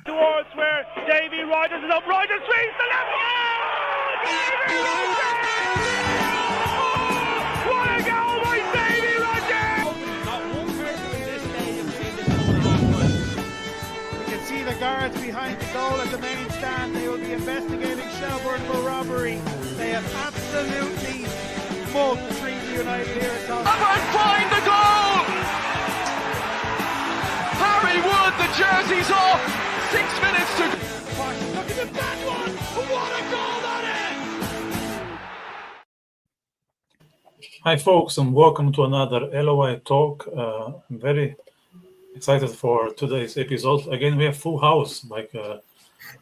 Towards where Davy Rogers is up. Rogers swings the left. Oh, Davy Rogers! Oh, what a goal by Davy Rogers! Not one person in this stadium seen this coming halfway. You can see the guards behind the goal at the main stand. They will be investigating Shelbourne for robbery. They have absolutely mugged Treaty United here at Tottenham. Hubbard find the goal! Harry Wood, the jersey's off. 6 minutes to go. Look at that one! What a goal that is! Hi folks, and welcome to another LOI talk. I'm very excited for today's episode. Again, we have full house like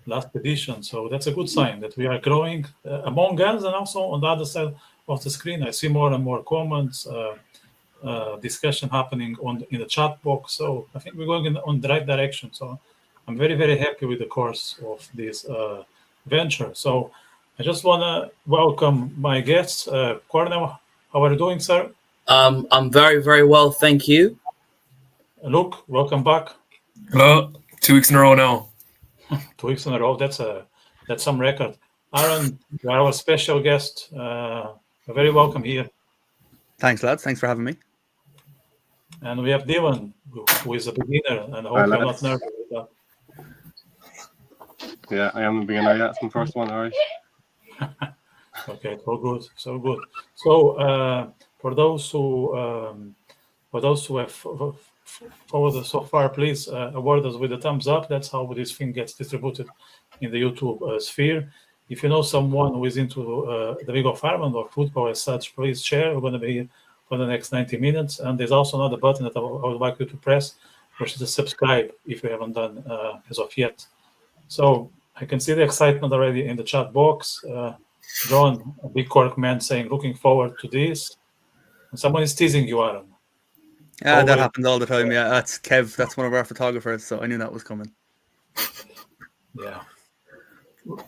last edition, so that's a good sign that we are growing among us, and also on the other side of the screen I see more and more comments, discussion happening in the chat box. So I think we're going in the right direction. So I'm very, very happy with the course of this venture. So I just want to welcome my guests. Cornell, how are you doing, sir? I'm very, very well, thank you. Luke, welcome back. Hello. 2 weeks in a row now. 2 weeks in a row. That's some record. Aaron, you are our special guest. You're very welcome here. Thanks, lads. Thanks for having me. And we have Dylan, who is a beginner, and I hope you're not nervous with that. Yeah, I am a beginner. Yeah, it's my first one, all right. Okay, so good, so good. So for those who have followed us so far, please award us with a thumbs up. That's how this thing gets distributed in the YouTube sphere. If you know someone who is into the league of Ireland or football as such, please share. We're going to be here for the next 90 minutes. And there's also another button that I would like you to press, which is to subscribe if you haven't done as of yet. So I can see the excitement already in the chat box. John, a big Cork man, saying, looking forward to this. And someone is teasing you, Aaron. Yeah, that happens all the time. Yeah, that's Kev. That's one of our photographers. So I knew that was coming. Yeah.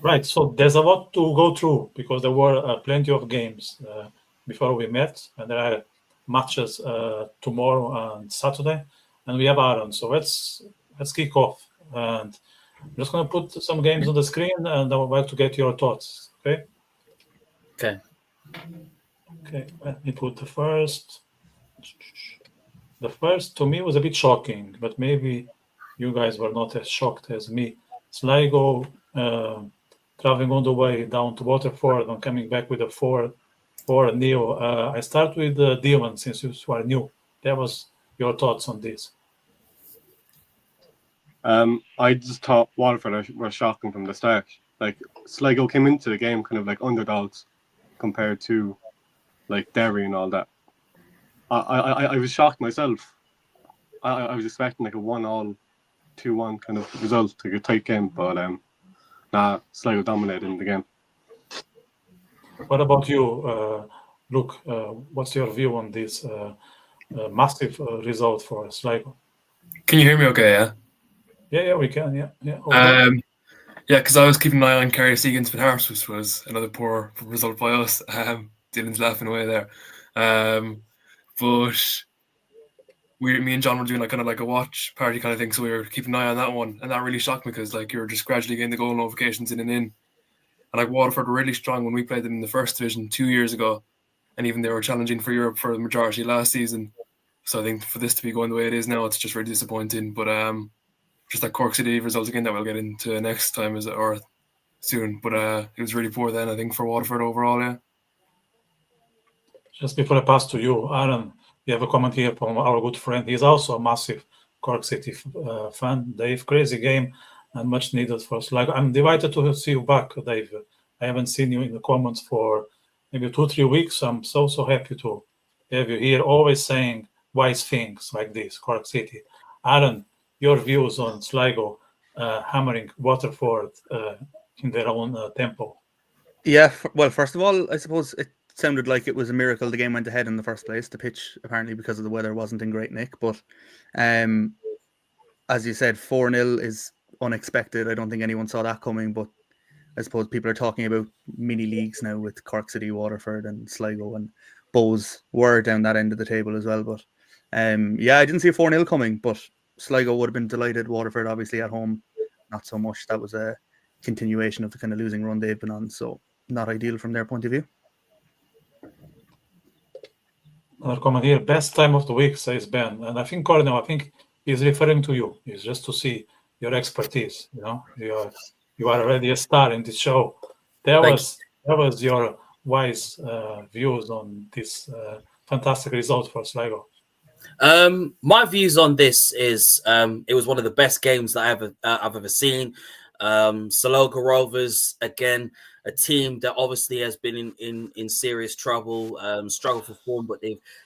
Right. So there's a lot to go through because there were plenty of games before we met. And there are matches tomorrow and Saturday. And we have Aaron. So let's kick off. And I'm just going to put some games on the screen, and I would like to get your thoughts. Okay? Okay. Okay, let me put the first. The first, to me, was a bit shocking, but maybe you guys were not as shocked as me. Sligo traveling all the way down to Waterford and coming back with a 4-0. I start with Dylan, since you are new. That was your thoughts on this. I just thought Waterford were shocking from the start. Like, Sligo came into the game kind of like underdogs compared to like Derry and all that. I was shocked myself. I was expecting like a 1-1, 2-1 kind of result, like a tight game, but Sligo dominated in the game. What about you, Luke? What's your view on this massive result for Sligo? Can you hear me okay, yeah? Yeah, we can, yeah. Yeah, because I was keeping an eye on Kerry against Finn Harps, which was another poor result by us. Dylan's laughing away there. But me and John were doing like a watch party kind of thing, so we were keeping an eye on that one, and that really shocked me because like you were just gradually getting the goal notifications in. And like Waterford were really strong when we played them in the first division 2 years ago, and even they were challenging for Europe for the majority last season. So I think for this to be going the way it is now, it's just really disappointing. But just that Cork City result again that we'll get into next time or soon. But it was really poor then, I think, for Waterford overall, yeah. Just before I pass to you, Aaron, we have a comment here from our good friend. He's also a massive Cork City fan. Dave, crazy game and much needed for us. Like, I'm delighted to see you back, Dave. I haven't seen you in the comments for maybe 2-3 weeks. So I'm so happy to have you here, always saying wise things like this, Cork City. Aaron, your views on Sligo hammering Waterford in their own tempo. Yeah, well, first of all, I suppose it sounded like it was a miracle the game went ahead in the first place. The pitch, apparently because of the weather, wasn't in great nick. But as you said, 4-0 is unexpected. I don't think anyone saw that coming. But I suppose people are talking about mini leagues now with Cork City, Waterford and Sligo, and Bows were down that end of the table as well. But yeah, I didn't see a 4-0 coming, but Sligo would have been delighted. Waterford obviously at home not so much. That was a continuation of the kind of losing run they've been on, so not ideal from their point of view. Another comment here, best time of the week, says Ben. And I think, Cornell, I think he's referring to you. It's just to see your expertise. You know, you are already a star in this show. That was your wise views on this fantastic result for Sligo. My views on this is it was one of the best games that I've ever seen. Sligo Rovers, again, a team that obviously has been in serious trouble, struggle for form, but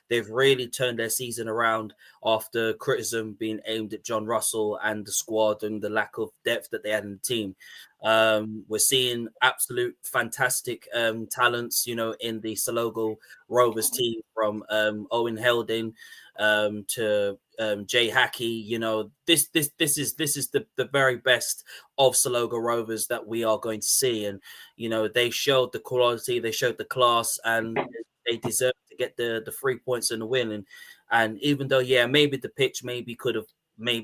they've really turned their season around after criticism being aimed at John Russell and the squad and the lack of depth that they had in the team. We're seeing absolute fantastic talents, you know, in the Sligo Rovers team, from Owen Helding to Jay Hackey. You know, this is the very best of Sligo Rovers that we are going to see. And you know, they showed the quality, they showed the class, and they deserve to get the 3 points and the win. And even though, yeah, maybe the pitch could have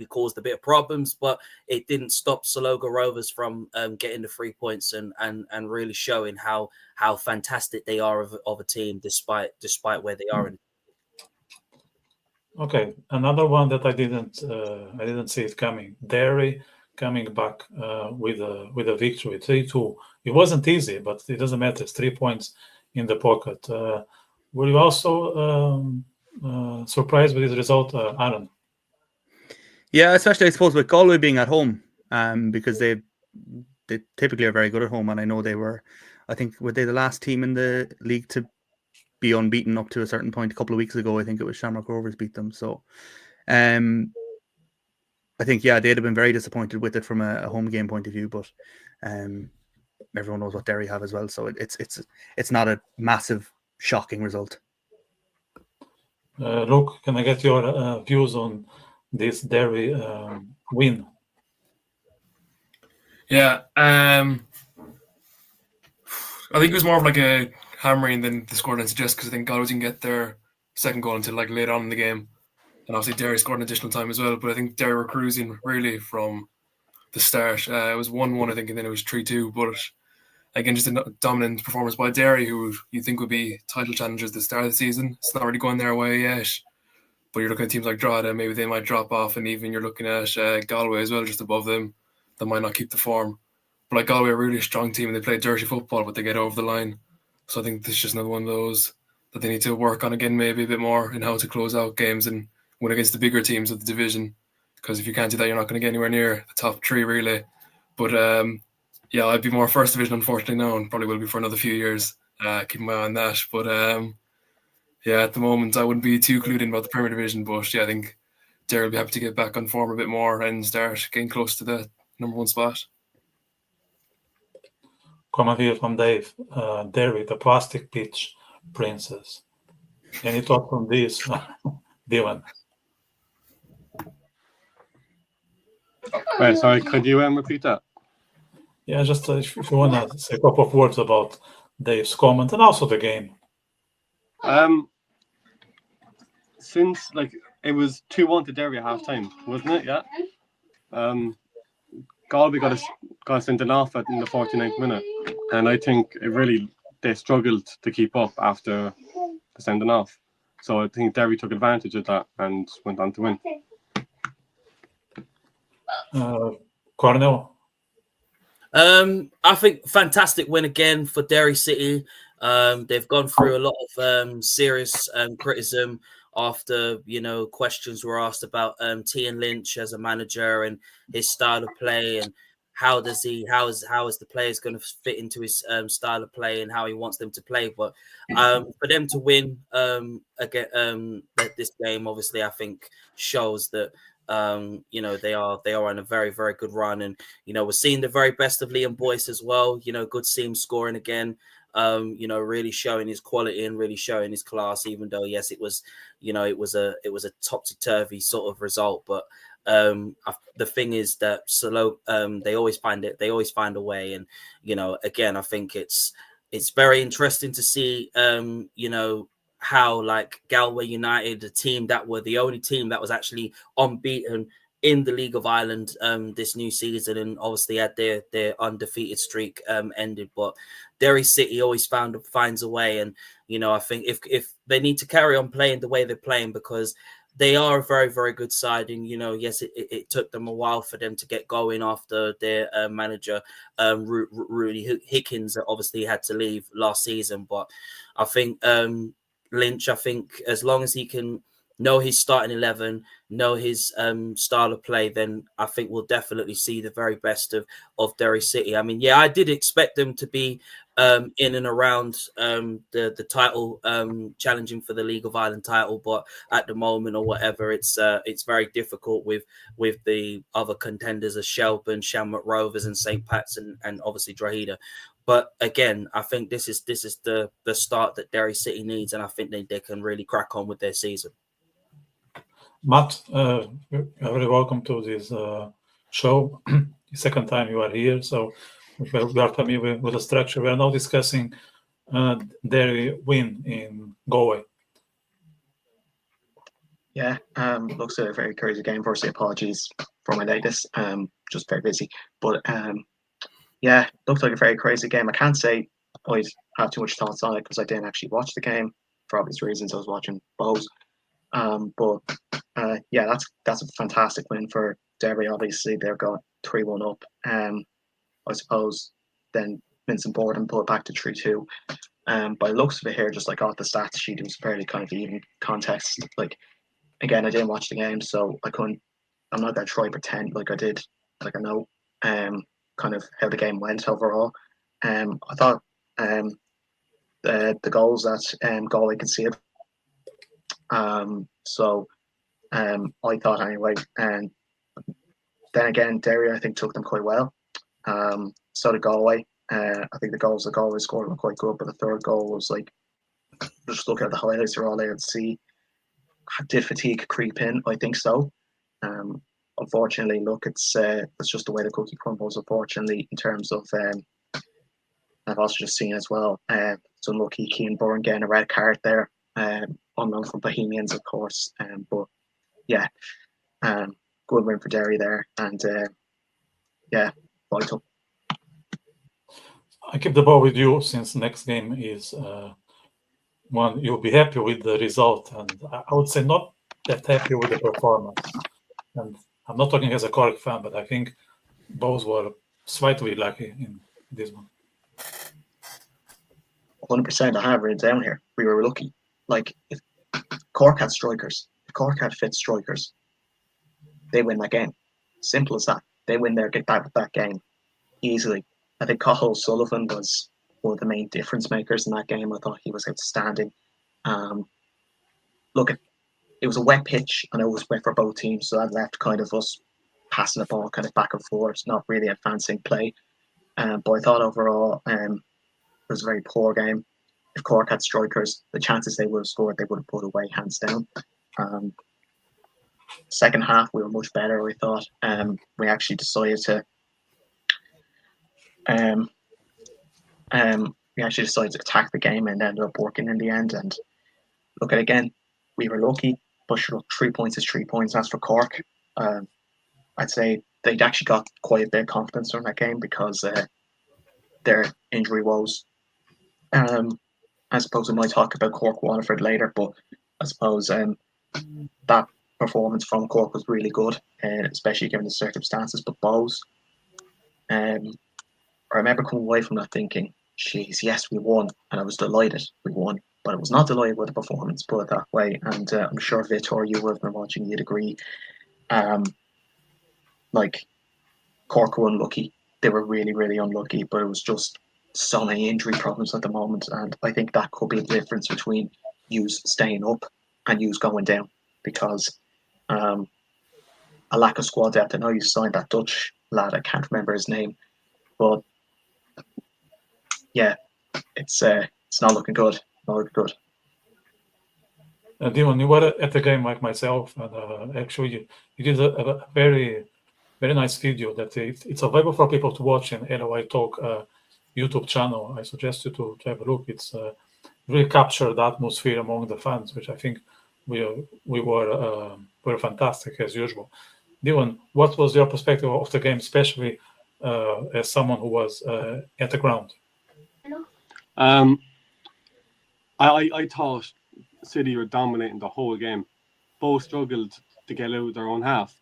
caused a bit of problems, but it didn't stop Sligo Rovers from getting the 3 points and really showing how fantastic they are of a team despite where they are in. Okay, another one that I didn't see it coming. Derry coming back with a victory, 3-2. It wasn't easy, but it doesn't matter. It's 3 points in the pocket. Were you also surprised with this result, Aaron? Yeah, especially I suppose with Galway being at home, because they typically are very good at home, and I know they were. I think were they the last team in the league to be unbeaten up to a certain point a couple of weeks ago. I think it was Shamrock Rovers beat them. So I think, yeah, they'd have been very disappointed with it from a home game point of view, but everyone knows what Derry have as well. So it's not a massive, shocking result. Luke, can I get your views on this Derry win? Yeah, I think it was more of like a hammering than the scoreline suggests, because I think Galway didn't get their second goal until like late on in the game, and obviously Derry scored an additional time as well. But I think Derry were cruising really from the start. It was 1-1, I think, and then it was 3-2. But again, just a dominant performance by Derry, who you think would be title challengers at the start of the season. It's not really going their way yet. But you're looking at teams like Drogheda, maybe they might drop off, and even you're looking at Galway as well, just above them, that might not keep the form. But like Galway are a really strong team, and they play dirty football, but they get over the line. So I think this is just another one of those that they need to work on again, maybe a bit more, in how to close out games and win against the bigger teams of the division. Because if you can't do that, you're not going to get anywhere near the top three, really. But yeah, I'd be more first division, unfortunately, now, and probably will be for another few years. Keeping my eye on that. But yeah, at the moment, I wouldn't be too clued in about the Premier Division. But yeah, I think Derry will be happy to get back on form a bit more and start getting close to the number one spot. Comment here from Dave. Derry, the plastic pitch princess. Any thoughts on this, Dylan? Right, sorry, could you repeat that? Yeah, just if you want to say a couple of words about Dave's comment and also the game. Since like it was 2-1 to Derry at half time, wasn't it? Yeah. Galway got sent off in the 49th minute, and I think they struggled to keep up after the sending off. So I think Derry took advantage of that and went on to win. Cornell? I think fantastic win again for Derry City. They've gone through a lot of serious criticism after, questions were asked about Tian Lynch as a manager and his style of play, and how is the players going to fit into his style of play and how he wants them to play. But for them to win again this game, obviously, I think shows that they are on a very, very good run, and we're seeing the very best of Liam Boyce as well. Good to see him scoring again. Really showing his quality and really showing his class, even though, yes, it was a topsy-turvy sort of result. But the thing is that they always find a way. And, again, I think it's very interesting to see, how like Galway United, a team that were the only team that was actually unbeaten in the League of Ireland this new season, and obviously had their undefeated streak ended. But Derry City always finds a way, and I think if they need to carry on playing the way they're playing, because they are a very, very good side. And, yes, it took them a while for them to get going after their manager, Rudy Hickins, obviously had to leave last season. But I think Lynch, I think as long as he can know his starting 11, know his style of play, then I think we'll definitely see the very best of Derry City. I mean, yeah, I did expect them to be in and around the title, challenging for the League of Ireland title, but at the moment or whatever, it's very difficult with the other contenders of Shelburne, Shamrock Rovers, and St. Pat's, and obviously Drogheda. But again, I think this is the start that Derry City needs, and I think they can really crack on with their season. Matt, you're very welcome to this show. The second time you are here, so we are familiar with the structure. We are now discussing Derry win in Galway. Yeah, looks a very crazy game. Firstly, apologies for my latest. Just very busy, but yeah, looks like a very crazy game. I can't say I have too much thoughts on it because I didn't actually watch the game for obvious reasons. I was watching Bows. But yeah, that's a fantastic win for Derry. Obviously, they're going 3-1 up. I suppose then Vincent Borden put it back to 3-2. By looks of it here, just like off the stats sheet, it was a fairly kind of even contest. Like, again, I didn't watch the game, so I'm not gonna try pretend like I did, like I know kind of how the game went overall. I thought the goals that Galway conceded. So I thought anyway, and then again, Derry I think took them quite well. So did Galway. I think the goals that Galway scored were quite good, but the third goal was like, just look at the highlights, you're all there to see. Did fatigue creep in? I think so. Unfortunately, look, it's just the way the cookie crumbles. Unfortunately, in terms of, I've also just seen as well. It's unlucky Cian Byrne getting a red card there. Unknown from Bohemians, of course. But yeah, good win for Derry there, and yeah, vital. I keep the ball with you since next game is one you'll be happy with the result, and I would say not that happy with the performance. And I'm not talking as a Cork fan, but I think both were slightly lucky in this one. 100%. I have written down here. We were lucky. Like, if Cork had strikers, if Cork had fit strikers, they win that game. Simple as that. They win their get back with that game easily. I think Cathal Sullivan was one of the main difference makers in that game. I thought he was outstanding. Look, it was a wet pitch, and it was wet for both teams, so that left kind of us passing the ball kind of back and forth, not really advancing play. But I thought overall it was a very poor game. If Cork had strikers, the chances they would have scored, they would have put away hands down. Second half, we were much better, we thought. We actually decided to attack the game and ended up working in the end. And look at it again, we were lucky, but sure, 3 points is 3 points. As for Cork, I'd say they'd actually got quite a bit of confidence during that game because their injury woes. I suppose we might talk about Cork Waterford later, but I suppose that performance from Cork was really good, especially given the circumstances. But Bows, I remember coming away from that thinking, "Jeez, yes, we won," and I was delighted we won. But I was not delighted with the performance, put it that way. And I'm sure Vitor, you would have been watching, you'd agree. Like, Cork were unlucky. They were really, really unlucky, but it was just so many injury problems at the moment, and I think that could be the difference between yous staying up and yous going down, because a lack of squad depth. I know you signed that Dutch lad, I can't remember his name, but yeah, it's not looking good. Not looking good. Dion, you were at the game like myself, and actually you did a very, very nice video that it's available for people to watch in LOI Talk YouTube channel. I suggest you to have a look. It's really captured the atmosphere among the fans, which I think we were fantastic as usual. Dylan, what was your perspective of the game, especially as someone who was at the ground? I thought City were dominating the whole game. Both struggled to get out of their own half.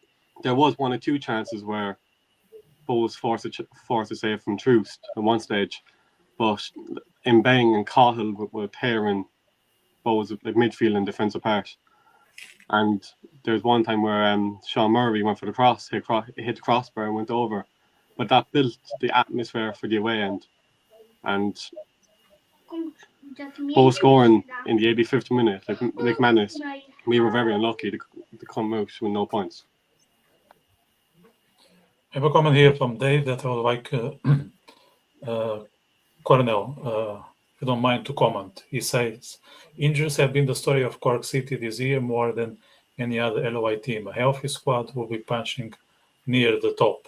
There was 1 or 2 chances where Bow was forced to save from Troost at one stage, but Mbang and Cahill were tearing Bow's like midfield and defence apart. And there's one time where Sean Murray went for the cross, hit the crossbar and went over. But that built the atmosphere for the away end. And Bow scoring in the 85th minute, like Nick Manus, we were very unlucky to come out with no points. I have a comment here from Dave that I would like Cornell, if you don't mind, to comment. He says, injuries have been the story of Cork City this year more than any other LOI team. A healthy squad will be punching near the top.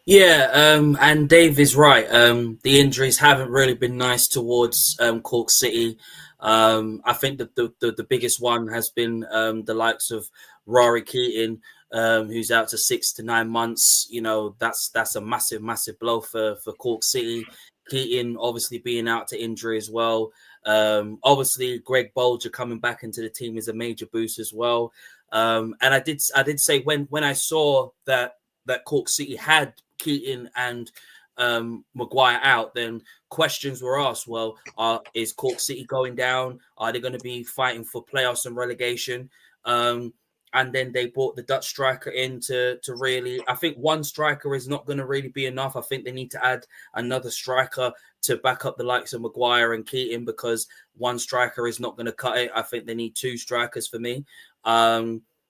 Yeah, and Dave is right. The injuries haven't really been nice towards Cork City. I think that the biggest one has been the likes of Rory Keating, who's out to 6 to 9 months. You know, that's a massive blow for Cork City. Keating obviously being out to injury as well. Obviously, Greg Bolger coming back into the team is a major boost as well. And I did say when I saw that Cork City had Keating and Maguire out, then questions were asked. Well, is Cork City going down? Are they going to be fighting for playoffs and relegation? And then they brought the Dutch striker in to really, I think one striker is not going to really be enough. I think they need to add another striker to back up the likes of Maguire and Keating, because one striker is not going to cut it. I think they need 2 strikers for me.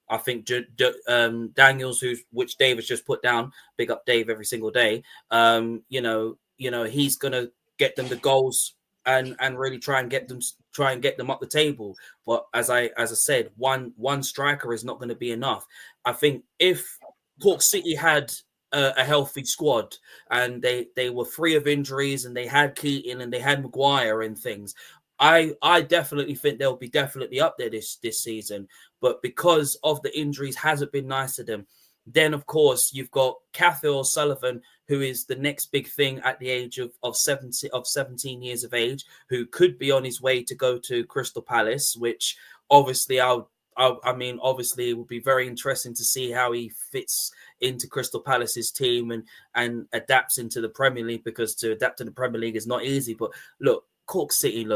I think Daniels, which Dave has just put down, big up Dave every single day. You know, he's gonna get them the goals and really try and get them up the table. But as I said, one striker is not going to be enough. I think if Cork City had a healthy squad and they were free of injuries and they had Keating and they had Maguire and things, I definitely think they'll be definitely up there this season. But because of the injuries, hasn't been nice to them. Then, of course, you've got Cathy O'Sullivan, who is the next big thing at the age of 17 years of age, who could be on his way to go to Crystal Palace, which obviously obviously it would be very interesting to see how he fits into Crystal Palace's team and adapts into the Premier League, because to adapt to the Premier League is not easy. But look, Cork City,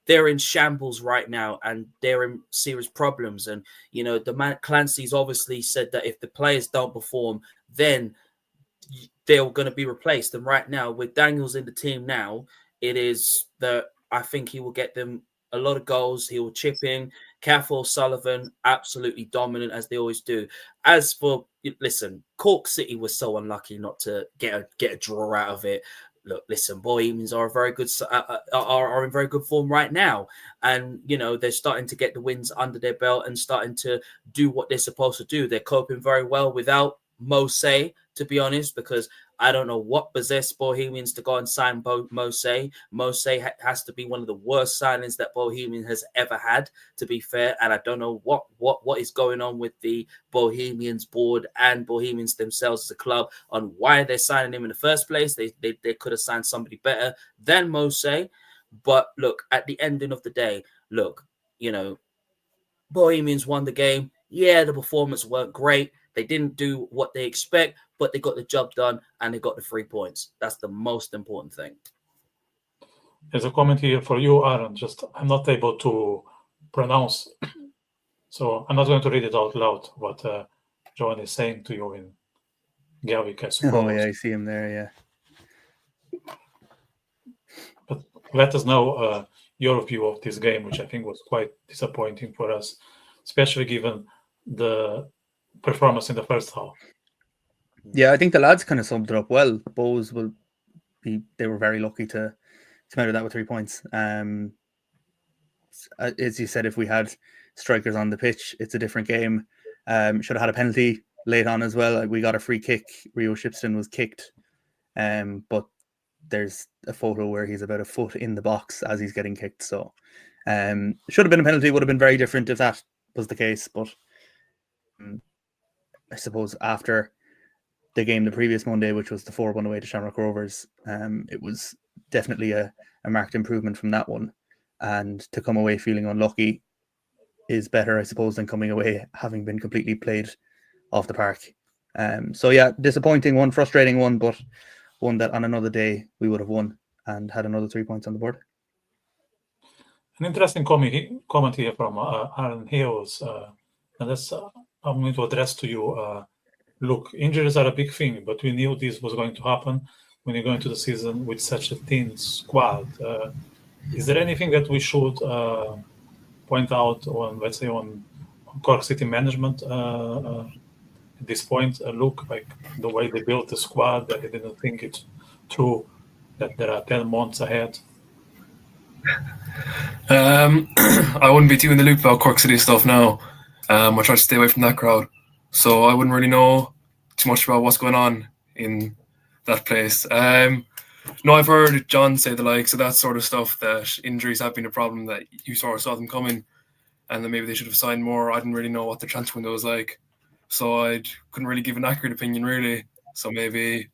they're in shambles right now and they're in serious problems. And, you know, the man Clancy's obviously said that if the players don't perform, then they're going to be replaced. And right now, with Daniels in the team now, it is that I think he will get them a lot of goals. He will chip in. Cathy O'Sullivan, absolutely dominant as they always do. As for, listen, Cork City was so unlucky not to get a draw out of it. Look, listen, Bohemians are are in very good form right now, and you know they're starting to get the wins under their belt and starting to do what they're supposed to do. They're coping very well without Mose, to be honest, because I don't know what possessed Bohemians to go and sign Mose. Mose has to be one of the worst signings that Bohemian has ever had, to be fair. And I don't know what is going on with the Bohemians board and Bohemians themselves as a club on why they're signing him in the first place. They could have signed somebody better than Mose. But look, at the ending of the day, look, you know, Bohemians won the game. Yeah, the performance weren't great. They didn't do what they expect, but they got the job done and they got the 3 points. That's the most important thing. There's a comment here for you, Aaron. Just I'm not able to pronounce, so I'm not going to read it out loud. What Johan is saying to you in Gaelic, I suppose. Oh yeah, I see him there. Yeah. But let us know your view of this game, which I think was quite disappointing for us, especially given the performance in the first half. Yeah, I think the lads kind of summed it up well. Bows they were very lucky to come out of that with 3 points. As you said, if we had strikers on the pitch, it's a different game. Should have had a penalty late on as well. We got a free kick. Rio Shipston was kicked, but there's a photo where he's about a foot in the box as he's getting kicked. So should have been a penalty. Would have been very different if that was the case. But I suppose after the game the previous Monday, which was the 4-1 away to Shamrock Rovers, it was definitely a marked improvement from that one. And to come away feeling unlucky is better, I suppose, than coming away having been completely played off the park. So yeah, disappointing one, frustrating one, but one that on another day we would have won and had another 3 points on the board. An interesting comment here from Aaron Howey, and that's I'm going to address to you. Look, injuries are a big thing, but we knew this was going to happen when you go into the season with such a thin squad. Is there anything that we should point out on, let's say, on Cork City management at this point? Look, like the way they built the squad, that they didn't think it through, that there are 10 months ahead. I wouldn't be too in the loop about Cork City stuff now. I try to stay away from that crowd, so I wouldn't really know too much about what's going on in that place. No, I've heard John say the likes of that sort of stuff, that injuries have been a problem, that you sort of saw them coming, and that maybe they should have signed more. I didn't really know what the transfer window was like, so I couldn't really give an accurate opinion, really. So maybe,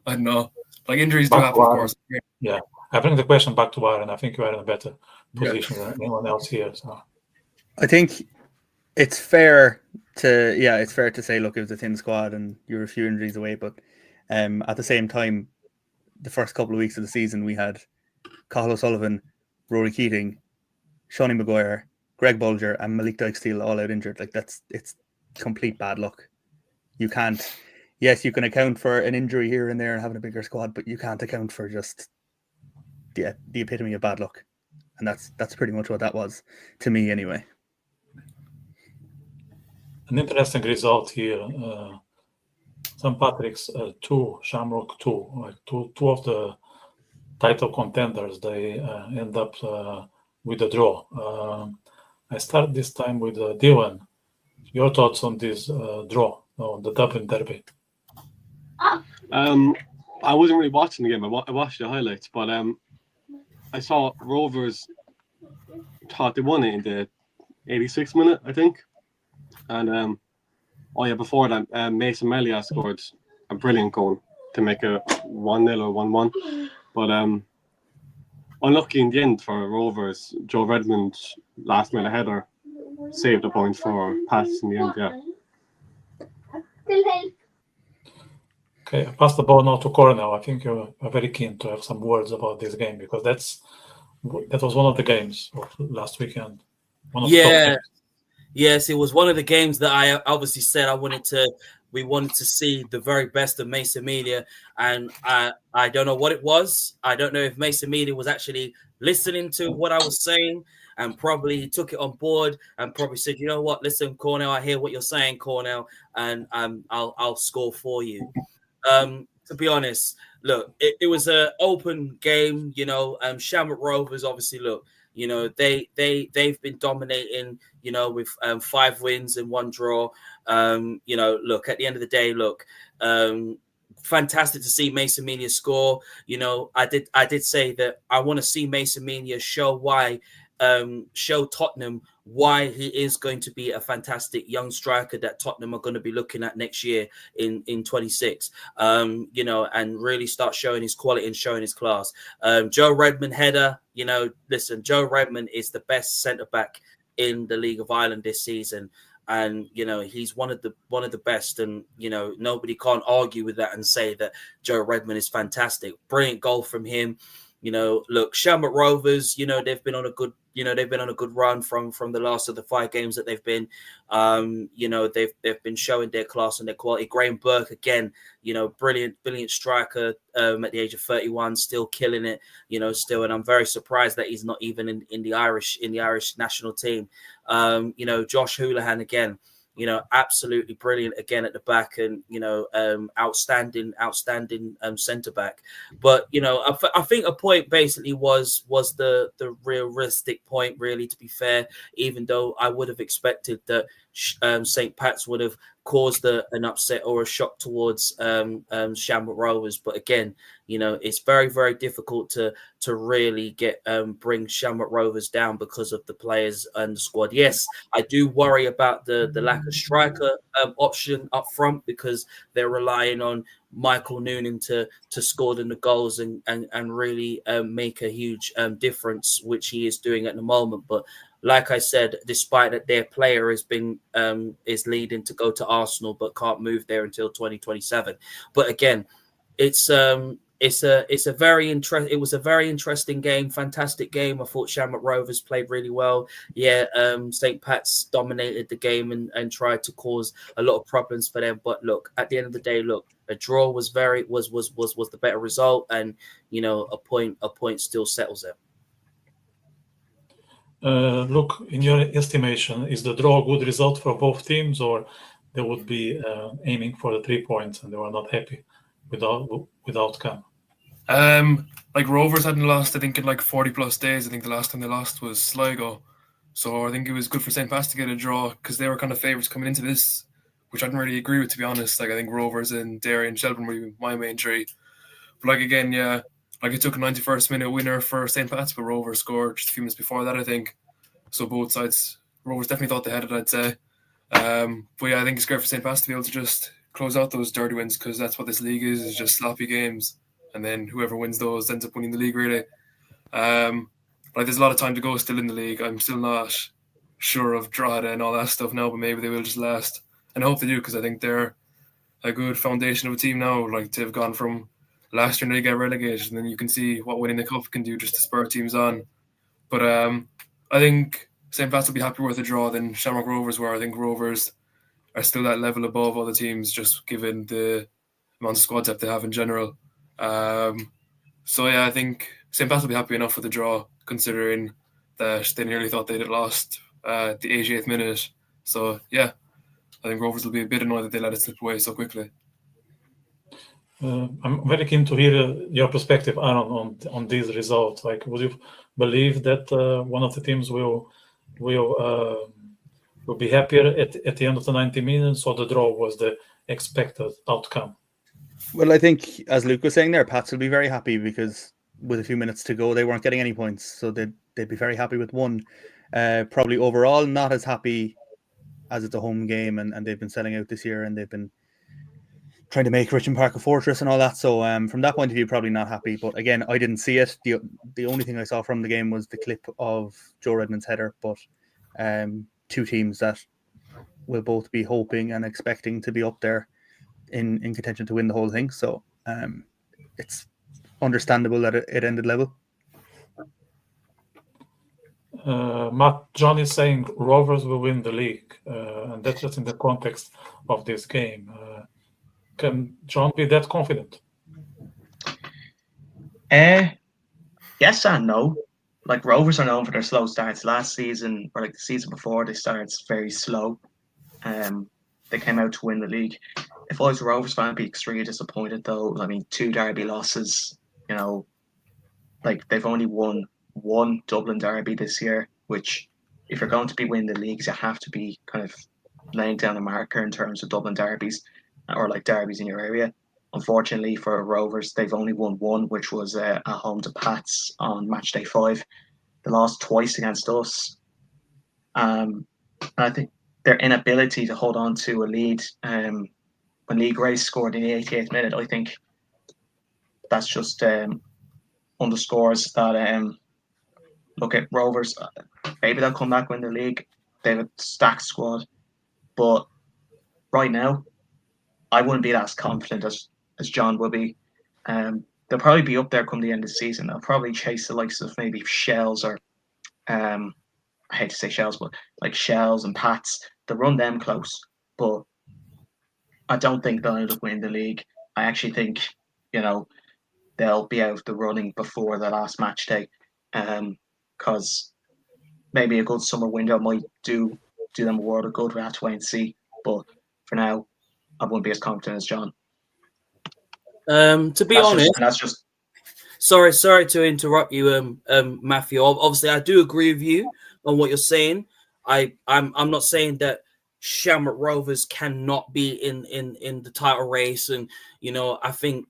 I don't know. Like, injuries do happen, of course. Yeah, I bring the question back to Aaron. I think you are in a better position than anyone else here. So I think it's fair to say, look, it was a thin squad and you're a few injuries away, but at the same time, the first couple of weeks of the season, we had Cathal O'Sullivan, Rory Keating, Shawnee Maguire, Greg Bulger, and Malik Dykesteele all out injured. Like, it's complete bad luck. You can't. Yes, you can account for an injury here and there and having a bigger squad, but you can't account for just the epitome of bad luck. And that's pretty much what that was, to me anyway. An interesting result here. St. Patrick's 2, Shamrock 2. Like two of the title contenders, they end up with a draw. I start this time with Dylan. Your thoughts on this draw, the Dublin Derby? I wasn't really watching the game. I watched the highlights, but I saw Rovers thought they won it in the 86th minute, I think. And before that, Mason Melia scored a brilliant goal to make a 1-0 or 1-1. But unlucky in the end for Rovers. Joe Redmond's last minute header saved the points for Pats in the end. Yeah. Okay, I pass the ball now to Cornell. I think you're very keen to have some words about this game, because that was one of the games of last weekend. Yes, it was one of the games that I obviously said we wanted to see the very best of Mason Media, and I don't know what it was. I don't know if Mason Media was actually listening to what I was saying and probably took it on board and probably said, you know what, listen, Cornell, I hear what you're saying, Cornell, and I'll score for you. To be honest, look, it was an open game, Shamrock Rovers, obviously, look, they've been dominating, with 5 wins and 1 draw. Look, at the end of the day, fantastic to see Mason Media score. I did say that I want to see Mason Media show Tottenham why he is going to be a fantastic young striker that Tottenham are going to be looking at next year in 26, and really start showing his quality and showing his class. Joe Redmond header, listen, Joe Redmond is the best centre-back in the League of Ireland this season. And, he's one of the best, and, nobody can't argue with that and say that Joe Redmond is fantastic. Brilliant goal from him. Look, Shamrock Rovers, they've been on a good run from the last of the 5 games that they've been. They've been showing their class and their quality. Graham Burke, again, brilliant striker at the age of 31, still killing it, and I'm very surprised that he's not even in the Irish national team. Josh Houlihan, again, absolutely brilliant again at the back, and outstanding centre back. But I think a point basically was the realistic point, really, to be fair. Even though I would have expected that St. Pat's would have caused an upset or a shock towards Shamrock Rovers. But again, it's very, very difficult to really bring Shamrock Rovers down because of the players and the squad. Yes, I do worry about the lack of striker option up front, because they're relying on Michael Noonan to score the goals and really make a huge difference, which he is doing at the moment. But like I said, despite that, their player is leading to go to Arsenal, but can't move there until 2027. But again, it was a very interesting game, fantastic game. I thought Shamrock Rovers played really well. Yeah, St. Pat's dominated the game and tried to cause a lot of problems for them. But look, at the end of the day, a draw was the better result, and a point still settles it. Look, in your estimation, is the draw a good result for both teams, or they would be aiming for the 3 points and they were not happy with outcome? Like Rovers hadn't lost, I think, in like 40 plus days. I think the last time they lost was Sligo. So I think it was good for St. Pat's to get a draw, because they were kind of favourites coming into this, which I didn't really agree with, to be honest. Like, I think Rovers and Derry and Shelburne were my main three. But like, again, yeah, like it took a 91st minute winner for St. Pat's, but Rovers scored just a few minutes before that, I think. So both sides, Rovers definitely thought they had it, I'd say. But yeah, I think it's great for St. Pat's to be able to just close out those dirty wins, because that's what this league is just sloppy games. And then whoever wins those ends up winning the league, really. Like, there's a lot of time to go still in the league. I'm still not sure of Drogheda and all that stuff now, but maybe they will just last. And I hope they do, because I think they're a good foundation of a team now. Like, to have gone from last year and they get relegated, and then you can see what winning the cup can do just to spur teams on. But I think St. Pat's will be happier with a draw than Shamrock Rovers were. I think Rovers are still that level above other teams, just given the amount of squad depth they have in general. So yeah, I think St. Pat's will be happy enough with the draw, considering that they nearly thought they'd lost the 88th minute. So yeah, I think Rovers will be a bit annoyed that they let it slip away so quickly. I'm very keen to hear your perspective, Aaron, on these results. Like, would you believe that one of the teams will be happier at the end of the 90 minutes, or the draw was the expected outcome? Well, I think, as Luke was saying there, Pats will be very happy, because with a few minutes to go, they weren't getting any points. So they'd be very happy with one. Probably overall not as happy, as it's a home game and they've been selling out this year, and they've been trying to make Richmond Park a fortress and all that. So from that point of view, probably not happy. But again, I didn't see it. The only thing I saw from the game was the clip of Joe Redmond's header. But two teams that will both be hoping and expecting to be up there in contention to win the whole thing. So it's understandable that it ended level. Matt, John is saying Rovers will win the league, and that's just in the context of this game. Can John be that confident? Yes and no. Like, Rovers are known for their slow starts. Last season, or like the season before, they started very slow. They came out to win the league. If I was a Rovers fan, I'd be extremely disappointed, though. I mean, 2 derby losses, like, they've only won 1 Dublin derby this year, which, if you're going to be winning the leagues, you have to be kind of laying down a marker in terms of Dublin derbies, or like derbies in your area. Unfortunately for Rovers, they've only won 1, which was at home to Pats on match day 5. They lost twice against us. And I think their inability to hold on to a lead when Lee Gray scored in the 88th minute, I think that's just underscores that look at Rovers. Maybe they'll come back, win the league. They have a stacked squad. But right now, I wouldn't be as confident as John will be. They'll probably be up there come the end of the season. They'll probably chase the likes of maybe Shells or I hate to say Shells, but like Shells and Pats. They'll run them close. But I don't think they'll end up winning the league. I actually think, they'll be out of the running before the last match day. Because maybe a good summer window might do them a world of good. We have to wait and see. But for now, I wouldn't be as confident as John. To be honest, that's just. Sorry to interrupt you, Matthew. Obviously, I do agree with you on what you're saying. I'm not saying that Shamrock Rovers cannot be in the title race. And I think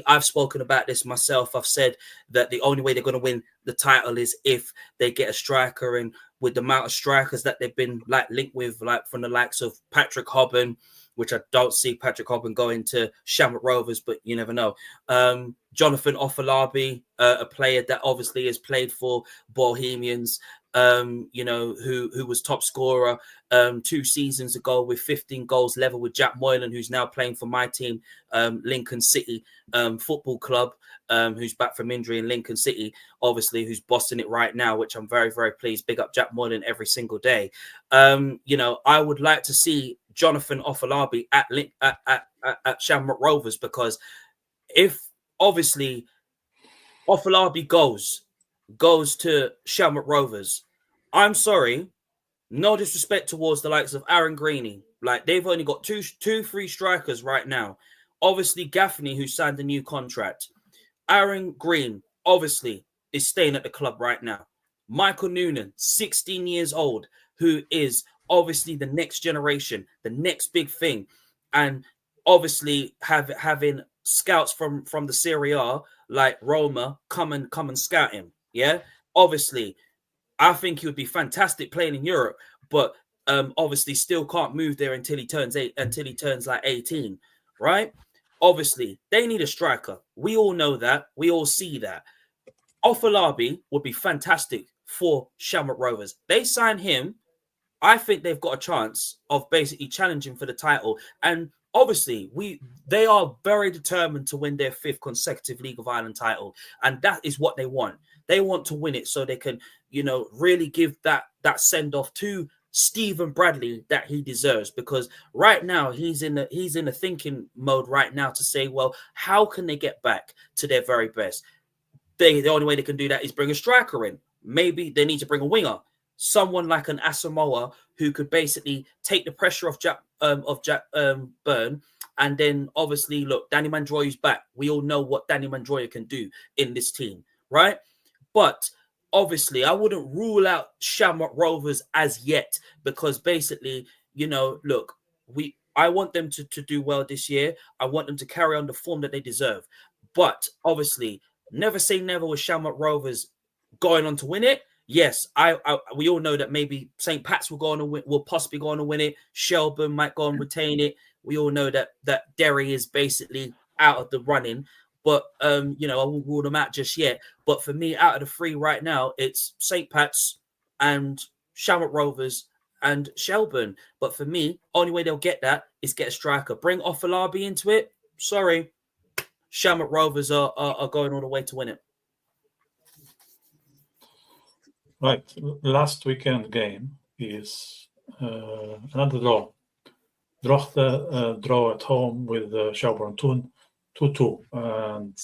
I've spoken about this myself. I've said that the only way they're going to win the title is if they get a striker, and with the amount of strikers that they've been linked with, from the likes of Patrick Hobben, which I don't see Patrick Hobben going to Shamrock Rovers, but you never know. Jonathan Ofalabi, a player that obviously has played for Bohemians, who was top scorer 2 seasons ago with 15 goals, level with Jack Moylan, who's now playing for my team, Lincoln City Football Club, who's back from injury in Lincoln City, obviously, who's bossing it right now, which I'm very, very pleased. Big up Jack Moylan every single day. I would like to see Jonathan Ofalabi at Shamrock Rovers, because if obviously Ofalabi goes to Shamrock Rovers, I'm sorry, no disrespect towards the likes of Aaron Greeny. They've only got two free strikers right now. Obviously, Gaffney, who signed a new contract. Aaron Green, obviously, is staying at the club right now. Michael Noonan, 16 years old, who is obviously the next generation, the next big thing. And obviously having scouts from the Serie A like Roma come and scout him. Yeah, obviously, I think he would be fantastic playing in Europe, but obviously still can't move there until he turns 18, right? Obviously, they need a striker. We all know that. We all see that. Ofalabi would be fantastic for Shamrock Rovers. They sign him. I think they've got a chance of basically challenging for the title. And obviously, they are very determined to win their 5th consecutive League of Ireland title. And that is what they want. They want to win it so they can, really give that send-off to Stephen Bradley that he deserves. Because right now, he's in a thinking mode right now to say, well, how can they get back to their very best? The only way they can do that is bring a striker in. Maybe they need to bring a winger. Someone like an Asamoah who could basically take the pressure off Jack Byrne, and then obviously look, Danny Mandroya's back. We all know what Danny Mandroya can do in this team, right? But obviously, I wouldn't rule out Shamrock Rovers as yet, because basically, look, I want them to do well this year. I want them to carry on the form that they deserve. But obviously, never say never with Shamrock Rovers going on to win it. Yes, we all know that maybe St. Pat's will possibly go on to win it. Shelburne might go and retain it. We all know that Derry is basically out of the running. But I won't rule them out just yet. But for me, out of the 3 right now, it's St. Pat's and Shamrock Rovers and Shelburne. But for me, only way they'll get that is get a striker. Bring Ofalabi into it. Sorry, Shamrock Rovers are going all the way to win it. Right, last weekend game is another draw. Draw at home with Shelburne 2-2, and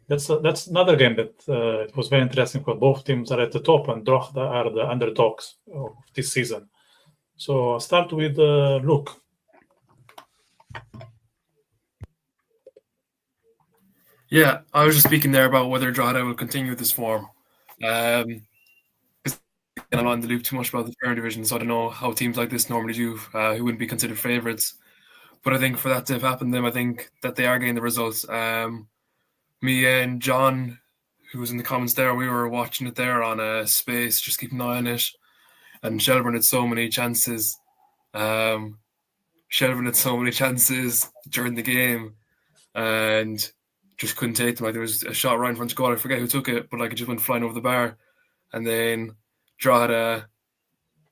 that's another game that it was very interesting because both teams are at the top and Drogheda are the underdogs of this season. So I'll start with Luke. Yeah, I was just speaking there about whether Drogheda will continue with this form. I'm not in the loop too much about the Premier Division, so I don't know how teams like this normally do, who wouldn't be considered favourites. But I think for that to have happened to them, I think that they are getting the results. Me and John, who was in the comments there, we were watching it there on Space, just keeping an eye on it. And Shelburne had so many chances. During the game and just couldn't take them. Like, there was a shot right in front of goal. I forget who took it, but like it just went flying over the bar. And then Drogheda,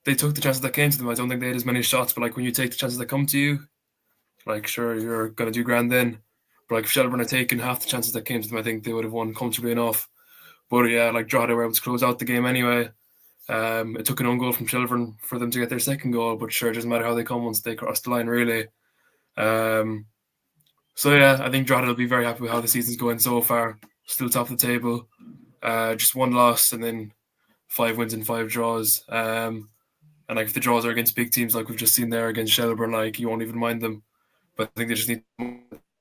they took the chances that came to them. I don't think they had as many shots, but like when you take the chances that come to you, like sure, you're going to do grand then. But like if Shelburne had taken half the chances that came to them, I think they would have won comfortably enough. But yeah, like Drogheda were able to close out the game anyway. It took an own goal from Shelburne for them to get their second goal, but sure, it doesn't matter how they come once they cross the line, really. So yeah, I think Drogheda will be very happy with how the season's going so far. Still top of the table. Just 1 loss and then 5 wins and 5 draws. And like if the draws are against big teams like we've just seen there against Shelburne, like you won't even mind them. But I think they just need,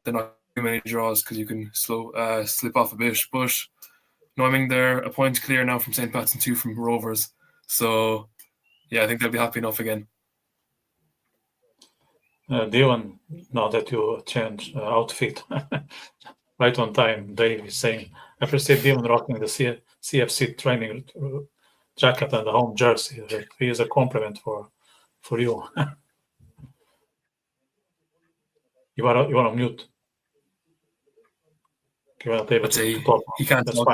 they're not too many draws because you can slip off a bit. But no, I mean they're a point clear now from St. Pat's and 2 from Rovers. So yeah, I think they'll be happy enough again. Dion, now that you change outfit right on time, Dave is saying, I appreciate Dion rocking the CFC training jacket and the home jersey. He is a compliment for you. You are on mute. You are able to talk. He can't That's talk,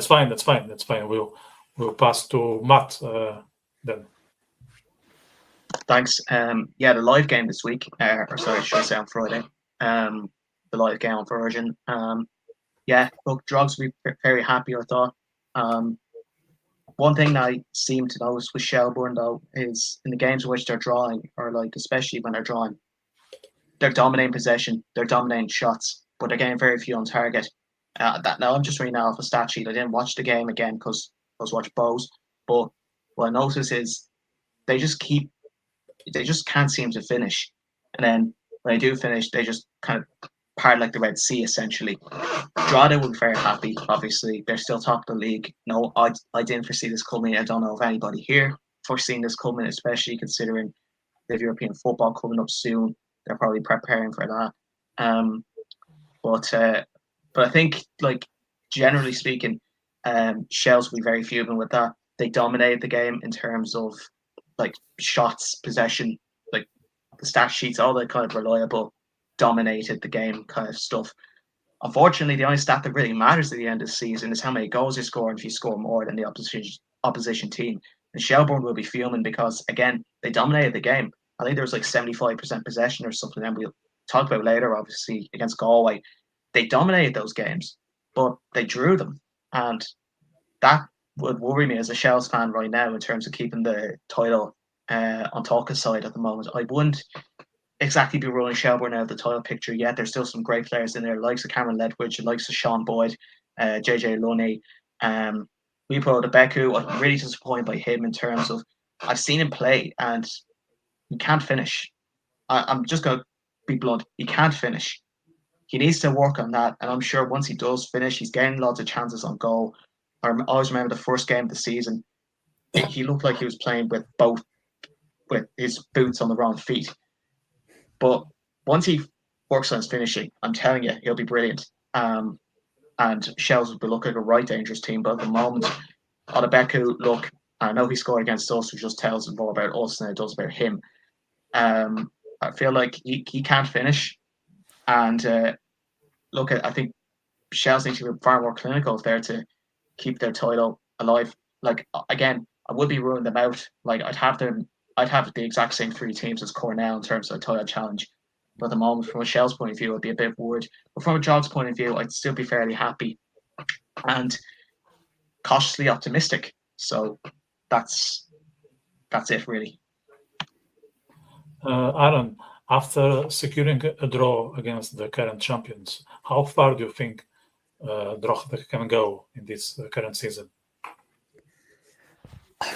fine. That's fine. We'll pass to Matt then. Thanks. Yeah, the live game this week, or sorry, should I say on Friday? The live game on Virgin. Yeah, look, Drugs will be very happy, I thought. One thing that I seem to notice with Shelbourne, though, is in the games in which they're drawing, or like especially when they're drawing, they're dominating possession, they're dominating shots, but they're getting very few on target. That now I'm just reading off a stat sheet. I didn't watch the game again because I was watching Bose, but what I notice is they just can't seem to finish. And then when they do finish, they just kind of part like the Red Sea, essentially. Drogheda will be very happy, obviously. They're still top of the league. No, I didn't foresee this coming. I don't know if anybody here foreseen this coming, especially considering they have European football coming up soon. They're probably preparing for that. But I think, like, generally speaking, Shells will be very fuming with that. They dominated the game in terms of like shots, possession, like the stat sheets, all that kind of reliable, dominated the game kind of stuff. Unfortunately, the only stat that really matters at the end of the season is how many goals you score, and if you score more than the opposition team. And Shelbourne will be fuming because, again, they dominated the game. I think there was like 75% possession or something, and we'll talk about later, obviously, against Galway. They dominated those games, but they drew them. And that would worry me as a Shells fan right now in terms of keeping the title on Talca's side at the moment. I wouldn't exactly be ruling Shelbourne out of the title picture yet. There's still some great players in there, likes of Cameron Ledwidge, likes of Sean Boyd, JJ Lunny, Wipo Debeku. I'm really disappointed by him in terms of I've seen him play and he can't finish. I'm just going to be blunt. He can't finish. He needs to work on that, and I'm sure once he does finish, he's getting lots of chances on goal. I always remember the first game of the season. He looked like he was playing with his boots on the wrong feet. But once he works on his finishing, I'm telling you, he'll be brilliant. And Shells will be looking like a right dangerous team. But at the moment, Odebeku, look, I know he scored against us, which just tells more about us than it does about him. I feel like he can't finish. And look, I think Shells need to be far more clinical there to keep their title alive. Like, again, I would be ruling them out. Like, I'd have the exact same three teams as Cornell in terms of a title challenge. But at the moment, from a Shell's point of view, I'd be a bit worried. But from a Jog's point of view, I'd still be fairly happy and cautiously optimistic. So that's it, really. Aaron, after securing a draw against the current champions, how far do you think Drogheda can go in this current season?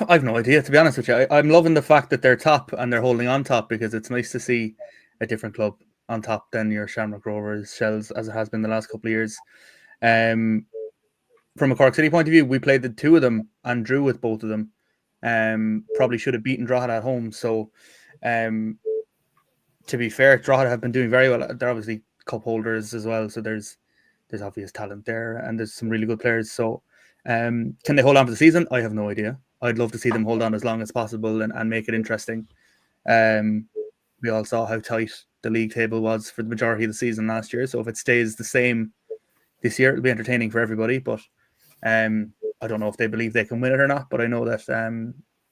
I've no idea, to be honest with you. I'm loving the fact that they're top and they're holding on top, because it's nice to see a different club on top than your Shamrock Rovers, Shells, as it has been the last couple of years. From a Cork City point of view, we played the two of them and drew with both of them. Probably should have beaten Drogheda at home. So, to be fair, Drogheda have been doing very well. They're obviously cup holders as well, so there's obvious talent there, and there's some really good players. So, can they hold on for the season? I have no idea. I'd love to see them hold on as long as possible and make it interesting. We all saw how tight the league table was for the majority of the season last year. So if it stays the same this year, it'll be entertaining for everybody. But I don't know if they believe they can win it or not. But I know that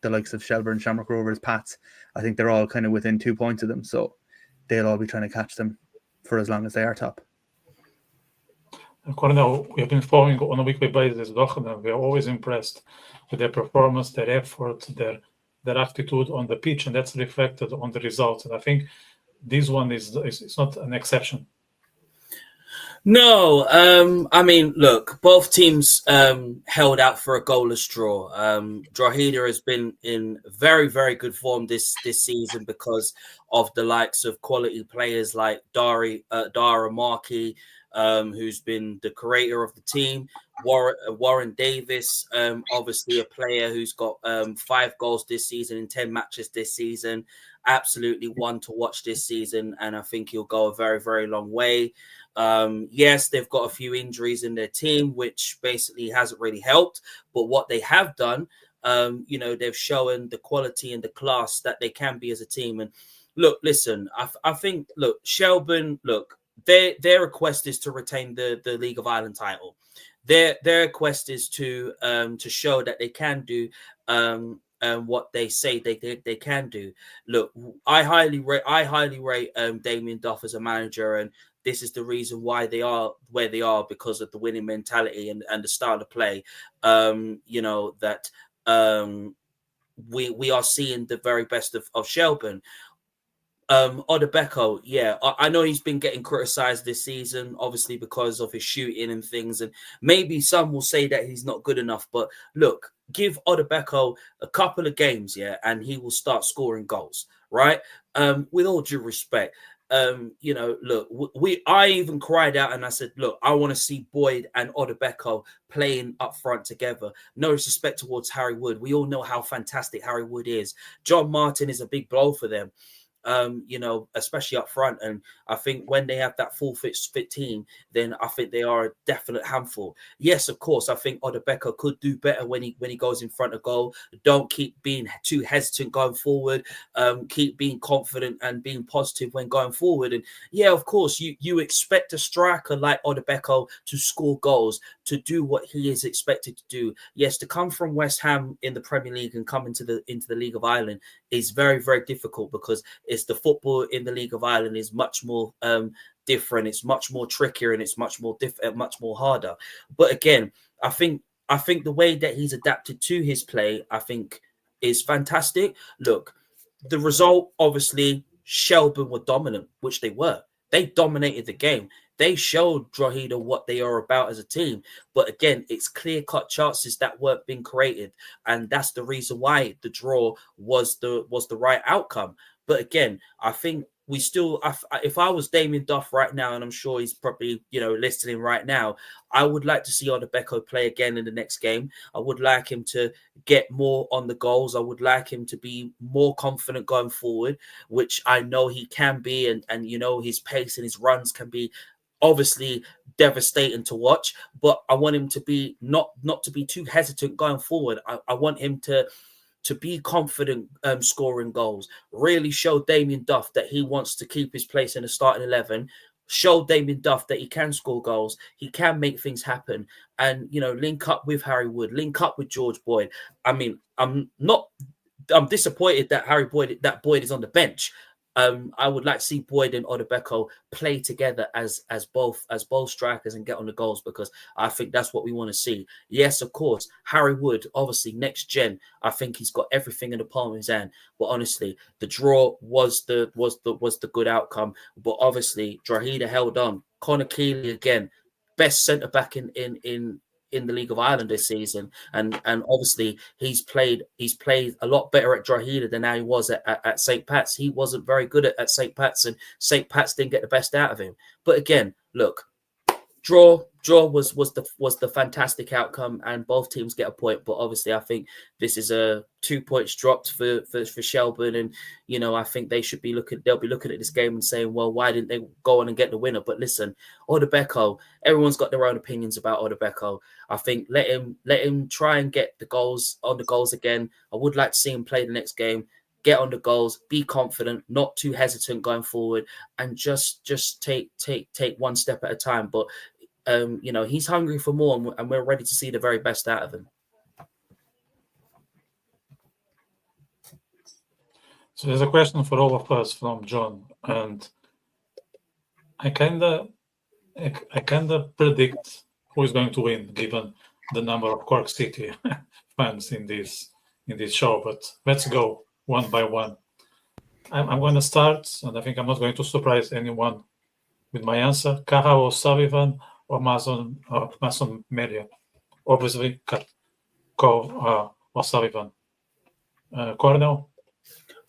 the likes of Shelbourne, Shamrock Rovers, Pats, I think they're all kind of within 2 points of them. So they'll all be trying to catch them for as long as they are top. Cornell, we have been following on a weekly basis Drogheda. We are always impressed with their performance, their effort, their attitude on the pitch, and that's reflected on the results. And I think this one is not an exception. No, I mean, look, both teams held out for a goalless draw. Drogheda has been in very, very good form this season because of the likes of quality players like Dara Markey, who's been the creator of the team. Warren Davis, obviously a player who's got 5 goals this season in 10 matches this season. absolutely one to watch this season, and I think he'll go a very, very long way. Yes, they've got a few injuries in their team, which basically hasn't really helped. But what they have done, they've shown the quality and the class that they can be as a team. And look, listen, I think, look, Shelburne, look, their request is to retain the League of Ireland title. Their request is to show that they can do what they say they can do. Look, I highly rate Damien Duff as a manager, and this is the reason why they are where they are, because of the winning mentality and the style of play. That we are seeing the very best of Shelburne. Odebeko, yeah, I know he's been getting criticized this season, obviously because of his shooting and things, and maybe some will say that he's not good enough. But look, give Odebeko a couple of games, yeah, and he will start scoring goals, right? With all due respect, look, I even cried out and I said, look, I want to see Boyd and Odebeko playing up front together. No disrespect towards Harry Wood. We all know how fantastic Harry Wood is. John Martin is a big blow for them. Especially up front. And I think when they have that full fit team, then I think they are a definite handful. Yes, of course, I think Odebeko could do better when he goes in front of goal. Don't keep being too hesitant going forward. Keep being confident and being positive when going forward. And yeah, of course, you expect a striker like Odebeko to score goals, to do what he is expected to do. Yes, to come from West Ham in the Premier League and come into the League of Ireland is very, very difficult, because it's the football in the League of Ireland is much more different. It's much more trickier, and it's much more much more harder. But again, I think the way that he's adapted to his play, I think, is fantastic. Look, the result, obviously, Shelburne were dominant, which they were. They dominated the game. They showed Drogheda what they are about as a team. But again, it's clear-cut chances that weren't being created. And that's the reason why the draw was the right outcome. But again, I think we still, if I was Damien Duff right now, and I'm sure he's probably, listening right now, I would like to see Odebeko play again in the next game. I would like him to get more on the goals. I would like him to be more confident going forward, which I know he can be. And his pace and his runs can be obviously devastating to watch, but I want him to be not to be too hesitant going forward. I want him to be confident scoring goals. Really show Damien Duff that he wants to keep his place in the starting 11. Show Damien Duff that he can score goals, he can make things happen, and link up with Harry Wood, link up with George Boyd. I mean, I'm disappointed that Boyd is on the bench. I would like to see Boyd and Odebeko play together as both strikers and get on the goals, because I think that's what we want to see. Yes, of course, Harry Wood, obviously next gen. I think he's got everything in the palm of his hand. But honestly, the draw was the good outcome. But obviously, Drogheda held on. Conor Keeley again, best centre back in the League of Ireland this season, and obviously he's played a lot better at Drogheda than how he was at St. Pat's. He wasn't very good at St. Pat's, and St. Pat's didn't get the best out of him. But again, look, draw was the fantastic outcome, and both teams get a point. But obviously, I think this is a 2 points dropped for Shelburne, and I think they'll be looking at this game and saying, well, why didn't they go on and get the winner? But listen, Odebeko, everyone's got their own opinions about Odebeko. I think let him try and get the goals again. I would like to see him play the next game, get on the goals, be confident, not too hesitant going forward, and just take one step at a time. But he's hungry for more, and we're ready to see the very best out of him. So there's a question for all of us from John, and I kinda predict who is going to win, given the number of Cork City fans in this show. But let's go one by one. I'm going to start, and I think I'm not going to surprise anyone with my answer. Cahill O'Sullivan or Mason Media. Obviously, O'Sullivan. Cornell?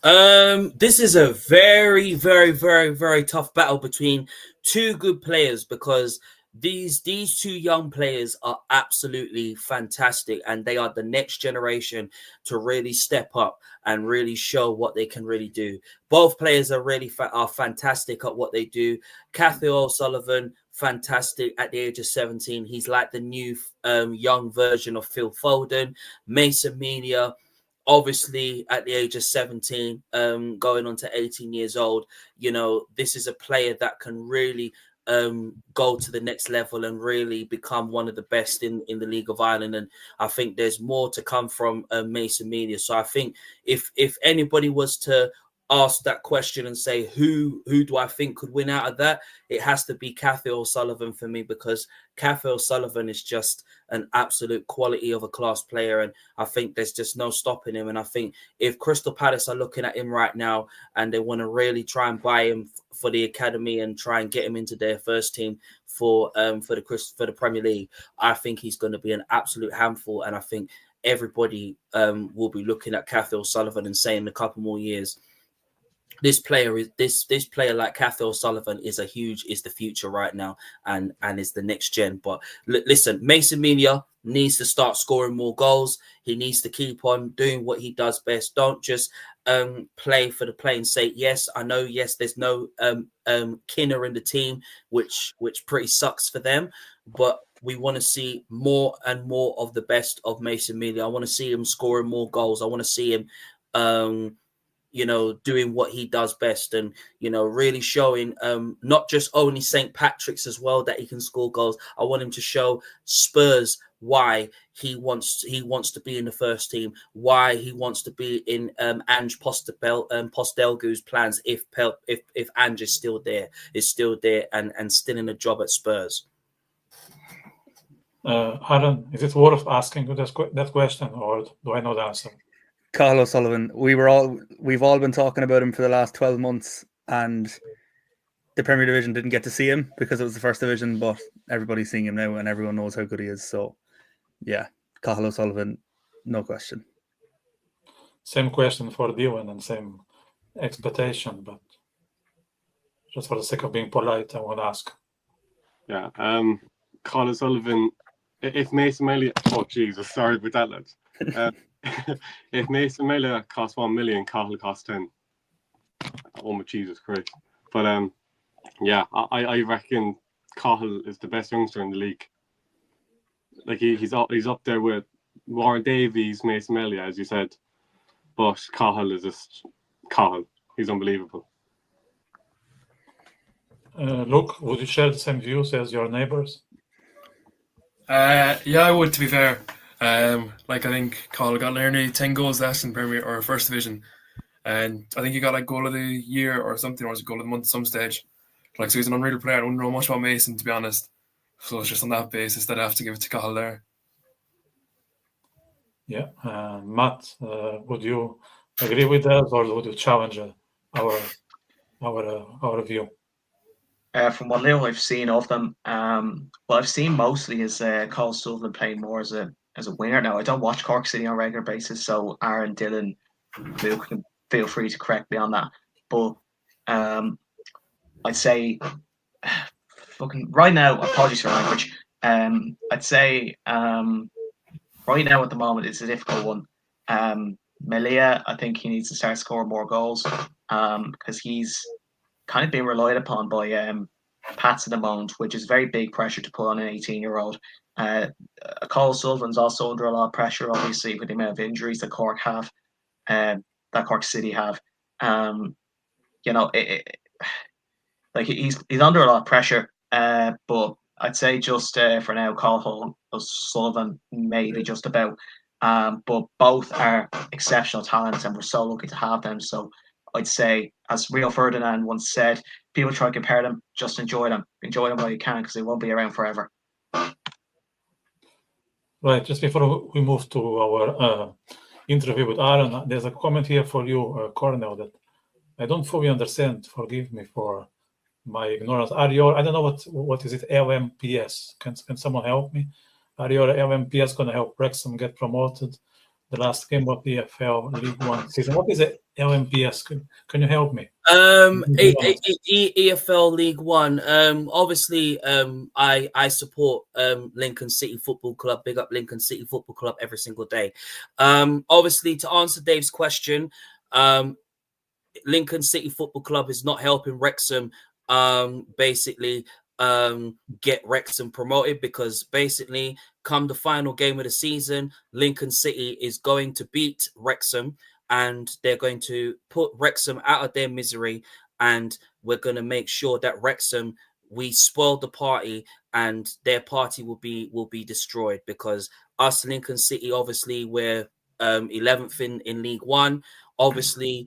This is a very, very, very, very tough battle between two good players, because these two young players are absolutely fantastic, and they are the next generation to really step up and really show what they can really do. Both players are really are fantastic at what they do. Cathy O'Sullivan, fantastic at the age of 17. He's like the new young version of Phil Foden. Mason Media, obviously at the age of 17, going on to 18 years old. You know, this is a player that can really go to the next level and really become one of the best in the League of Ireland. And I think there's more to come from Mason Media. So I think if anybody was to ask that question and say who do I think could win out of that, it has to be Cathy O'Sullivan for me, because Cathy O'Sullivan is just an absolute quality of a class player, and I think there's just no stopping him. And I think if Crystal Palace are looking at him right now and they want to really try and buy him for the academy and try and get him into their first team for the Premier League, I think he's going to be an absolute handful. And I think everybody will be looking at Cathy O'Sullivan and saying in a couple more years, this player like Cathy O'Sullivan is the future right now, and is the next gen. But listen, Mason Media needs to start scoring more goals. He needs to keep on doing what he does best. Don't just play for the playing's sake. Yes, I know. Yes, there's no Kinner in the team, which pretty sucks for them. But we want to see more and more of the best of Mason Media. I want to see him scoring more goals. I want to see him doing what he does best, and really showing not just only St. Patrick's as well that he can score goals. I want him to show Spurs why he wants to be in the first team, why he wants to be in Ange Postecoglou's plans if Ange is still there and still in a job at Spurs. Aaron, is it worth asking you that question, or do I know the answer? Cathal O'Sullivan, we've all been talking about him for the last 12 months, and the Premier Division didn't get to see him because it was the first division, but everybody's seeing him now and everyone knows how good he is. So yeah, Cathal O'Sullivan, no question. Same question for Diwan and same expectation, but just for the sake of being polite, I want to ask. Yeah, Cathal O'Sullivan, if Mason Melia, oh Jesus, sorry about that, lads. If Mason Melia costs 1 million, Cathal costs 10. Oh my Jesus Christ! But yeah, I reckon Cathal is the best youngster in the league. Like he's up there with Warren Davies, Mason Melia, as you said. But Cathal is just Cathal. He's unbelievable. Luke, would you share the same views as your neighbours? Yeah, I would, to be fair. I think Cathal got nearly 10 goals less in Premier or First Division, and I think he got like goal of the year or something, or was it goal of the month at some stage. So he's an unreal player. I don't know much about Mason, to be honest. So it's just on that basis that I have to give it to Cathal there. Yeah, Matt, would you agree with that, or would you challenge our view? From what little I've seen of them, what I've seen mostly is Cathal Sullivan playing more as a winger now. I don't watch Cork City on a regular basis, so Aaron, Dylan, Luke can feel free to correct me on that. But I'd say fucking right now, apologies for language. I'd say right now at the moment it's a difficult one. Melia, I think he needs to start scoring more goals because he's kind of being relied upon by Pats at the moment, which is very big pressure to put on an 18-year-old. Cathal Sullivan's also under a lot of pressure, obviously, with the amount of injuries that Cork have, that Cork City have. He's under a lot of pressure. But I'd say just for now, Cathal Sullivan maybe just about. But both are exceptional talents, and we're so lucky to have them. So I'd say, as Rio Ferdinand once said, people try to compare them, just enjoy them while you can, because they won't be around forever. Right, just before we move to our interview with Aaron, there's a comment here for you, Cornell, that I don't fully understand. Forgive me for my ignorance. I don't know what is it, LMPS? Can someone help me? Are your LMPS going to help Wrexham get promoted? the last game of the EFL League One season. What is it? LMPS? Can you help me? EFL League One. Obviously, I support Lincoln City Football Club. Big up Lincoln City Football Club every single day. Obviously, to answer Dave's question, Lincoln City Football Club is not helping Wrexham. Basically, get Wrexham promoted, because basically, come the final game of the season, Lincoln City is going to beat Wrexham, and they're going to put Wrexham out of their misery, and we're going to make sure that Wrexham, we spoil the party, and their party will be destroyed, because us Lincoln City, obviously we're 11th in League One. Obviously,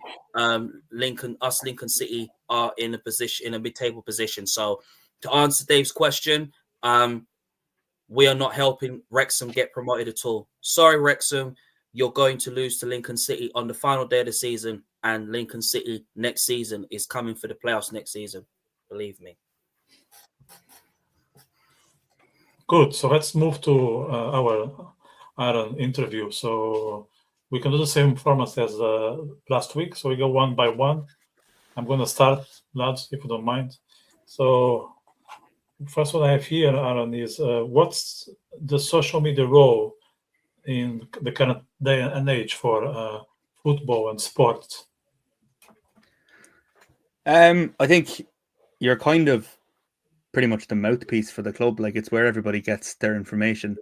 Lincoln City are in a mid-table position. So to answer Dave's question, we are not helping Wrexham get promoted at all. Sorry, Wrexham, you're going to lose to Lincoln City on the final day of the season, and Lincoln City next season is coming for the playoffs next season. Believe me. Good. So let's move to our Aaron interview. So we can do the same format as last week. So we go one by one. I'm going to start, lads, if you don't mind. So first one I have here, Aaron, is what's the social media role in the current day and age for football and sports? I think you're kind of pretty much the mouthpiece for the club. Like, it's where everybody gets their information.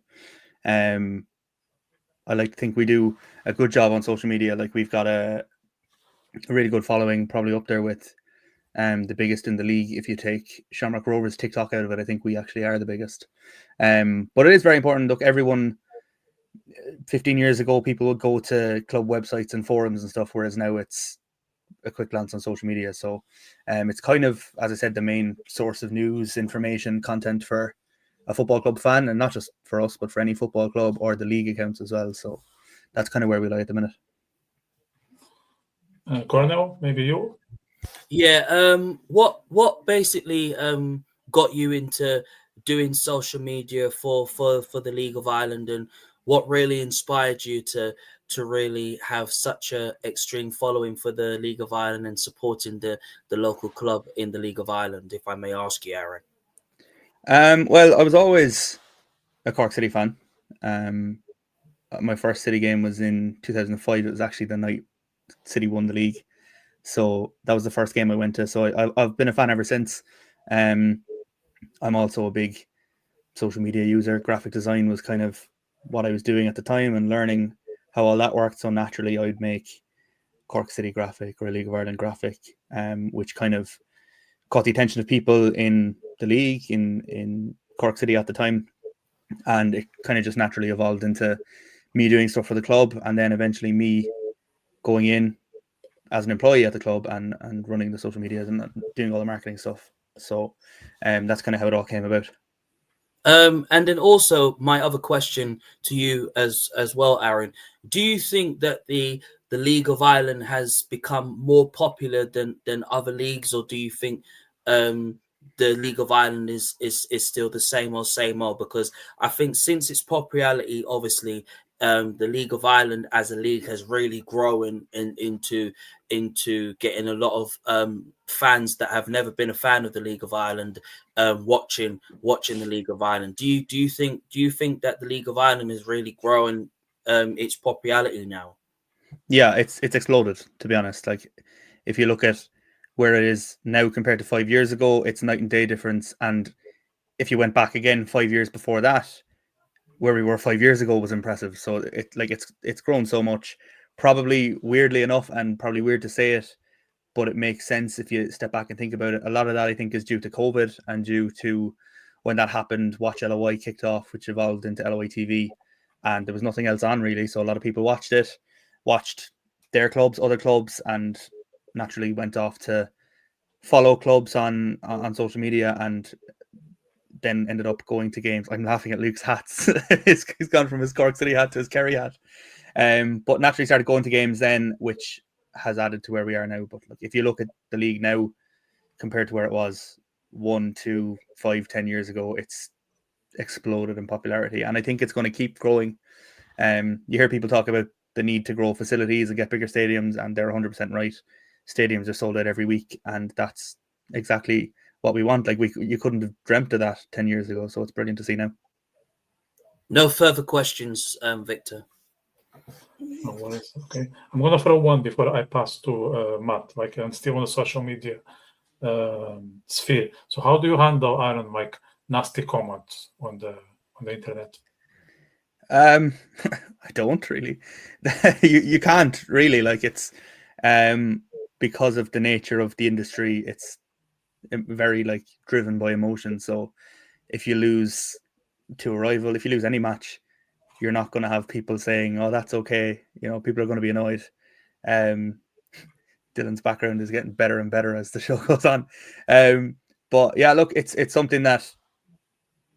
I like to think we do a good job on social media. Like, we've got a really good following, probably up there with the biggest in the league. If you take Shamrock Rovers TikTok out of it, I think we actually are the biggest. But it is very important. Look, everyone, 15 years ago, people would go to club websites and forums and stuff, whereas now it's a quick glance on social media. So it's kind of, as I said, the main source of news, information, content for a football club fan, and not just for us, but for any football club or the league accounts as well. So that's kind of where we lie at the minute. Cornell, maybe you? Yeah. What basically got you into doing social media for the League of Ireland, and what really inspired you to really have such a extreme following for the League of Ireland and supporting the local club in the League of Ireland, if I may ask you, Aaron? Well, I was always a Cork City fan. My first City game was in 2005. It was actually the night City won the league. So that was the first game I went to. So I've been a fan ever since. I'm also a big social media user. Graphic design was kind of what I was doing at the time, and learning how all that worked. So naturally, I'd make Cork City graphic or a League of Ireland graphic, which kind of caught the attention of people in the league, in Cork City at the time. And it kind of just naturally evolved into me doing stuff for the club, and then eventually me going in as an employee at the club and running the social medias and doing all the marketing stuff. So that's kind of how it all came about. And then also my other question to you as well, Aaron, do you think that the League of Ireland has become more popular than other leagues, or do you think the League of Ireland is still the same old? Because I think since its popularity, obviously, the League of Ireland as a league has really grown into getting a lot of fans that have never been a fan of the League of Ireland watching the League of Ireland. Do you think that the League of Ireland is really growing its popularity now? Yeah, it's exploded, to be honest. Like, if you look at where it is now compared to 5 years ago, it's night and day difference. And if you went back again 5 years before that, where we were 5 years ago was impressive. So it's grown so much. Probably weirdly enough, and probably weird to say it, but it makes sense if you step back and think about it. A lot of that, I think, is due to COVID and due to when that happened, Watch LOI kicked off, which evolved into LOI TV, and there was nothing else on really. So a lot of people watched their clubs, other clubs, and naturally went off to follow clubs on social media, and then ended up going to games. I'm laughing at Luke's hats. He's gone from his Cork City hat to his Kerry hat. But naturally started going to games then, which has added to where we are now. But look, if you look at the league now compared to where it was 1, 2, 5, 10 years ago, it's exploded in popularity. And I think it's going to keep growing. You hear people talk about the need to grow facilities and get bigger stadiums, and they're 100% right. Stadiums are sold out every week, and that's exactly what we want. Like you couldn't have dreamt of that 10 years ago, so it's brilliant to see now. No further questions, Victor. No worries. Okay, I'm gonna throw one before I pass to Matt. Like, I'm still on the social media sphere. So, how do you handle, Aaron, like nasty comments on the internet? I don't really. you can't really, like, it's because of the nature of the industry. It's very like driven by emotion. So if you lose to a rival, if you lose any match, you're not going to have people saying, "Oh, that's okay." You know, people are going to be annoyed. Dylan's background is getting better and better as the show goes on. But yeah, look, it's something that,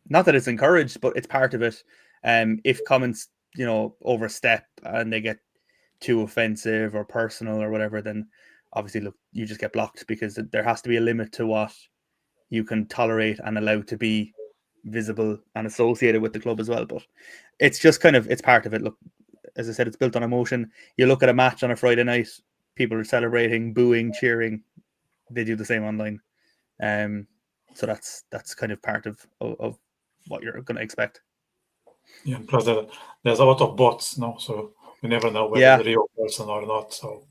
not that it's encouraged, but it's part of it. If comments, you know, overstep and they get too offensive or personal or whatever, then obviously, look, you just get blocked, because there has to be a limit to what you can tolerate and allow to be visible and associated with the club as well. But it's just kind of, it's part of it. Look, as I said, it's built on emotion. You look at a match on a Friday night, people are celebrating, booing, cheering. They do the same online. So that's kind of part of what you're going to expect. Yeah, plus there's a lot of bots now, so you never know whether the real person or not. So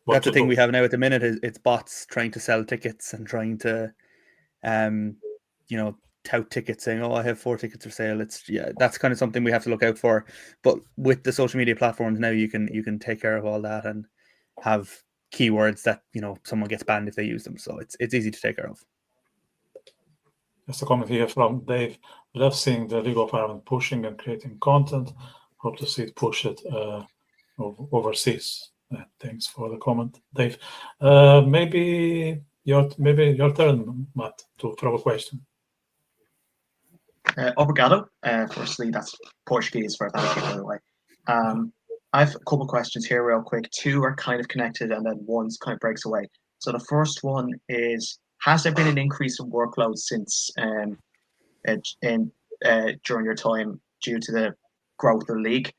that's the thing we have now at the minute, is it's bots trying to sell tickets and trying to, you know, tout tickets, saying, "Oh, I have 4 tickets for sale." That's kind of something we have to look out for. But with the social media platforms now, you can take care of all that and have keywords that, you know, someone gets banned if they use them. So it's easy to take care of. There's a comment here from Dave. Love seeing the League of Ireland pushing and creating content. Hope to see it push it overseas. Thanks for the comment, Dave. Maybe your turn, Matt, to throw a question. Obrigado. Firstly, that's Portuguese for thank you, by the way. I have a couple of questions here real quick. 2 are kind of connected, and then one's kind of breaks away. So the first one is, has there been an increase in workload since during your time due to the growth of the league?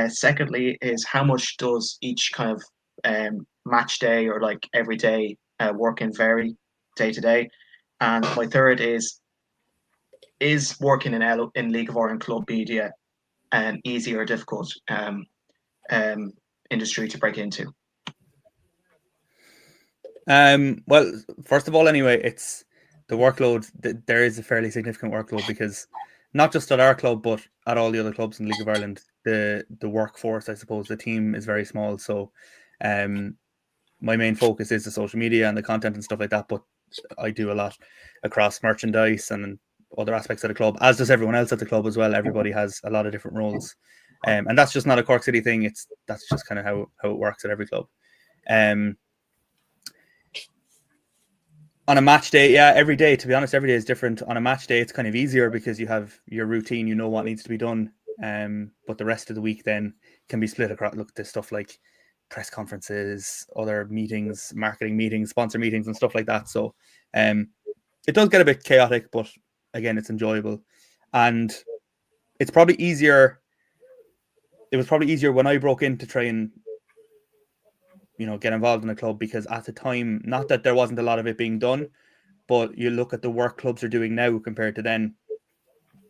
Secondly is, how much does each kind of match day or like every day working vary day to day? And my third is working in League of Ireland club media an easy or difficult industry to break into? Well, first of all, anyway, it's the workload. There is a fairly significant workload, because not just at our club, but at all the other clubs in the League of Ireland, the workforce, I suppose, the team is very small. So my main focus is the social media and the content and stuff like that, but I do a lot across merchandise and other aspects of the club, as does everyone else at the club as well. Everybody has a lot of different roles, and that's just not a Cork City thing. That's just kind of how it works at every club. On a match day, every day, to be honest, every day is different. On a match day, it's kind of easier because you have your routine, you know what needs to be done. But the rest of the week then can be split across. Look, there's stuff like press conferences, other meetings, marketing meetings, sponsor meetings, and stuff like that. So it does get a bit chaotic, but again, it's enjoyable. And it's probably easier. It was probably easier when I broke in to try and, you know, get involved in a club, because at the time, not that there wasn't a lot of it being done, but you look at the work clubs are doing now compared to then,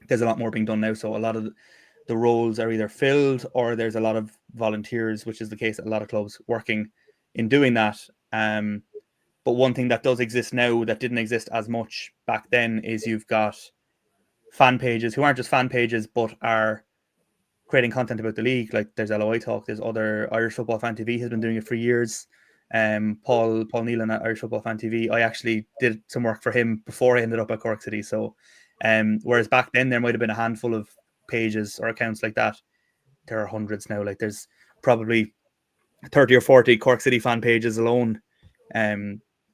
there's a lot more being done now. So a lot of the roles are either filled, or there's a lot of volunteers, which is the case at a lot of clubs, working in doing that. But one thing that does exist now that didn't exist as much back then is you've got fan pages who aren't just fan pages, but are creating content about the league. Like there's LOI Talk, there's other Irish Football Fan TV has been doing it for years. Paul Nealon at Irish Football Fan TV, I actually did some work for him before I ended up at Cork City. So whereas back then there might have been a handful of pages or accounts like that, there are hundreds now. Like there's probably 30 or 40 Cork City fan pages alone,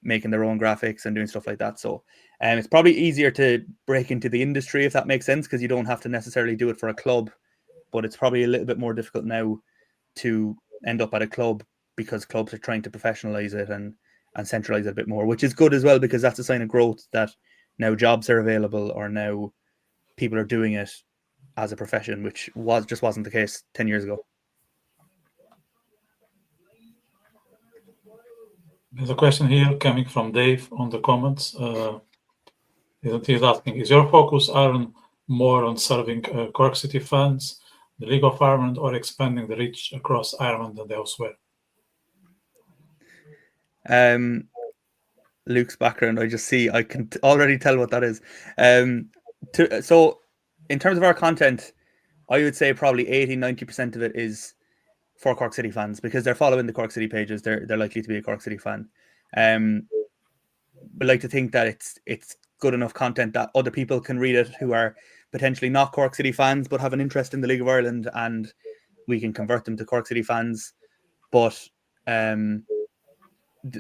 making their own graphics and doing stuff like that. So it's probably easier to break into the industry, if that makes sense, because you don't have to necessarily do it for a club. But it's probably a little bit more difficult now to end up at a club, because clubs are trying to professionalize it and centralize it a bit more, which is good as well, because that's a sign of growth, that now jobs are available, or now people are doing it as a profession, which wasn't the case 10 years ago. There's a question here coming from Dave on the comments. He's asking, is your focus, Aaron, more on serving Cork City fans, the League of Ireland, or expanding the reach across Ireland and elsewhere? Luke's background, I can already tell what that is. So in terms of our content, I would say probably 80-90% of it is for Cork City fans, because they're following the Cork City pages. They're likely to be a Cork City fan. We like to think that it's good enough content that other people can read it who are potentially not Cork City fans but have an interest in the League of Ireland, and we can convert them to Cork City fans. But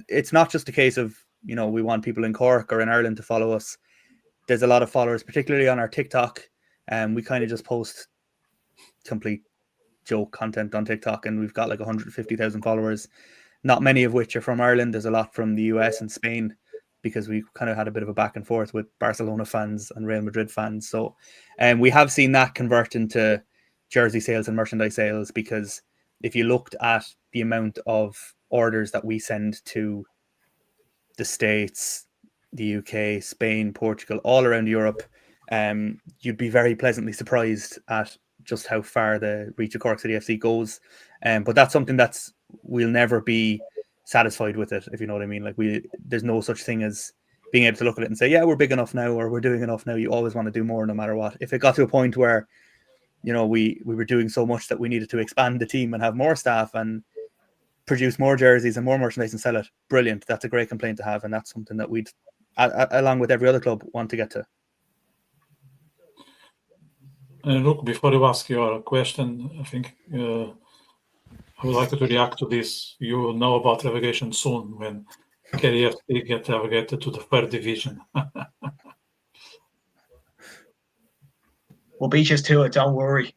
it's not just a case of, we want people in Cork or in Ireland to follow us. There's a lot of followers, particularly on our TikTok. We kind of just post complete joke content on TikTok, and we've got like 150,000 followers, not many of which are from Ireland. There's a lot from the US and Spain, because we kind of had a bit of a back and forth with Barcelona fans and Real Madrid fans. So we have seen that convert into jersey sales and merchandise sales, because if you looked at the amount of orders that we send to the States, the UK, Spain, Portugal, all around Europe, you'd be very pleasantly surprised at just how far the reach of Cork City FC goes. But that's something we'll never be satisfied with it, if you know what I mean. Like, there's no such thing as being able to look at it and say, yeah, we're big enough now, or we're doing enough now. You always want to do more, no matter what. If it got to a point where, we were doing so much that we needed to expand the team and have more staff and produce more jerseys and more merchandise and sell it, brilliant. That's a great complaint to have, and that's something that we'd, along with every other club, want to get to. Look, before you ask your question, I think I would like you to react to this. You will know about relegation soon, when KFC get relegated to the third division. We'll beat you to it, don't worry.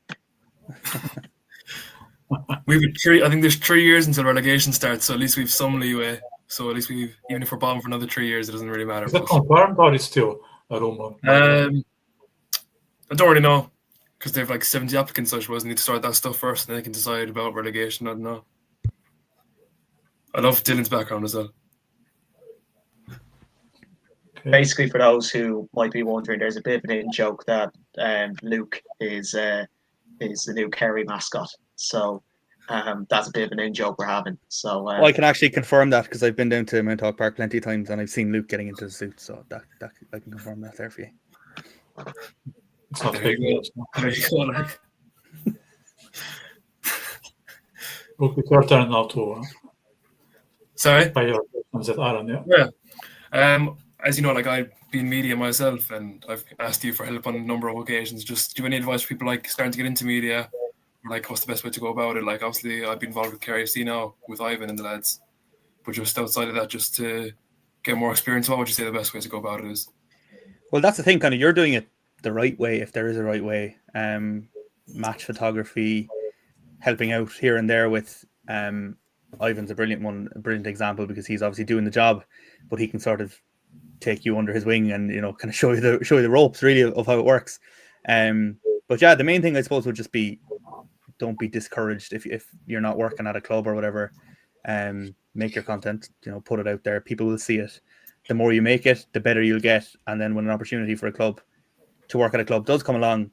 I think there's 3 years until relegation starts, so at least we've some leeway. So at least even if we're bottom for another 3 years, it doesn't really matter. Is that confirmed, or is still a rumor? I don't really know, because they have like 70 applicants, so I suppose they need to start that stuff first, and then they can decide about relegation. I don't know. I love Dylan's background as well. Okay. Basically, for those who might be wondering, there's a bit of an in-joke that Luke is the new Kerry mascot. So that's a bit of an in-joke we're having. So I can actually confirm that, because I've been down to Mount Park plenty of times and I've seen Luke getting into the suit. So that I can confirm that there for you. It's not There fake you go. news. There you go, like. Look, it's your turn now to Sorry? by your questions at Aaron, yeah? Yeah. As you know, like, I've been media myself, and I've asked you for help on a number of occasions. Just do you have any advice for people like starting to get into media? Or like, what's the best way to go about it? Like, obviously, I've been involved with KFC now with Ivan and the lads, but just outside of that, just to get more experience, what would you say the best way to go about it is? Well, that's the thing, kind of, you're doing it the right way, if there is a right way. Match photography, helping out here and there with Ivan's a brilliant example, because he's obviously doing the job, but he can sort of take you under his wing and kind of show you the ropes really of how it works. But yeah, the main thing I suppose would just be, don't be discouraged if you're not working at a club or whatever. Make your content, put it out there. People will see it. The more you make it, the better you'll get. And then when an opportunity for a club to work at a club does come along,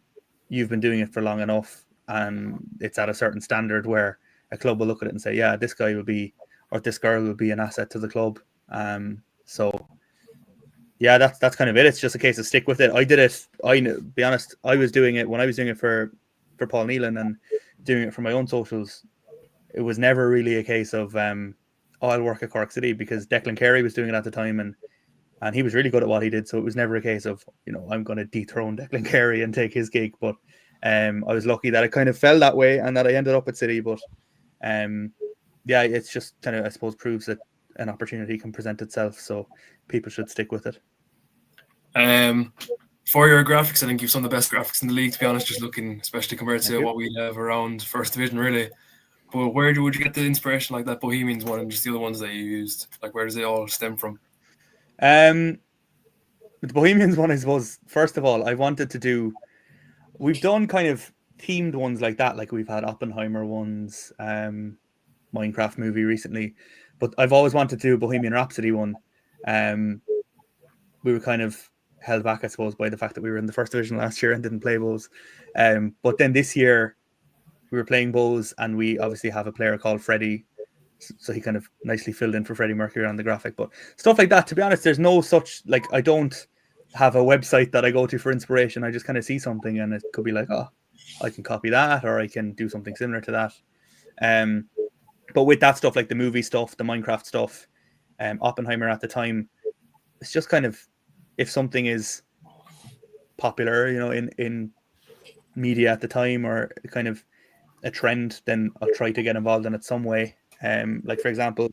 you've been doing it for long enough, and it's at a certain standard where a club will look at it and say, yeah, this guy will be, or this girl will be an asset to the club. So yeah, that's kind of it. It's just a case of stick with it. I did it. Be honest, I was doing it when I was doing it for Paul Nealon and doing it for my own socials. It was never really a case of I'll work at Cork City, because Declan Carey was doing it at the time, and he was really good at what he did. So it was never a case of I'm going to dethrone Declan Carey and take his gig. But I was lucky that it kind of fell that way and that I ended up at City. But yeah, it's just kind of, I suppose, proves that an opportunity can present itself. So people should stick with it. For your graphics, I think you've some of the best graphics in the league, to be honest, just looking, especially compared to what we have around First Division, really. But where would you get the inspiration, like that Bohemians one and just the other ones that you used? Like, where does it all stem from? The Bohemians one, I suppose, first of all, I wanted to do, we've done kind of themed ones like that, like we've had Oppenheimer ones, Minecraft movie recently, But I've always wanted to do a Bohemian Rhapsody one. We were kind of held back, I suppose, by the fact that we were in the first division last year and didn't play Bows. But then this year we were playing Bows, and we obviously have a player called Freddie, so he kind of nicely filled in for Freddie Mercury on the graphic. But stuff like that, to be honest, there's no such, like, I don't have a website that I go to for inspiration. I just kind of see something and it could be like, oh, I can copy that, or I can do something similar to that. But with that stuff, like the movie stuff, the Minecraft stuff, Oppenheimer at the time, it's just kind of, if something is popular, you know, in media at the time, or kind of a trend, then I'll try to get involved in it some way. Like, for example,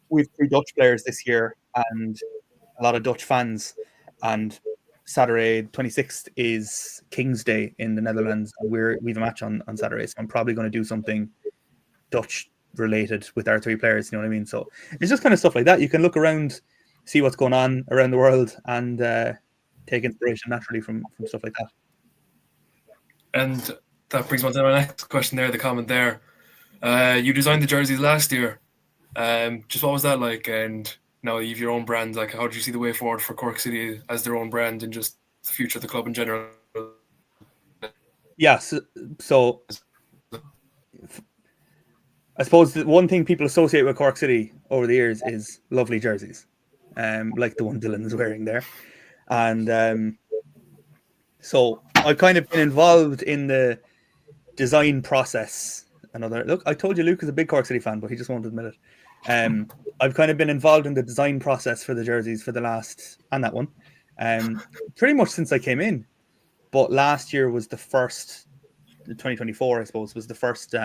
we have 3 Dutch players this year and a lot of Dutch fans, and Saturday 26th is King's Day in the Netherlands, and we have a match on Saturday, so I'm probably going to do something Dutch related with our 3 players, you know what I mean? So it's just kind of stuff like that. You can look around, see what's going on around the world, and take inspiration naturally from stuff like that. And that brings me on to my next question there, the comment there. You designed the jerseys last year. Just what was that like? And now you have your own brand. Like, how do you see the way forward for Cork City as their own brand and just the future of the club in general? Yeah, so I suppose the one thing people associate with Cork City over the years is lovely jerseys, like the one Dylan is wearing there. And so I've kind of been involved in the design process. Look, I told you Luke is a big Cork City fan, but he just won't admit it. I've kind of been involved in the design process for the jerseys for the last, and that one, pretty much since I came in. But last year was the first, 2024, I suppose, was the first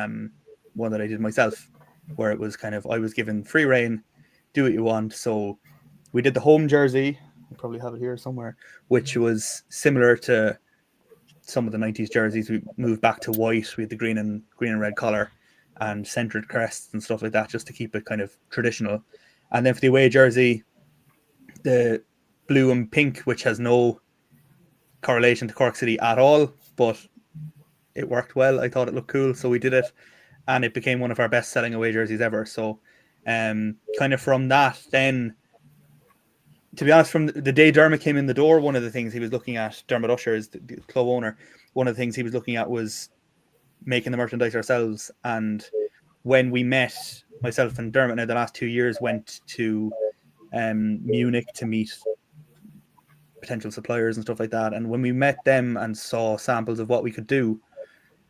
one that I did myself, where it was kind of, I was given free reign, do what you want. So we did the home jersey, I probably have it here somewhere, which was similar to some of the 90s jerseys. We moved back to white. We had the green and red collar and centered crests and stuff like that, just to keep it kind of traditional. And then for the away jersey, the blue and pink, which has no correlation to Cork City at all, but it worked well. I thought it looked cool, so we did it, and it became one of our best selling away jerseys ever. So kind of from that, then, to be honest, from the day Dermot came in the door, one of the things he was looking at, Dermot Usher is the club owner, one of the things he was looking at was making the merchandise ourselves. And when we met, myself and Dermot, now the last 2 years, went to Munich to meet potential suppliers and stuff like that. And when we met them and saw samples of what we could do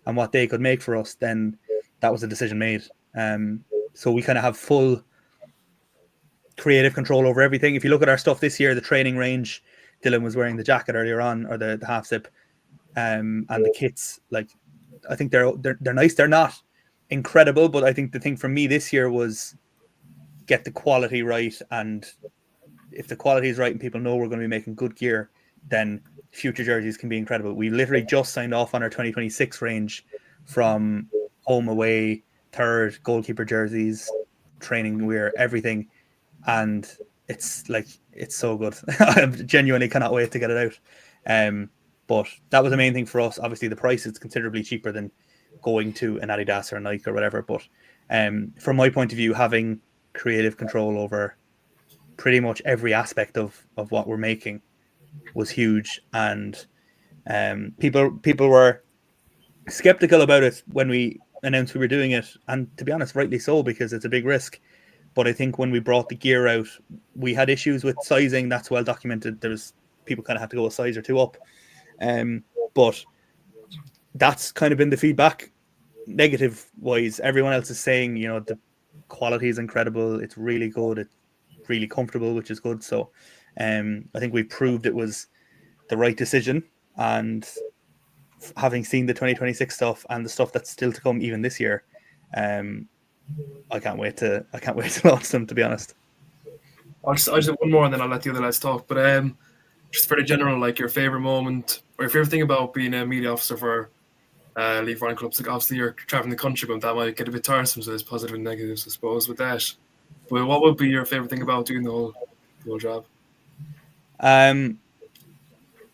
and what they could make for us, then that was a decision made. So we kind of have full creative control over everything. If you look at our stuff this year, the training range, Dylan was wearing the jacket earlier on, or the half zip, and the kits, like, I think they're nice. They're not incredible, but I think the thing for me this year was get the quality right. And if the quality is right and people know we're going to be making good gear, then future jerseys can be incredible. We literally just signed off on our 2026 range, from home, away, third, goalkeeper jerseys, training wear, everything. And it's so good. I genuinely cannot wait to get it out. But that was the main thing for us. Obviously, the price is considerably cheaper than going to an Adidas or a Nike or whatever. But from my point of view, having creative control over pretty much every aspect of what we're making was huge. And people were skeptical about it when we announced we were doing it. And to be honest, rightly so, because it's a big risk. But I think when we brought the gear out, we had issues with sizing. That's well documented. People kind of had to go a size or two up. But that's kind of been the feedback. Negative wise, everyone else is saying, you know, the quality is incredible. It's really good. It's really comfortable, which is good. So I think we proved it was the right decision. And having seen the 2026 stuff and the stuff that's still to come even this year, I can't wait to launch them, to be honest. I'll just have one more and then I'll let the other lads talk. But just for the general, like, your favourite moment or your favourite thing about being a media officer for League Ryan clubs. Like, obviously you're travelling the country, but that might get a bit tiresome, so there's positive and negatives, I suppose, with that. But what would be your favourite thing about doing the whole job? I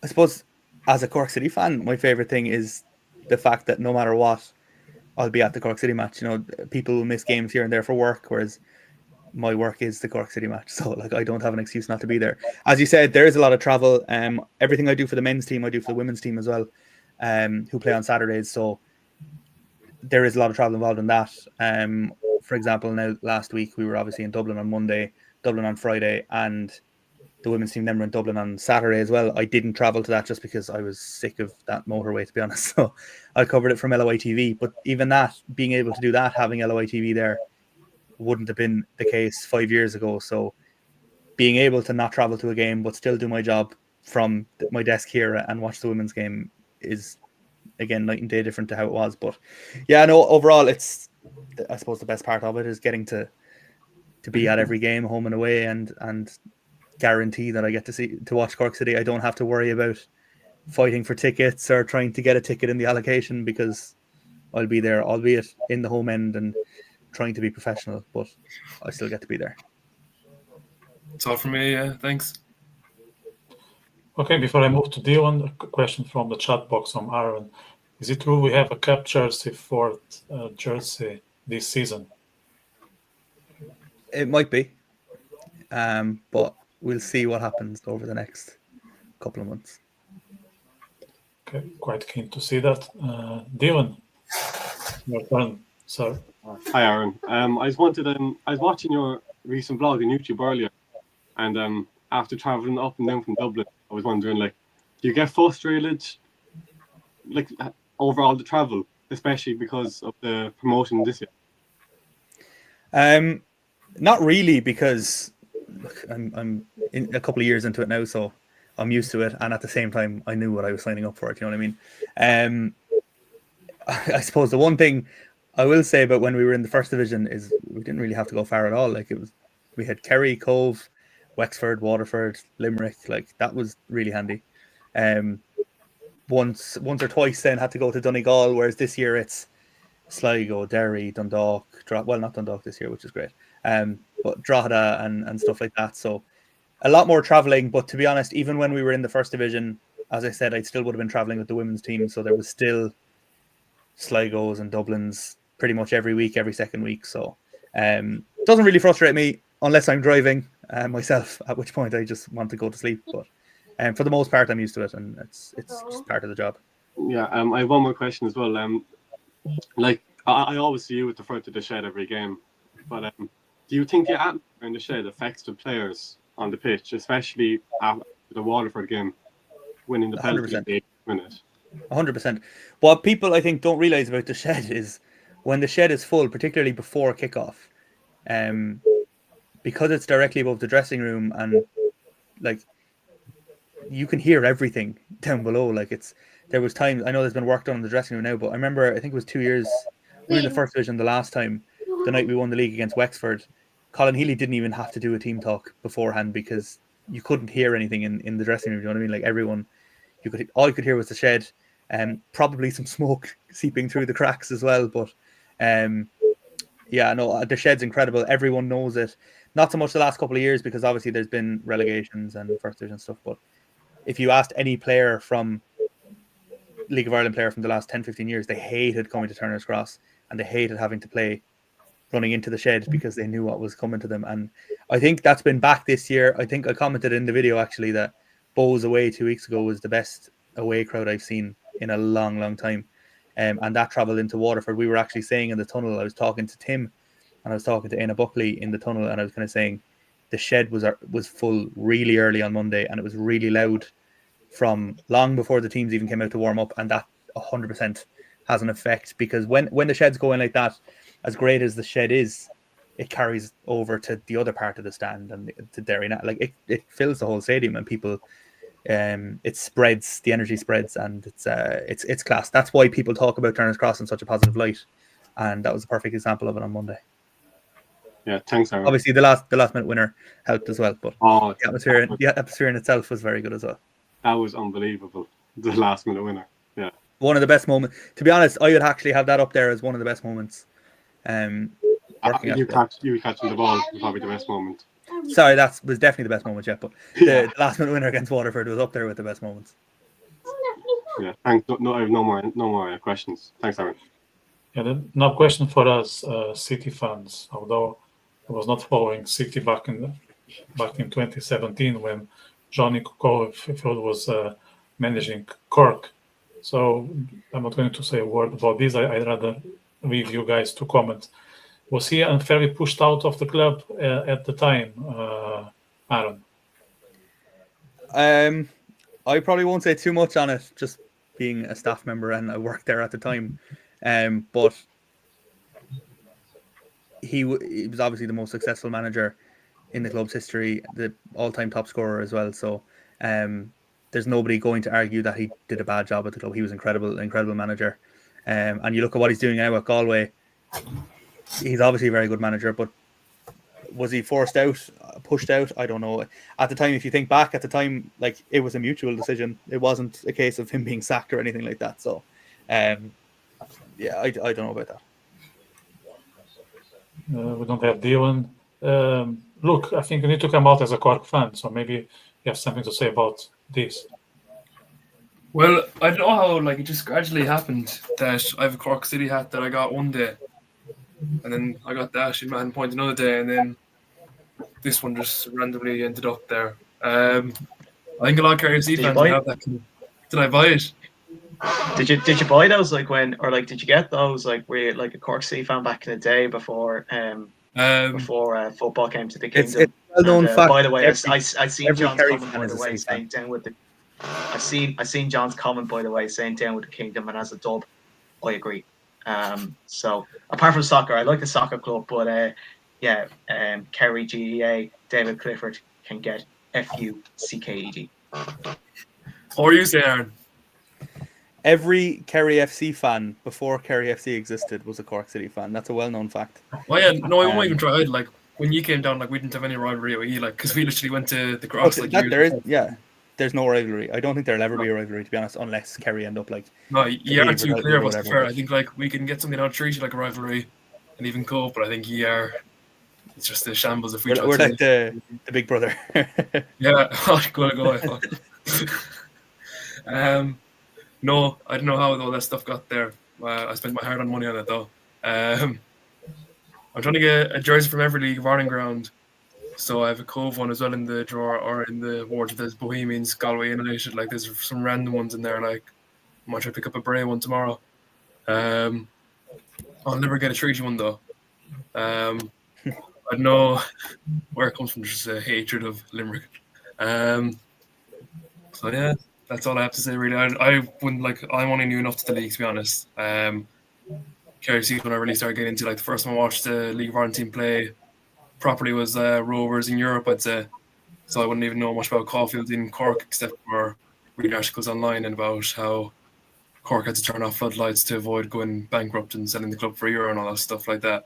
suppose as a Cork City fan, my favourite thing is the fact that no matter what, I'll be at the Cork City match. You know, people will miss games here and there for work, whereas my work is the Cork City match, so like I don't have an excuse not to be there. As you said, there is a lot of travel. Everything I do for the men's team, I do for the women's team as well, who play on Saturdays. So there is a lot of travel involved in that. For example, now last week we were obviously in Dublin on Monday, Dublin on Friday, and the women's team then were in Dublin on Saturday as well. I didn't travel to that just because I was sick of that motorway, to be honest. So I covered it from LOI TV. But even that, being able to do that, having LOI TV there, wouldn't have been the case 5 years ago. So being able to not travel to a game but still do my job from my desk here and watch the women's game is, again, night and day different to how it was. But yeah, no, overall, it's, I suppose the best part of it is getting to be at every game, home and away, and guarantee that I get to watch Cork City. I don't have to worry about fighting for tickets or trying to get a ticket in the allocation, because I'll be there, albeit in the home end and trying to be professional, but I still get to be there. That's all from me. Yeah, thanks. Okay, before I move to Dion, a question from the chat box from Aaron. Is it true we have a cap jersey for jersey this season? It might be, but we'll see what happens over the next couple of months. Okay, quite keen to see that. Dion, your turn, sir. Hi, Aaron. I was watching your recent vlog on YouTube earlier, and after traveling up and down from Dublin, I was wondering, like, do you get frustrated, like, over all the travel, especially because of the promotion this year? Not really, because look, I'm in a couple of years into it now, so I'm used to it, and at the same time, I knew what I was signing up for. You know what I mean? I suppose the one thing I will say about when we were in the first division is we didn't really have to go far at all. Like, we had Kerry, Cove, Wexford, Waterford, Limerick. Like, that was really handy. Once or twice then had to go to Donegal, whereas this year it's Sligo, Derry, Dundalk. Well, not Dundalk this year, which is great. But Drogheda and stuff like that. So a lot more traveling. But to be honest, even when we were in the first division, as I said, I still would have been traveling with the women's team. So there was still Sligos and Dublins pretty much every week, every second week. So it doesn't really frustrate me unless I'm driving myself, at which point I just want to go to sleep. But for the most part, I'm used to it, and it's just part of the job. Yeah, I have one more question as well. Like, I always see you at the front of the shed every game, but do you think the atmosphere in the shed affects the players on the pitch, especially after the Waterford game, winning the penalty in the 8th minute? 100%. What people, I think, don't realise about the shed is when the shed is full, particularly before kickoff, because it's directly above the dressing room, and like, you can hear everything down below. Like, there was times, I know there's been work done in the dressing room now, but I remember, I think it was 2 years, we were in the first division the last time, the night we won the league against Wexford. Colin Healy didn't even have to do a team talk beforehand because you couldn't hear anything in the dressing room. You know what I mean? Like, everyone, all you could hear was the shed, and probably some smoke seeping through the cracks as well. But yeah, no, the shed's incredible. Everyone knows it. Not so much the last couple of years, because obviously there's been relegations and first division stuff. But if you asked any player from League of Ireland player from the last 10, 15 years, they hated coming to Turner's Cross, and they hated having to play running into the shed because they knew what was coming to them. And I think that's been back this year. I think I commented in the video actually that Bows away 2 weeks ago was the best away crowd I've seen in a long, long time. And that travelled into Waterford. We were actually saying in the tunnel, I was talking to Tim and I was talking to Anna Buckley in the tunnel, and I was kind of saying the shed was full really early on Monday, and it was really loud from long before the teams even came out to warm up, and that 100% has an effect, because when the shed's going like that, as great as the shed is, it carries over to the other part of the stand and to Derry. Like, it fills the whole stadium, and people, it spreads, the energy spreads, and it's class. That's why people talk about Turner's Cross in such a positive light, and that was a perfect example of it on Monday. Yeah, thanks, Aaron. Obviously, the last minute winner helped as well, but the atmosphere in itself was very good as well. That was unbelievable. The last minute winner. Yeah. One of the best moments. To be honest, I would actually have that up there as one of the best moments. You catching the ball was probably the best moment. Sorry, that was definitely the best moment yet, but the last minute winner against Waterford was up there with the best moments. Yeah, thanks. No, I have no more questions. Thanks, Aaron. Yeah, no question for us City fans, although was not following City back in 2017 when Johnny Caulfield was managing Cork. So I'm not going to say a word about this. I'd rather leave you guys to comment. Was he unfairly pushed out of the club at the time, Aaron? I probably won't say too much on it, just being a staff member and I worked there at the time. But he was obviously the most successful manager in the club's history, the all-time top scorer as well. So there's nobody going to argue that he did a bad job at the club. He was incredible manager. And you look at what he's doing now at Galway, he's obviously a very good manager, but was he forced out, pushed out? I don't know. At the time, if you think back, at the time, like, it was a mutual decision. It wasn't a case of him being sacked or anything like that. So, yeah, I don't know about that. We don't have Dylan. Look, I think you need to come out as a Cork fan, so maybe you have something to say about this. Well, I don't know how, like, it just gradually happened that I have a Cork City hat that I got one day, and then I got that in Mahon Point another day, and then this one just randomly ended up there. I think a lot of KFC fans have that. Did I buy it? Did you buy those did you get those were you like a Cork City fan back in the day before football came to the kingdom? It's a well-known fact. By the way, I seen John's comment by the way saying down with the. I seen John's comment by the way saying down with the kingdom, and as a dub, I agree. So apart from soccer, I like the soccer club, but Kerry GEA David Clifford can get FUCKED. What are you saying, Aaron? Every Kerry FC fan before Kerry FC existed was a Cork City fan. That's a well-known fact. Well, yeah, no, I won't even try. Like, when you came down, like, we didn't have any rivalry with you, like, because we literally went to the cross. There's no rivalry. I don't think there'll ever be a rivalry, to be honest, unless Kerry end up like. No, you aren't too clear about the fair. I think like we can get something out, treat you like a rivalry, and even cope. But I think you are. It's just a shambles if we. We're like the big brother. Yeah, go. No, I don't know how all that stuff got there. I spent my hard-earned money on it though. I'm trying to get a jersey from every league of Ireland ground. So I have a Cove one as well in the drawer or in the wardrobe. There's Bohemians, Galway United. Like, there's some random ones in there. Like, I might try to pick up a Bray one tomorrow. I'll never get a treaty one though. I don't know where it comes from. Just a hatred of Limerick. So yeah, that's all I have to say. Really, I wouldn't like. I'm only new enough to the league, to be honest. KFC when I really started getting into, like, the first time I watched the League of Ireland team play properly was Rovers in Europe, I'd say. So I wouldn't even know much about Caulfield in Cork except for reading articles online and about how Cork had to turn off floodlights to avoid going bankrupt and selling the club for €1 and all that stuff like that.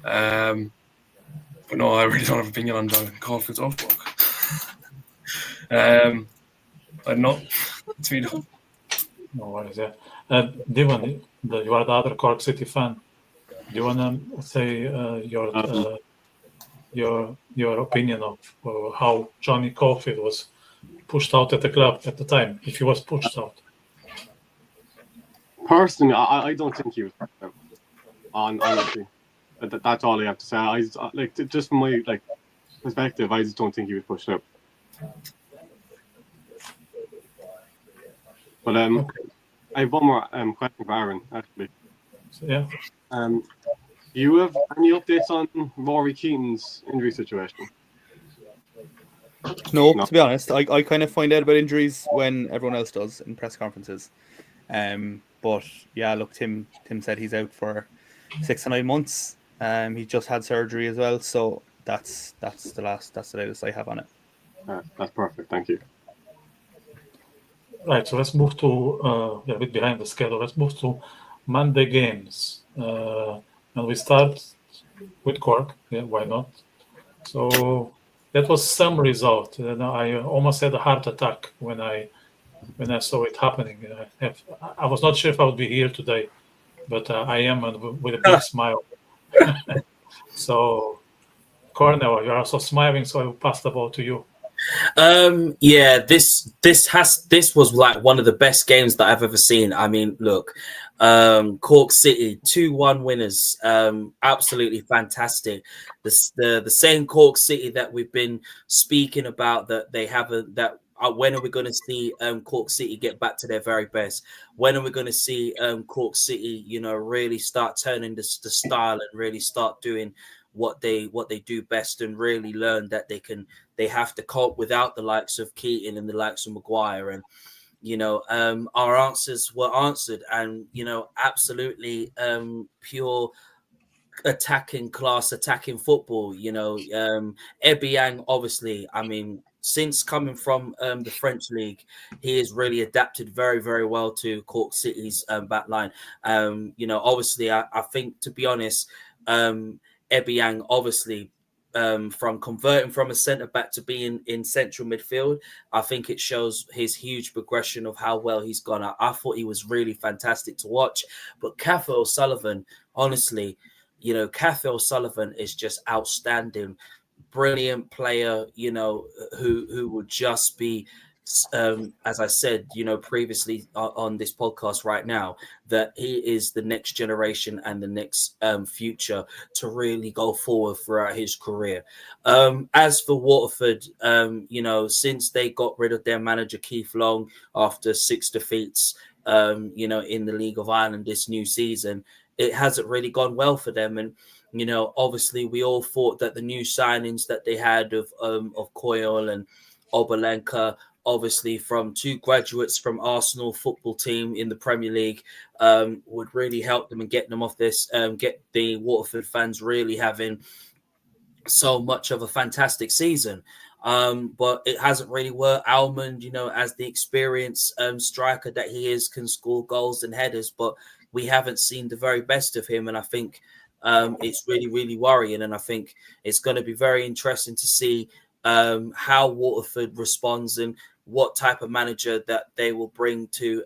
But no, I really don't have an opinion on John Caulfield's fuck. I don't know. It's me though. No worries, yeah. Dylan, you are the other Cork City fan. Do you want to say your opinion of how Johnny Caulfield was pushed out at the club at the time, if he was pushed out? Personally, I don't think he was pushed out. Honestly, that's all I have to say. Just from my perspective, I just don't think he was pushed out. But I have one more question for Aaron, actually. So, yeah. Do you have any updates on Rory Keaton's injury situation? No, to be honest, I kind of find out about injuries when everyone else does in press conferences. But yeah, look, Tim said he's out for 6 to 9 months. He just had surgery as well, so that's the latest I have on it. That's perfect. Thank you. Right, so let's move to a bit behind the schedule. Let's move to Monday games. And we start with Cork. Yeah, why not? So that was some result. And I almost had a heart attack when I saw it happening. I was not sure if I would be here today, but I am with a big smile. So, Cornell, you're also smiling, so I will pass the ball to you. Yeah, this was like one of the best games that I've ever seen. I mean, look, Cork City 2-1 winners, absolutely fantastic. The same Cork City that we've been speaking about, that they haven't, that when are we going to see Cork City get back to their very best? When are we going to see Cork City, really start turning the style and really start doing what they do best, and really learn that they have to cope without the likes of Keaton and the likes of Maguire. And our answers were answered, and absolutely pure attacking football. Ebiang, obviously, I mean, since coming from the French league, he has really adapted very, very well to Cork City's back line. Obviously, I think, to be honest, Ebiang, obviously, from converting from a centre back to being in central midfield, I think it shows his huge progression of how well he's gone. I thought he was really fantastic to watch. But Cathy O'Sullivan, honestly, Cathy O'Sullivan is just outstanding, brilliant player, who would just be, as I said, previously on this podcast right now, that he is the next generation and the next future to really go forward throughout his career. As for Waterford, since they got rid of their manager Keith Long after 6 defeats, in the League of Ireland this new season, it hasn't really gone well for them. And obviously, we all thought that the new signings that they had of Coyle and Oberlenka, obviously from 2 graduates from Arsenal football team in the Premier League, would really help them and get them off this, get the Waterford fans really having so much of a fantastic season. But it hasn't really worked. Almond, as the experienced striker that he is, can score goals and headers, but we haven't seen the very best of him. And I think it's really, really worrying. And I think it's going to be very interesting to see how Waterford responds and what type of manager that they will bring to